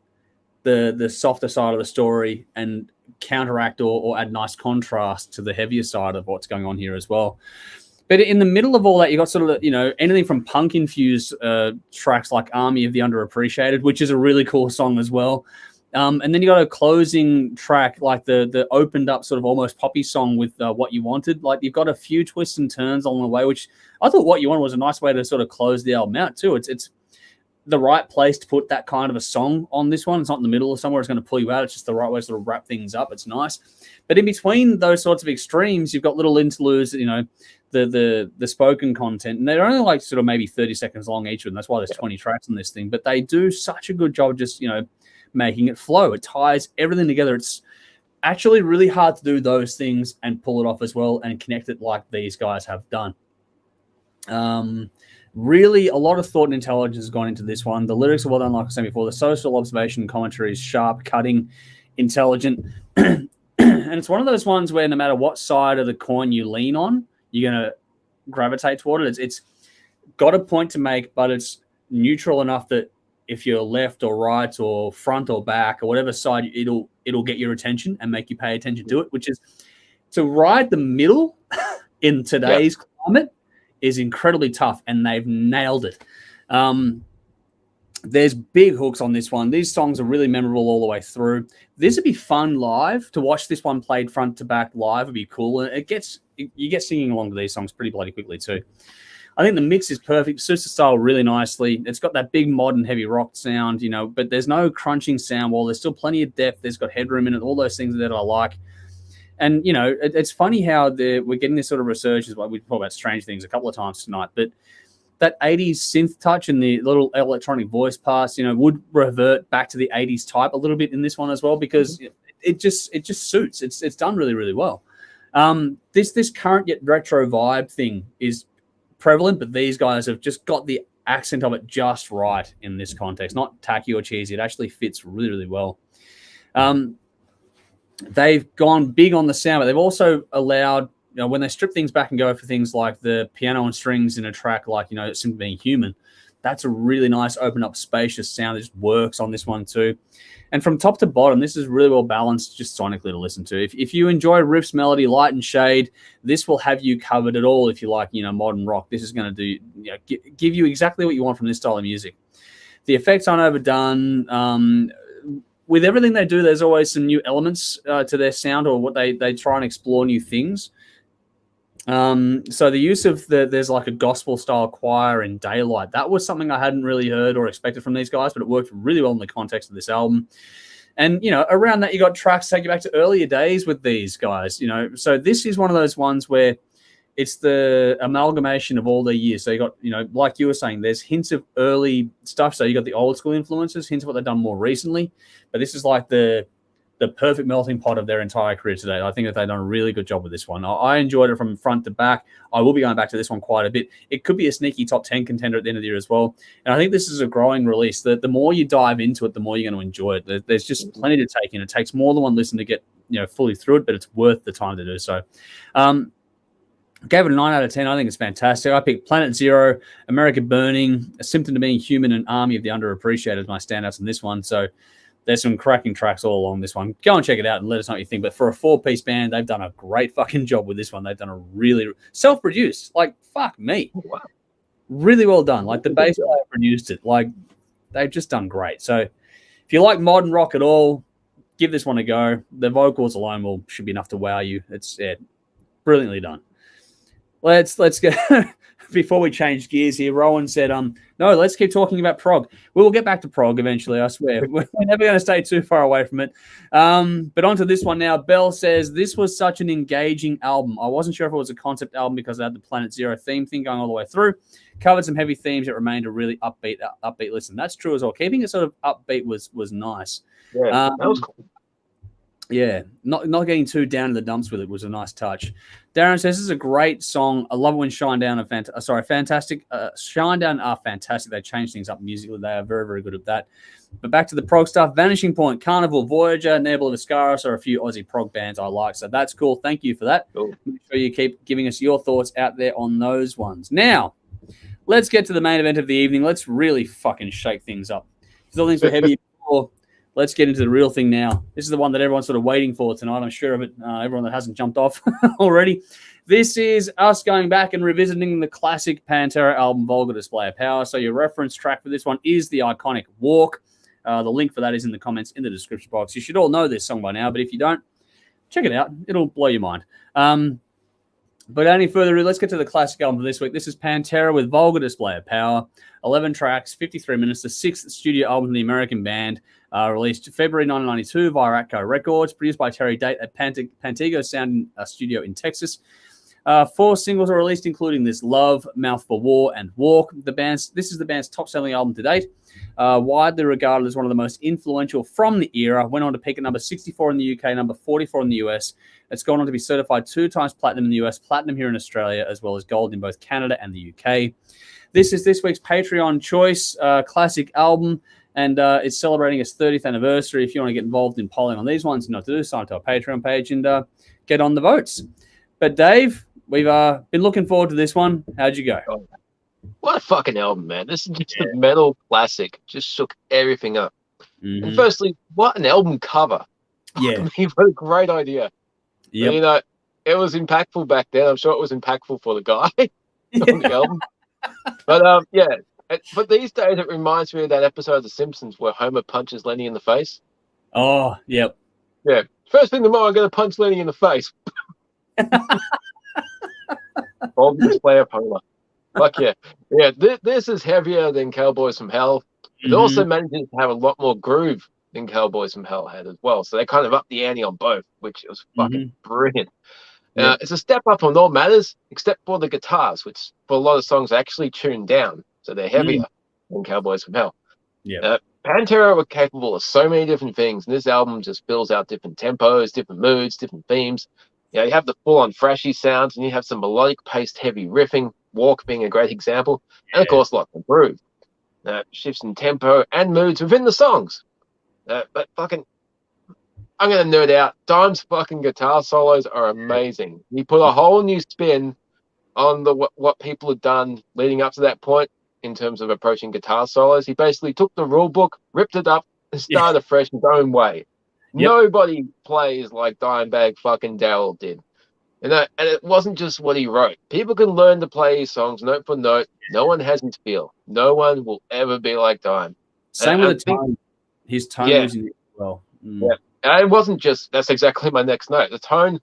the softer side of the story and counteract or add nice contrast to the heavier side of what's going on here as well. But in the middle of all that, you got sort of, anything from punk infused tracks like Army of the Underappreciated, which is a really cool song as well. And then you got a closing track, like the opened up sort of almost poppy song with What You Wanted. Like, you've got a few twists and turns along the way, which I thought What You Wanted was a nice way to sort of close the album out too. It's the right place to put that kind of a song on this one. It's not in the middle or somewhere it's going to pull you out. It's just the right way to sort of wrap things up. It's nice. But in between those sorts of extremes, you've got little interludes, the spoken content, and they're only like sort of maybe 30 seconds long each of them. That's why there's 20 tracks on this thing. But they do such a good job just, making it flow. It ties everything together. It's actually really hard to do those things and pull it off as well and connect it like these guys have done. Really, a lot of thought and intelligence has gone into this one. The lyrics are well done, like I said before. The social observation commentary is sharp, cutting, intelligent. And it's one of those ones where no matter what side of the coin you lean on, you're going to gravitate toward it. It's got a point to make, but it's neutral enough that if you're left or right or front or back or whatever side, it'll get your attention and make you pay attention to it, which is to ride the middle in today's climate is incredibly tough, and they've nailed it. There's big hooks on this one. These songs are really memorable all the way through. This would be fun live. To watch this one played front to back live would be cool. And you get singing along to these songs pretty bloody quickly too. I think the mix is perfect. Suits the style really nicely. It's got that big modern heavy rock sound, but there's no crunching sound wall. There's still plenty of depth. There's got headroom in it. All those things that I like. And, it's funny how we're getting this sort of resurgence. We talked about Strange Things a couple of times tonight, but that 80s synth touch and the little electronic voice parts, would revert back to the 80s type a little bit in this one as well, because it just suits. It's done really, really well. This current yet retro vibe thing is prevalent, but these guys have just got the accent of it just right in this context. Not tacky or cheesy. It actually fits really, really well. They've gone big on the sound, but they've also allowed, when they strip things back and go for things like the piano and strings in a track, like, Simply Being Human, that's a really nice, open up, spacious sound that just works on this one too. And from top to bottom, this is really well balanced, just sonically to listen to. If you enjoy riffs, melody, light and shade, this will have you covered at all. If you like, modern rock, this is going to do, give you exactly what you want from this style of music. The effects aren't overdone. With everything they do, there's always some new elements to their sound, or what they try and explore new things. So the use of there's like a gospel style choir in Daylight. That was something I hadn't really heard or expected from these guys, but it worked really well in the context of this album. And, around that, you got tracks to take you back to earlier days with these guys, So this is one of those ones where it's the amalgamation of all their years. So you got, like you were saying, there's hints of early stuff. So you got the old school influences, hints of what they've done more recently. But this is like the perfect melting pot of their entire career today. I think that they've done a really good job with this one. I enjoyed it from front to back. I will be going back to this one quite a bit. It could be a sneaky top 10 contender at the end of the year as well. And I think this is a growing release. The more you dive into it, the more you're going to enjoy it. There's just plenty to take in. It takes more than one listen to get fully through it, but it's worth the time to do so. Gave it a 9 out of 10. I think it's fantastic. I picked Planet Zero, America Burning, A Symptom to Being Human, and Army of the Underappreciated as my standouts in this one. So there's some cracking tracks all along this one. Go and check it out and let us know what you think. But for a 4-piece band, they've done a great fucking job with this one. They've done a really self-produced. Like, fuck me. Wow. Really well done. Like, the bass player produced it. Like, they've just done great. So if you like modern rock at all, give this one a go. The vocals alone should be enough to wow you. It's brilliantly done. Let's get before we change gears here. Rowan said, no, let's keep talking about prog. We will get back to prog eventually, I swear. We're never going to stay too far away from it. But on to this one now. Bell says, this was such an engaging album. I wasn't sure if it was a concept album because it had the Planet Zero theme thing going all the way through. Covered some heavy themes. It remained a really upbeat listen. That's true as well. Keeping it sort of upbeat was nice. Yeah, that was cool. Yeah, not getting too down in the dumps with it was a nice touch. Darren says, this is a great song. I love it when Shinedown are fantastic. Shinedown are fantastic. They change things up musically. They are very, very good at that. But back to the prog stuff. Vanishing Point, Carnival, Voyager, Nebula Viscaris are a few Aussie prog bands I like. So that's cool. Thank you for that. Cool. Make sure you keep giving us your thoughts out there on those ones. Now, let's get to the main event of the evening. Let's really fucking shake things up. Still things were heavy before. Let's get into the real thing now. This is the one that everyone's sort of waiting for tonight. I'm sure of it. Everyone that hasn't jumped off already. This is us going back and revisiting the classic Pantera album, Vulgar Display of Power. So your reference track for this one is the iconic Walk. The link for that is in the comments in the description box. You should all know this song by now, but if you don't, check it out. It'll blow your mind. But any further ado, let's get to the classic album for this week. This is Pantera with Vulgar Display of Power. 11 tracks, 53 minutes, the 6th studio album from the American band. Released February 1992 via Atco Records, produced by Terry Date at Pantego Sound Studio in Texas. 4 singles are released, including this Love, Mouth for War, and Walk. This is the band's top-selling album to date. Widely regarded as one of the most influential from the era. Went on to peak at number 64 in the UK, number 44 in the US. It's gone on to be certified 2 times platinum in the US, platinum here in Australia, as well as gold in both Canada and the UK. This is this week's Patreon choice classic album, and it's celebrating its 30th anniversary. If you want to get involved in polling on these ones, you know what to do. Sign up to our Patreon page and get on the votes. But Dave, we've been looking forward to this one. How'd you go? What a fucking album, man. This is just a metal classic. Just shook everything up. Mm-hmm. And firstly, what an album cover. Yeah. I mean, what a great idea. Yep. You know, it was impactful back then. I'm sure it was impactful for the guy on the album. But yeah. But these days, it reminds me of that episode of The Simpsons where Homer punches Lenny in the face. Oh, yep. Yeah. First thing tomorrow, I'm going to punch Lenny in the face. All the display of Homer. Fuck yeah. Yeah, this is heavier than Cowboys from Hell. It also manages to have a lot more groove than Cowboys from Hell had as well. So they kind of upped the ante on both, which was fucking brilliant. Yep. It's a step up on all matters, except for the guitars, which for a lot of songs are actually tuned down. So they're heavier than Cowboys from Hell. Yeah. Pantera were capable of so many different things, and this album just fills out different tempos, different moods, different themes. You know, you have the full-on thrashy sounds, and you have some melodic-paced heavy riffing, Walk being a great example, and of course lots of groove. Shifts in tempo and moods within the songs. But fucking, I'm going to nerd out. Dime's fucking guitar solos are amazing. He put a whole new spin on what people had done leading up to that point in terms of approaching guitar solos. He basically took the rule book, ripped it up, and started afresh his own way. Yep. Nobody plays like Dimebag fucking Darrell did. And it wasn't just what he wrote. People can learn to play his songs note for note. No one has his feel. No one will ever be like Dime. Same with the tone. His tone was unique as well. Yeah. And it wasn't just, that's exactly my next note. The tone,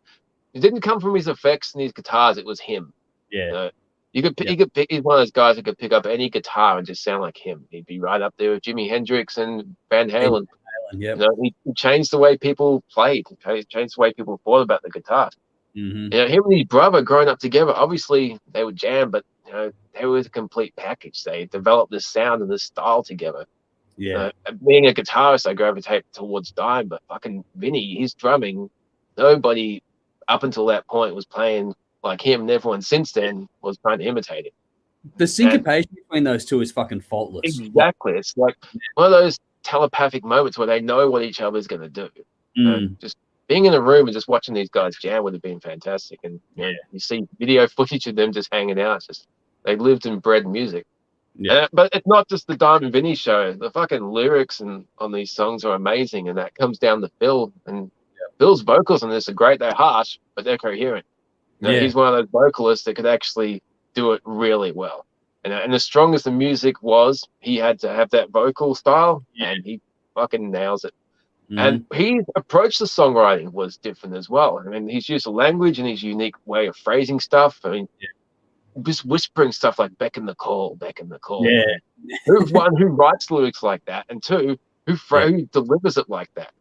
it didn't come from his effects and his guitars. It was him. Yeah. You could pick, he's one of those guys that could pick up any guitar and just sound like him. He'd be right up there with Jimi Hendrix and Van Halen. Yep. You know, he changed the way people played. He changed the way people thought about the guitar. Mm-hmm. You know, him and his brother growing up together, obviously they would jam, but you know, they were a complete package. They developed this sound and this style together. Yeah. Being a guitarist, I gravitate towards Dime, but fucking Vinny, his drumming, nobody up until that point was playing like him, and everyone since then was trying to imitate it. The syncopation between those two is fucking faultless. Exactly. It's like one of those telepathic moments where they know what each other's going to do. Just being in a room and just watching these guys jam would have been fantastic. And you see video footage of them just hanging out. It's just they lived and bred music. Yeah. But it's not just the Dime and Vinny show. The fucking lyrics on these songs are amazing, and that comes down to Phil. And Phil's vocals on this are great. They're harsh, but they're coherent. You know, he's one of those vocalists that could actually do it really well. And as strong as the music was, he had to have that vocal style, and he fucking nails it. And his approach to songwriting was different as well. I mean, his use of language and his unique way of phrasing stuff. I mean, just whispering stuff like "Beck in the call, Beck in the call." Yeah. Who writes lyrics like that, and two, who delivers it like that.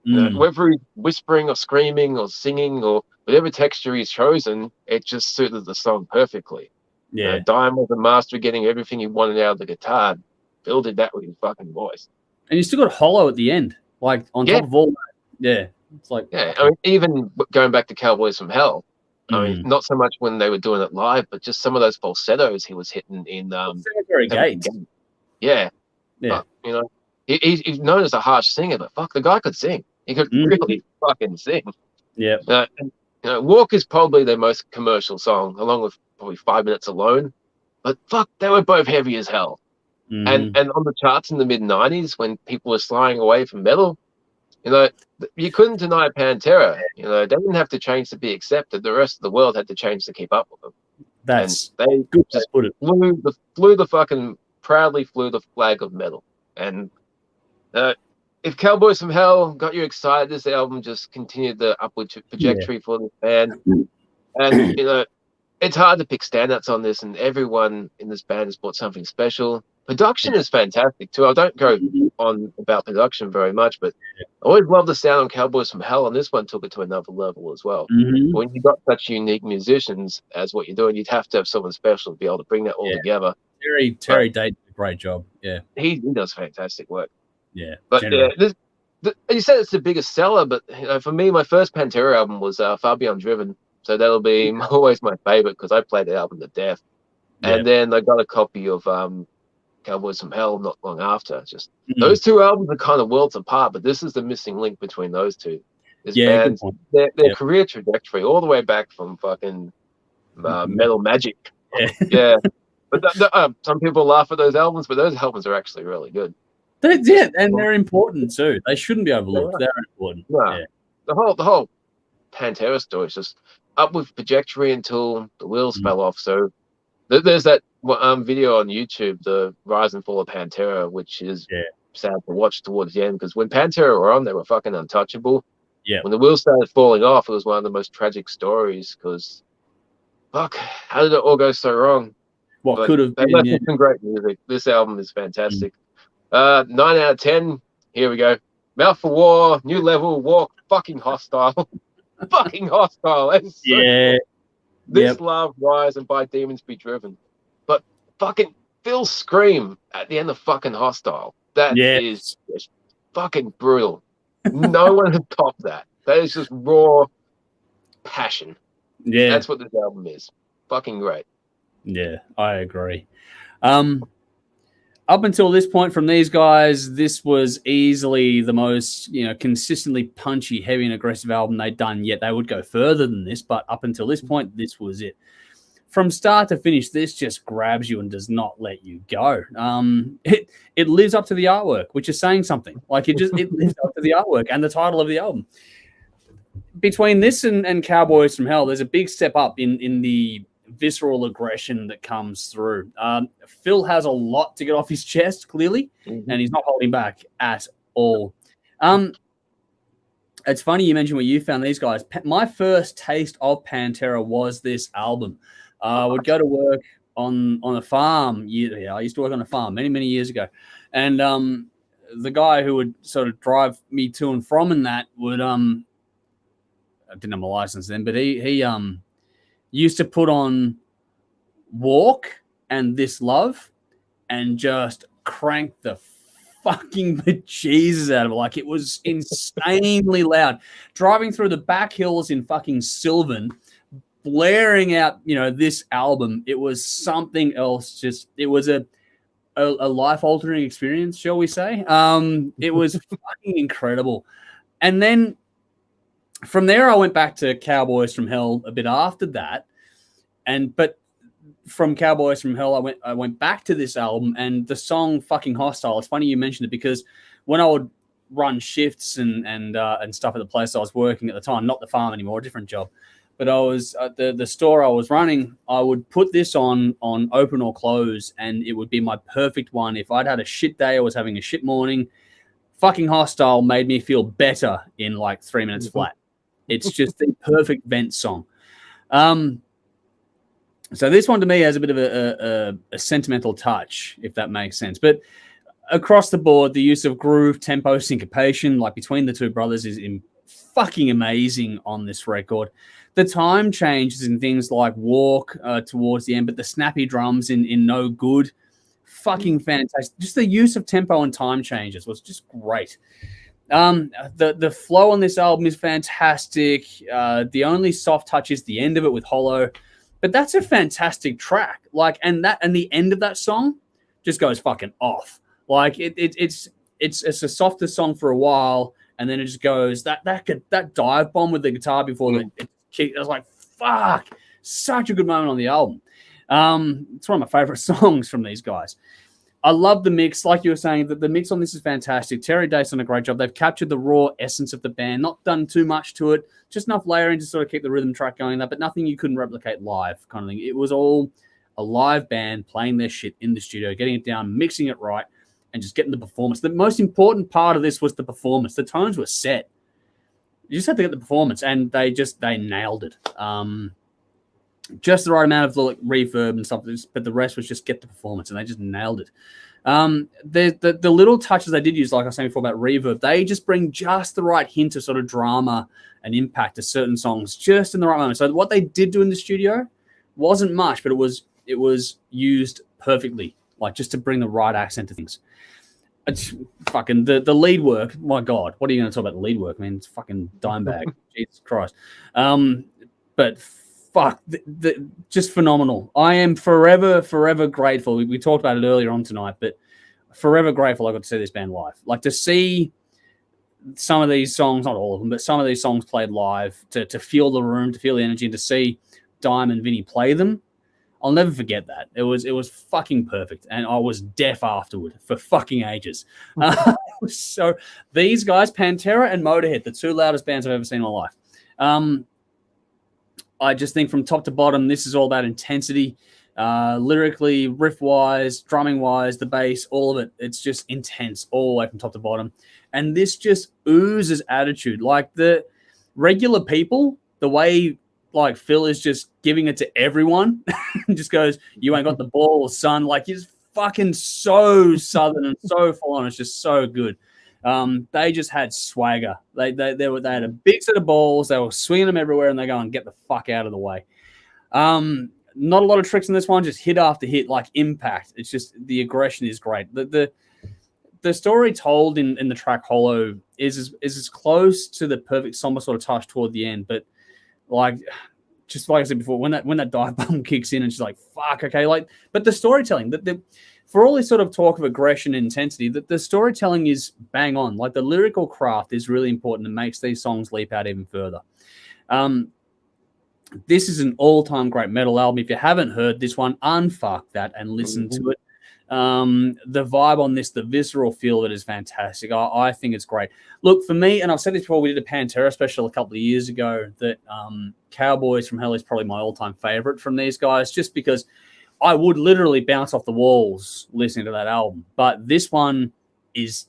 Whether he's whispering or screaming or singing or whatever texture he's chosen, it just suited the song perfectly. Yeah, Dime was a master of getting everything he wanted out of the guitar. Phil did that with his fucking voice. And you still got hollow at the end, like on top of all that. Yeah, it's like I mean, even going back to Cowboys from Hell. I mean, not so much when they were doing it live, but just some of those falsettos he was hitting in Cemetery Gates. Yeah. But, you know, he's known as a harsh singer, but fuck, the guy could sing. He could really fucking sing. Yeah. And, you know, Walk is probably their most commercial song, along with probably 5 Minutes Alone. But fuck, they were both heavy as hell. And on the charts in the mid-90s, when people were sliding away from metal, you know, you couldn't deny Pantera. You know, they didn't have to change to be accepted. The rest of the world had to change to keep up with them. That's and they just put it. proudly flew the flag of metal. And if Cowboys from Hell got you excited, this album just continued the upward trajectory for this band. And, you know, it's hard to pick standouts on this, and everyone in this band has brought something special. Production is fantastic too. I don't go on about production very much, but I always love the sound on Cowboys from Hell, and this one took it to another level as well. When you've got such unique musicians as what you're doing, you'd have to have someone special to be able to bring that all together. Terry Date did a Great job. Yeah. He does fantastic work. Yeah. But Generally. you said it's the biggest seller, but for me, my first Pantera album was Far Beyond Driven, so that'll be always my favorite because I played the album to death. Yeah. And then I got a copy of Cowboys from Hell not long after. Just Mm. those two albums are kind of worlds apart, but this is the missing link between those two. This Yeah, good band's point. their Yeah. career trajectory all the way back from fucking Metal Magic. Yeah. Yeah. But some people laugh at those albums, but those albums are actually really good. Yeah, and they're important too. They shouldn't be overlooked. They're important. No. Yeah. The whole Pantera story is just up with trajectory until the wheels fell off. So there's that video on YouTube, the rise and fall of Pantera, which is sad to watch towards the end because when Pantera were on, they were fucking untouchable. Yeah. When the wheels started falling off, it was one of the most tragic stories because, fuck, how did it all go so wrong? What could have they been? left some great music. This album is fantastic. 9 out of 10. Here we go. Mouth for War, New Level, Walk, fucking hostile. Fucking hostile. That's so cool. This Love, Rise, and By Demons Be Driven. But fucking Phil's scream at the end of fucking Hostile. That is just fucking brutal. No one has topped that. That is just raw passion. Yeah. That's what this album is. Fucking great. Yeah, I agree. Up until this point from these guys, this was easily the most, consistently punchy, heavy and aggressive album they'd done yet. They would go further than this, but up until this point, this was it. From start to finish, this just grabs you and does not let you go. It lives up to the artwork, which is saying something. Like it lives up to the artwork and the title of the album. Between this and Cowboys from Hell, there's a big step up in the visceral aggression that comes through. Phil has a lot to get off his chest, clearly, and he's not holding back at all. It's funny you mentioned what you found these guys. My first taste of Pantera was this album. I would go to work on a farm. I used to work on a farm many years ago, and the guy who would sort of drive me to and from in that would I didn't have my license then, but he used to put on Walk and This Love and just crank the fucking bejesus out of it. Like it was insanely loud. Driving through the back hills in fucking Sylvan, blaring out, this album. It was something else. It was a life-altering experience, shall we say. It was fucking incredible. And then from there, I went back to Cowboys from Hell a bit after that, but from Cowboys from Hell, I went back to this album and the song "Fucking Hostile." It's funny you mentioned it because when I would run shifts and stuff at the place I was working at the time, not the farm anymore, a different job, but I was at the store I was running. I would put this on open or close, and it would be my perfect one if I'd had a shit day or was having a shit morning. Fucking Hostile made me feel better in like 3 minutes flat. It's just the perfect vent song. So this one to me has a bit of a sentimental touch, if that makes sense. But across the board, the use of groove, tempo, syncopation, like between the two brothers, is fucking amazing on this record. The time changes in things like Walk towards the end, but the snappy drums in No Good, fucking fantastic. Just the use of tempo and time changes was just great. The flow on this album is fantastic. The only soft touch is the end of it with Hollow, but that's a fantastic track. Like, and the end of that song just goes fucking off. Like it's a softer song for a while, and then it just goes that dive bomb with the guitar before it kicked. I was like, fuck, such a good moment on the album. It's one of my favorite songs from these guys. I love the mix. Like you were saying, that the mix on this is fantastic. Terry Dace done a great job. They've captured the raw essence of the band, not done too much to it, just enough layering to sort of keep the rhythm track going there, but nothing you couldn't replicate live kind of thing. It was all a live band playing their shit in the studio, getting it down, mixing it right, and just getting the performance. The most important part of this was the performance. The tones were set. You just had to get the performance, and they nailed it. Just the right amount of reverb and stuff, but the rest was just get the performance, and they just nailed it. The little touches they did use, like I was saying before about reverb, they just bring just the right hint of sort of drama and impact to certain songs, just in the right moment. So what they did do in the studio wasn't much, but it was used perfectly. like just to bring the right accent to things. It's fucking the lead work. My God, what are you going to talk about the lead work? I mean, it's fucking Dimebag. Jesus Christ. But fuck, just phenomenal. I am forever grateful. We talked about it earlier on tonight, but forever grateful I got to see this band live. Like to see some of these songs, not all of them, but some of these songs played live, to feel the room, to feel the energy, and to see Dime and Vinny play them. I'll never forget that. It was fucking perfect, and I was deaf afterward for fucking ages. So these guys, Pantera and Motorhead, the two loudest bands I've ever seen in my life. I just think from top to bottom, this is all about intensity, lyrically, riff-wise, drumming-wise, the bass, all of it. It's just intense all the way from top to bottom. And this just oozes attitude. Like the regular people, the way like Phil is just giving it to everyone, just goes, "You ain't got the balls, son." Like he's fucking so southern and so full on. It's just so good. They just had swagger. They had a big set of balls. They were swinging them everywhere, and they go and get the fuck out of the way. Not a lot of tricks in this one. Just hit after hit, like impact. It's just the aggression is great. The story told in the track "Hollow" is as close to the perfect somber sort of touch toward the end, but like just like I said before, when that dive bomb kicks in and she's like, fuck, okay, like, but the storytelling, for all this sort of talk of aggression and intensity, the storytelling is bang on. Like the lyrical craft is really important and makes these songs leap out even further. This is an all-time great metal album. If you haven't heard this one, unfuck that and listen to it. The vibe on this, the visceral feel of it is fantastic. I think it's great. Look, for me, and I've said this before, we did a Pantera special a couple of years ago, that Cowboys from Hell is probably my all-time favorite from these guys, just because I would literally bounce off the walls listening to that album. But this one is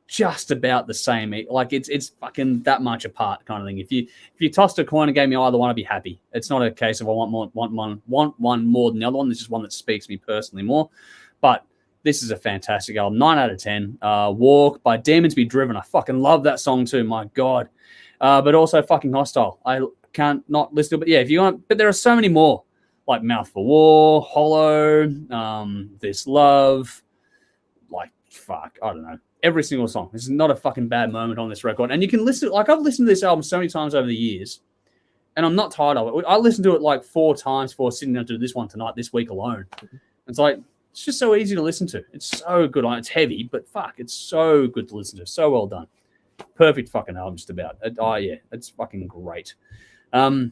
just about the same. Like it's fucking that much apart kind of thing. If you tossed a coin and gave me either one, I'd be happy. It's not a case of I want one more than the other one. There's just one that speaks me personally more. But this is a fantastic album. 9 out of 10. Walk by Demons Be Driven. I fucking love that song too. My God. But also fucking Hostile. I can't not listen to it. But yeah, if you want. But there are so many more. Like Mouth for War, Hollow, This Love. Like, fuck. I don't know. Every single song. There's not a fucking bad moment on this record. And you can listen. Like, I've listened to this album so many times over the years. And I'm not tired of it. I listened to it like 4 times before sitting down to do this one tonight, this week alone. It's like, it's just so easy to listen to. It's so good. It's heavy, but fuck, it's so good to listen to. So well done. Perfect fucking album, just about. Yeah, it's fucking great. Alrighty,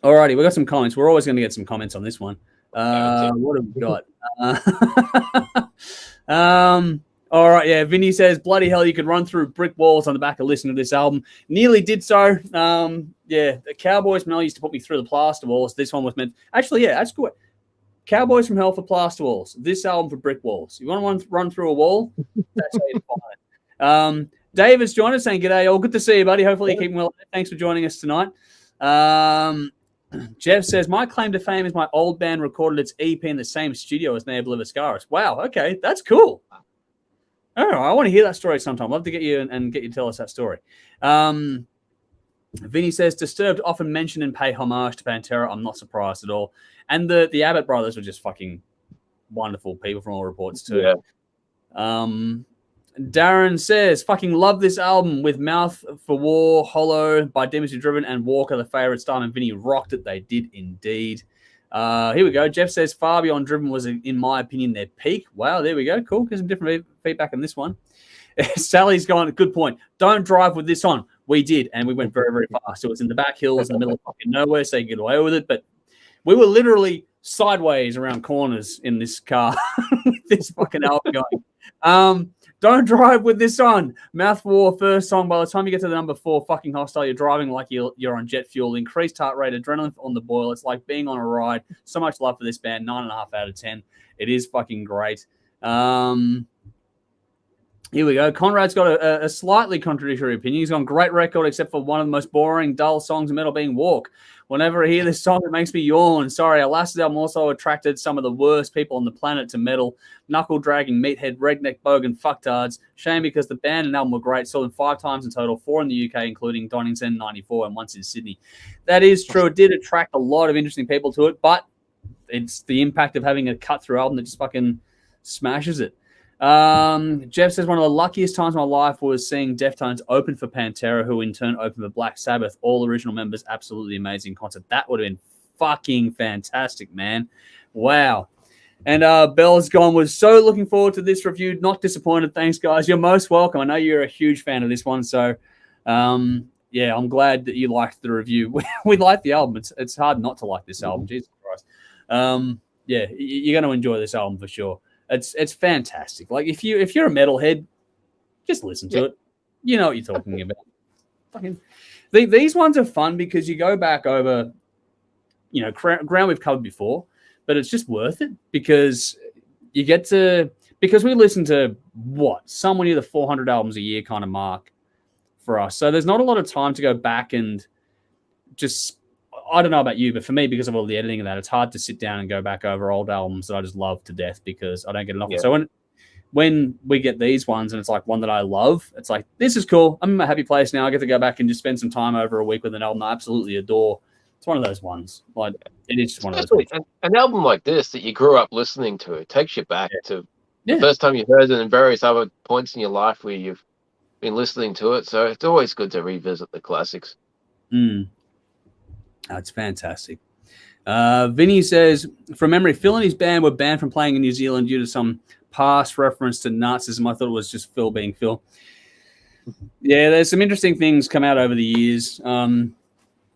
we got some comments. We're always going to get some comments on this one. What have we got? All right, yeah. Vinny says, "Bloody hell, you could run through brick walls on the back of listening to this album." Nearly did so. Yeah, the Cowboys Mel used to put me through the plaster walls. This one was meant. Actually, yeah, that's good. Cowboys from Hell for plaster walls. This album for brick walls. You want to run through a wall? That's how you define it. David's joined us saying, "G'day, all. Good to see you, buddy. Hopefully you're keeping well. Thanks for joining us tonight." Jeff says, "My claim to fame is my old band recorded its EP in the same studio as Neighbor Liviscaris." Wow, okay, that's cool. Oh, I want to hear that story sometime. I'd love to get you and get you to tell us that story. Vinny says, "Disturbed often mention and pay homage to Pantera. I'm not surprised at all." And the Abbott brothers were just fucking wonderful people from all reports too. Yeah. Darren says, "Fucking love this album with Mouth for War, Hollow by Demons Be Driven, and Walker, the favorites. Dime and Vinny rocked it. They did indeed." Here we go. Jeff says, "Far Beyond Driven was, in my opinion, their peak." Wow, there we go. Cool. Get some different feedback on this one. Sally's going, "Good point. Don't drive with this on." We did, and we went very, very fast. It was in the back hills in the middle of fucking nowhere, so you get away with it. But we were literally sideways around corners in this car with this fucking album going. Don't drive with this on. Mouth for War, first song. By the time you get to the number 4, fucking Hostile, you're driving like you're on jet fuel. Increased heart rate, adrenaline on the boil. It's like being on a ride. So much love for this band. 9.5 out of 10. It is fucking great. Here we go. Conrad's got a slightly contradictory opinion. He's gone, "Great record, except for one of the most boring, dull songs in metal being Walk. Whenever I hear this song, it makes me yawn. Sorry, our last album also attracted some of the worst people on the planet to metal. Knuckle-dragging, meathead, redneck, bogan, fucktards. Shame because the band and album were great. Saw them 5 times in total, 4 in the UK, including Donington, 94, and once in Sydney." That is true. It did attract a lot of interesting people to it, but it's the impact of having a cut-through album that just fucking smashes it. Jeff says one of the luckiest times of my life was seeing Deftones open for Pantera, who in turn opened for Black Sabbath. All original members, absolutely amazing concert. That would have been fucking fantastic, man. Wow. And Bell's gone, was so looking forward to this review. Not disappointed. Thanks, guys. You're most welcome. I know you're a huge fan of this one. So, yeah, I'm glad that you liked the review. We like the album. It's hard not to like this album. Jesus Christ. Yeah, you're going to enjoy this album for sure. It's fantastic. Like, if you're a metalhead, just listen to it. You know what you're talking about. Fucking, these ones are fun because you go back over, you know, ground we've covered before. But it's just worth it because you get to, because we listen to somewhere near the 400 albums a year kind of mark for us. So there's not a lot of time to go back and just, I don't know about you, but for me, because of all the editing of that, it's hard to sit down and go back over old albums that I just love to death because I don't get enough. Yeah. So when we get these ones and it's like one that I love, it's like, this is cool. I'm in my happy place now. I get to go back and just spend some time over a week with an album I absolutely adore. It's one of those ones. Like, it is just one of those ones. An album like this that you grew up listening to, it takes you back to the first time you heard it and various other points in your life where you've been listening to it. So it's always good to revisit the classics. That's fantastic. Vinny says, from memory, Phil and his band were banned from playing in New Zealand due to some past reference to Nazism. I thought it was just Phil being Phil. Yeah, there's some interesting things come out over the years.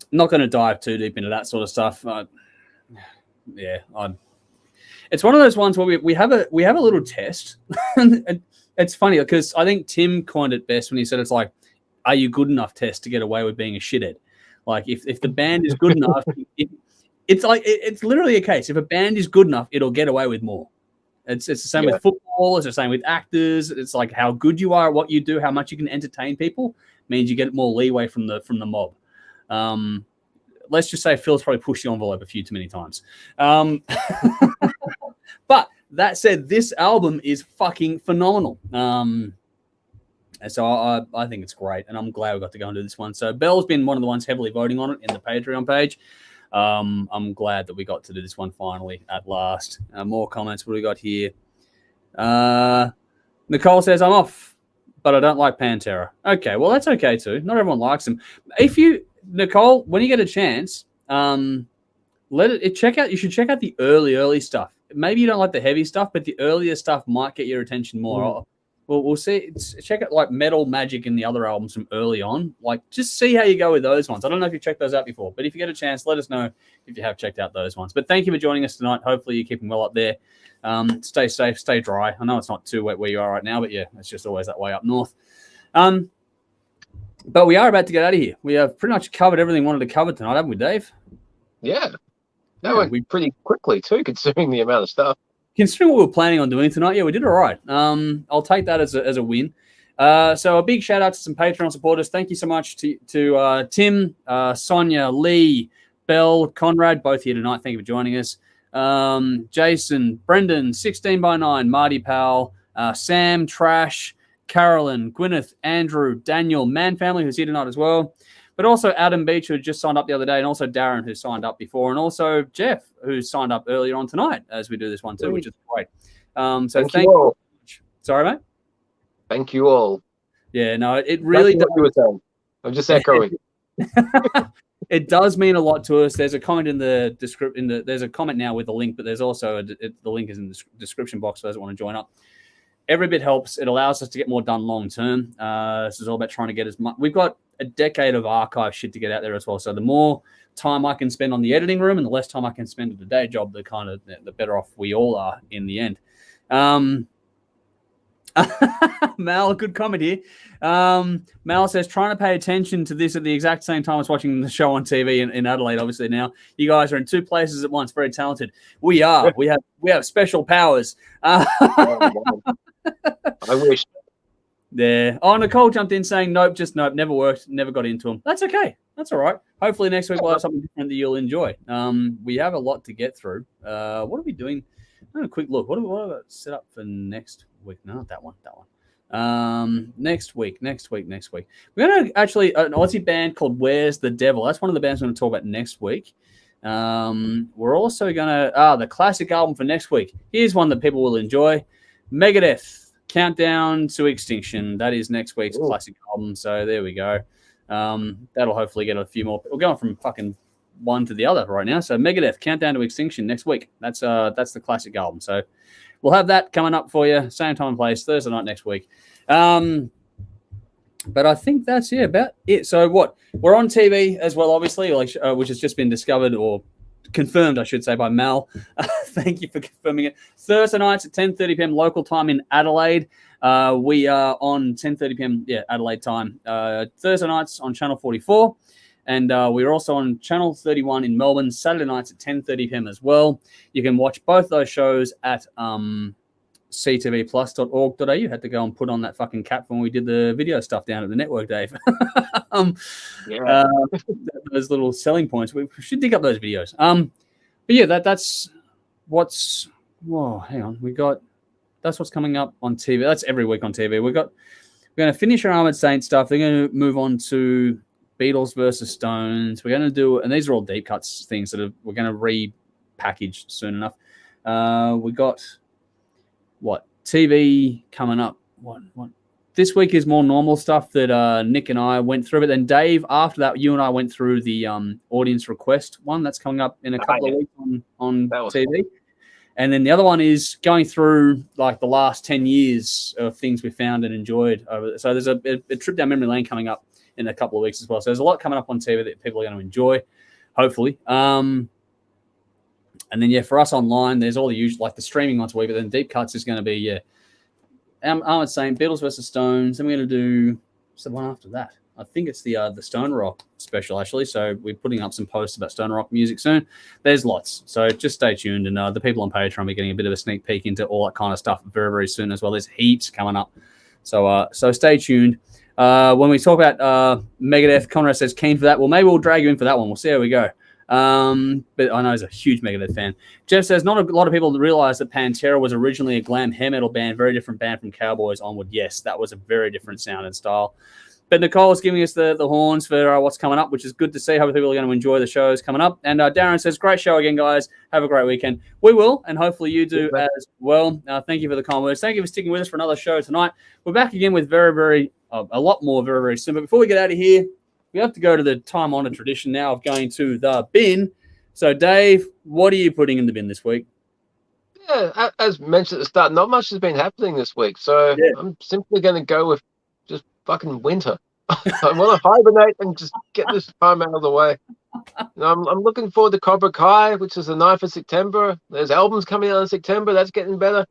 Not going to dive too deep into that sort of stuff. It's one of those ones where we have a little test. And it's funny because I think Tim coined it best when he said it's like, are you good enough test to get away with being a shithead? Like if the band is good enough, it's literally a case. If a band is good enough, it'll get away with more. It's the same with football. It's the same with actors. It's like how good you are at what you do, how much you can entertain people means you get more leeway from the mob. Let's just say Phil's probably pushed the envelope a few too many times. But that said, this album is fucking phenomenal. So I think it's great, and I'm glad we got to go and do this one. So Bell's been one of the ones heavily voting on it in the Patreon page. I'm glad that we got to do this one finally at last. More comments. What do we got here? Nicole says, I'm off, but I don't like Pantera. Okay, well, that's okay too. Not everyone likes them. Nicole, when you get a chance, check out. You should check out the early stuff. Maybe you don't like the heavy stuff, but the earlier stuff might get your attention more. We'll see. Check out like Metal Magic and the other albums from early on. Like, just see how you go with those ones. I don't know if you checked those out before, but if you get a chance, let us know if you have checked out those ones. But thank you for joining us tonight. Hopefully you're keeping well up there. Stay safe, stay dry. I know it's not too wet where you are right now, but yeah, it's just always that way up north. But we are about to get out of here. We have pretty much covered everything we wanted to cover tonight, haven't we, Dave? Yeah. That went pretty quickly too, considering the amount of stuff. Considering what we were planning on doing tonight, yeah, we did all right. I'll take that as a win. So a big shout out to some Patreon supporters. Thank you so much to Tim, Sonia, Lee, Bell, Conrad, both here tonight. Thank you for joining us. Jason, Brendan, 16x9, Marty Powell, Sam, Trash, Carolyn, Gwyneth, Andrew, Daniel, Man Family, who's here tonight as well. But also Adam Beach, who just signed up the other day, and also Darren, who signed up before, and also Jeff, who signed up earlier on tonight as we do this one too, which is great. So thank you all. Sorry, mate? Thank you all. Yeah, no, it really does. I'm just echoing. It does mean a lot to us. There's a comment in the description. There's a comment now with a link, but there's also the link is in the description box for those that want to join up. Every bit helps. It allows us to get more done long term. This is all about trying to get as much. We've got a decade of archive shit to get out there as well. So the more time I can spend on the editing room and the less time I can spend at the day job, the better off we all are in the end. Mal, good comment here. Mal says, trying to pay attention to this at the exact same time as watching the show on TV in Adelaide, obviously now. You guys are in two places at once, very talented. We are. We have special powers. I wish. There. Oh, Nicole jumped in saying, nope, never worked, never got into them. That's okay. That's all right. Hopefully next week we'll have something different that you'll enjoy. We have a lot to get through. What are we doing? A quick look. What have I set up for next week? No, that one. Next week. We're going to actually, an Aussie band called Where's the Devil. That's one of the bands we're going to talk about next week. We're also going to, the classic album for next week. Here's one that people will enjoy. Megadeth, Countdown to Extinction. That is next week's classic album. So there we go. That'll hopefully get a few more. We're going from fucking one to the other right now. So Megadeth, Countdown to Extinction next week. That's the classic album. So we'll have that coming up for you. Same time and place, Thursday night next week. But I think that's about it. So what? We're on TV as well, obviously, which has just been discovered or confirmed, I should say, by Mal. Thank you for confirming it. Thursday nights at 10:30 p.m. local time in Adelaide. We are on 10:30 p.m. Adelaide time. Thursday nights on Channel 44. And we're also on Channel 31 in Melbourne, Saturday nights at 10:30 p.m. as well. You can watch both those shows at ctvplus.org.au. Had to go and put on that fucking cap when we did the video stuff down at the network, Dave. Those little selling points. We should dig up those videos. But yeah, that's what's. Whoa, hang on. That's what's coming up on TV. That's every week on TV. We're going to finish our Armored Saint stuff. They're going to move on to Beatles versus Stones. We're going to do, and these are all deep cuts things that we're going to repackage soon enough. We got TV coming up. What this week is more normal stuff that Nick and I went through. But then Dave, after that, you and I went through the audience request one that's coming up in a couple of weeks on TV. Cool. And then the other one is going through like the last 10 years of things we found and enjoyed. So there's a trip down memory lane coming up in a couple of weeks as well. So there's a lot coming up on TV that people are going to enjoy, hopefully. And then, for us online, there's all the usual, like the streaming once a week, but then Deep Cuts is going to be, Armored Saint, Beatles versus Stones. Then we're going to do the one after that. I think it's the Stone Rock special, actually. So we're putting up some posts about Stone Rock music soon. There's lots. So just stay tuned. And the people on Patreon are getting a bit of a sneak peek into all that kind of stuff very, very soon as well. There's heaps coming up. So stay tuned. When we talk about Megadeth, Conrad says keen for that. Well, maybe we'll drag you in for that one. We'll see how we go. But I know he's a huge Megadeth fan. Jeff says not a lot of people realize that Pantera was originally a glam hair metal band, very different band from Cowboys onward. Yes, that was a very different sound and style. But Nicole is giving us the horns for what's coming up, which is good to see. Hopefully people are going to enjoy the shows coming up. And Darren says, great show again, guys. Have a great weekend. We will, and hopefully you do as well. Thank you for the kind words. Thank you for sticking with us for another show tonight. We're back again with a lot more very, very soon. But before we get out of here, we have to go to the time-honored tradition now of going to the bin. So, Dave, what are you putting in the bin this week? Yeah, as mentioned at the start, not much has been happening this week. So I'm simply going to go with just fucking winter. I want to hibernate and just get this time out of the way. I'm looking forward to Cobra Kai, which is the 9th of September. There's albums coming out in September. That's getting better.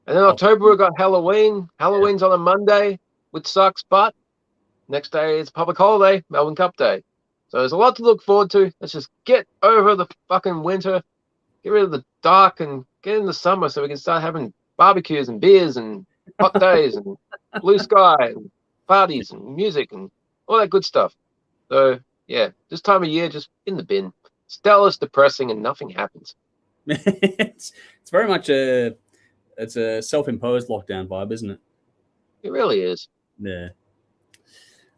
And then October, we've got Halloween. Halloween's on a Monday, which sucks, but next day it's public holiday, Melbourne Cup Day. So there's a lot to look forward to. Let's just get over the fucking winter, get rid of the dark, and get in the summer so we can start having barbecues and beers and hot days and blue sky and parties and music and all that good stuff. So, yeah, this time of year, just in the bin. Stella's depressing and nothing happens. It's very much a self-imposed lockdown vibe, isn't it? It really is. Yeah.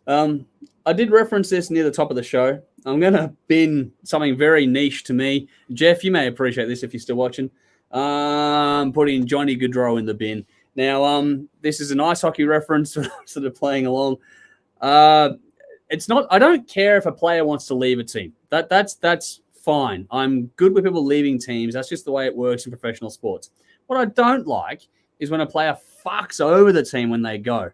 I did reference this near the top of the show. I'm going to bin something very niche to me. Jeff, you may appreciate this if you're still watching. I'm putting Johnny Gaudreau in the bin. Now, this is an ice hockey reference, sort of playing along. It's not. I don't care if a player wants to leave a team. That's fine. I'm good with people leaving teams. That's just the way it works in professional sports. What I don't like is when a player fucks over the team when they go.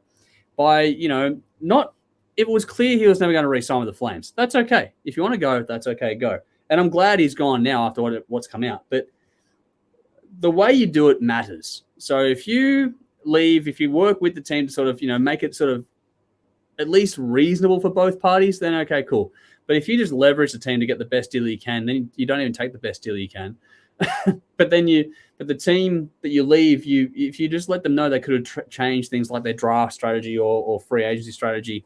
It was clear he was never going to re-sign with the Flames. That's okay. If you want to go, that's okay, go. And I'm glad he's gone now after what's come out. But the way you do it matters. So if you leave, if you work with the team to sort of, make it sort of at least reasonable for both parties, then okay, cool. But if you just leverage the team to get the best deal you can, then you don't even take the best deal you can. But the team that you leave, if you just let them know they could have changed things like their draft strategy or free agency strategy,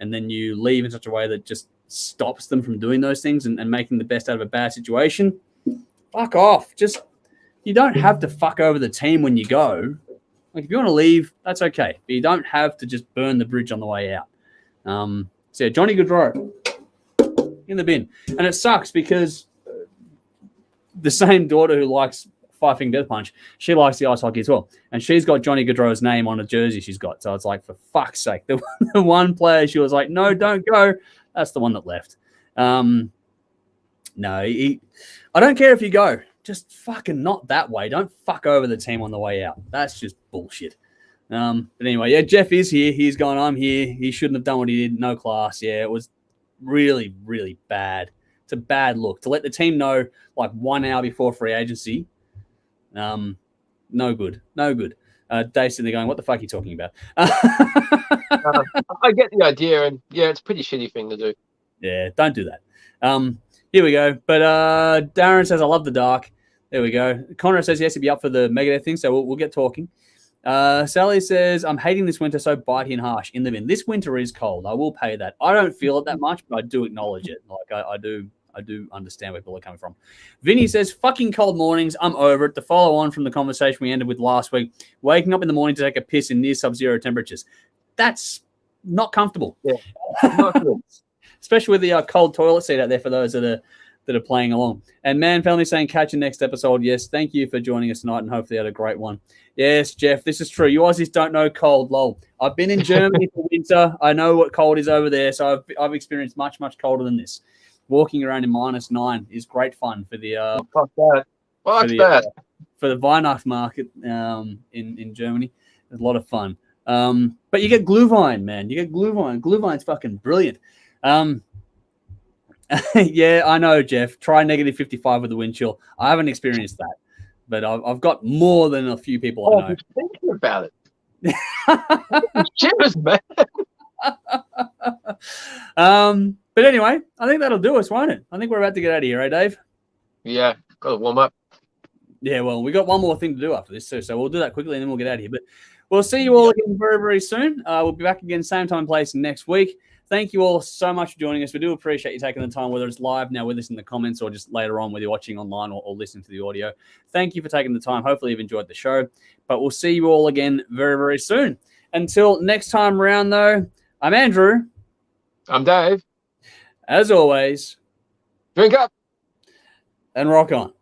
and then you leave in such a way that just stops them from doing those things and making the best out of a bad situation, fuck off. You don't have to fuck over the team when you go. Like, if you want to leave, that's okay. But you don't have to just burn the bridge on the way out. So, yeah, Johnny Gaudreau in the bin. And it sucks because the same daughter who likes Five Finger Death Punch, she likes the ice hockey as well. And she's got Johnny Gaudreau's name on a jersey she's got. So it's like, for fuck's sake. The one player she was like, no, don't go. That's the one that left. No, I don't care if you go. Just fucking not that way. Don't fuck over the team on the way out. That's just bullshit. But anyway, yeah, Jeff is here. He's going, I'm here. He shouldn't have done what he did. No class. Yeah, it was really, really bad. It's a bad look. To let the team know like 1 hour before free agency, no good. No good. Dave's sitting there going, what the fuck are you talking about? I get the idea, and yeah, it's a pretty shitty thing to do. Yeah, don't do that. Here we go. But Darren says, I love the dark. There we go. Connor says, yes, he'd be up for the Megadeth thing, so we'll get talking. Sally says, I'm hating this winter, so bitey and harsh. In the bin. This winter is cold. I will pay that. I don't feel it that much, but I do acknowledge it. Like I do understand where people are coming from. Vinny says, fucking cold mornings. I'm over it. To follow on from the conversation we ended with last week, waking up in the morning to take a piss in near sub-zero temperatures. That's not comfortable. Yeah, not good. Especially with the cold toilet seat out there for those that are playing along. And Man Family saying, catch you next episode. Yes, thank you for joining us tonight, and hopefully you had a great one. Yes, Jeff, this is true. You Aussies don't know cold, lol. I've been in Germany for winter. I know what cold is over there, so I've experienced much, much colder than this. Walking around in -9 is great fun for the Fuck that. For the Weihnachtsmarkt in Germany. It's a lot of fun. But you get Glühwein, man. You get Glühwein. Glühwein's fucking brilliant. Yeah, I know, Jeff. Try -55 with the wind chill. I haven't experienced that, but I've got more than a few people I know. Thinking about it. Shivers, man. But anyway, I think that'll do us, won't it? I think we're about to get out of here, eh, Dave? Yeah, got to warm up. Yeah, well, we got one more thing to do after this too, so we'll do that quickly and then we'll get out of here. But we'll see you all again very, very soon. We'll be back again, same time, place next week. Thank you all so much for joining us. We do appreciate you taking the time, whether it's live now with us in the comments or just later on whether you're watching online or listening to the audio. Thank you for taking the time. Hopefully you've enjoyed the show. But we'll see you all again very, very soon. Until next time around, though, I'm Andrew. I'm Dave. As always, drink up and rock on.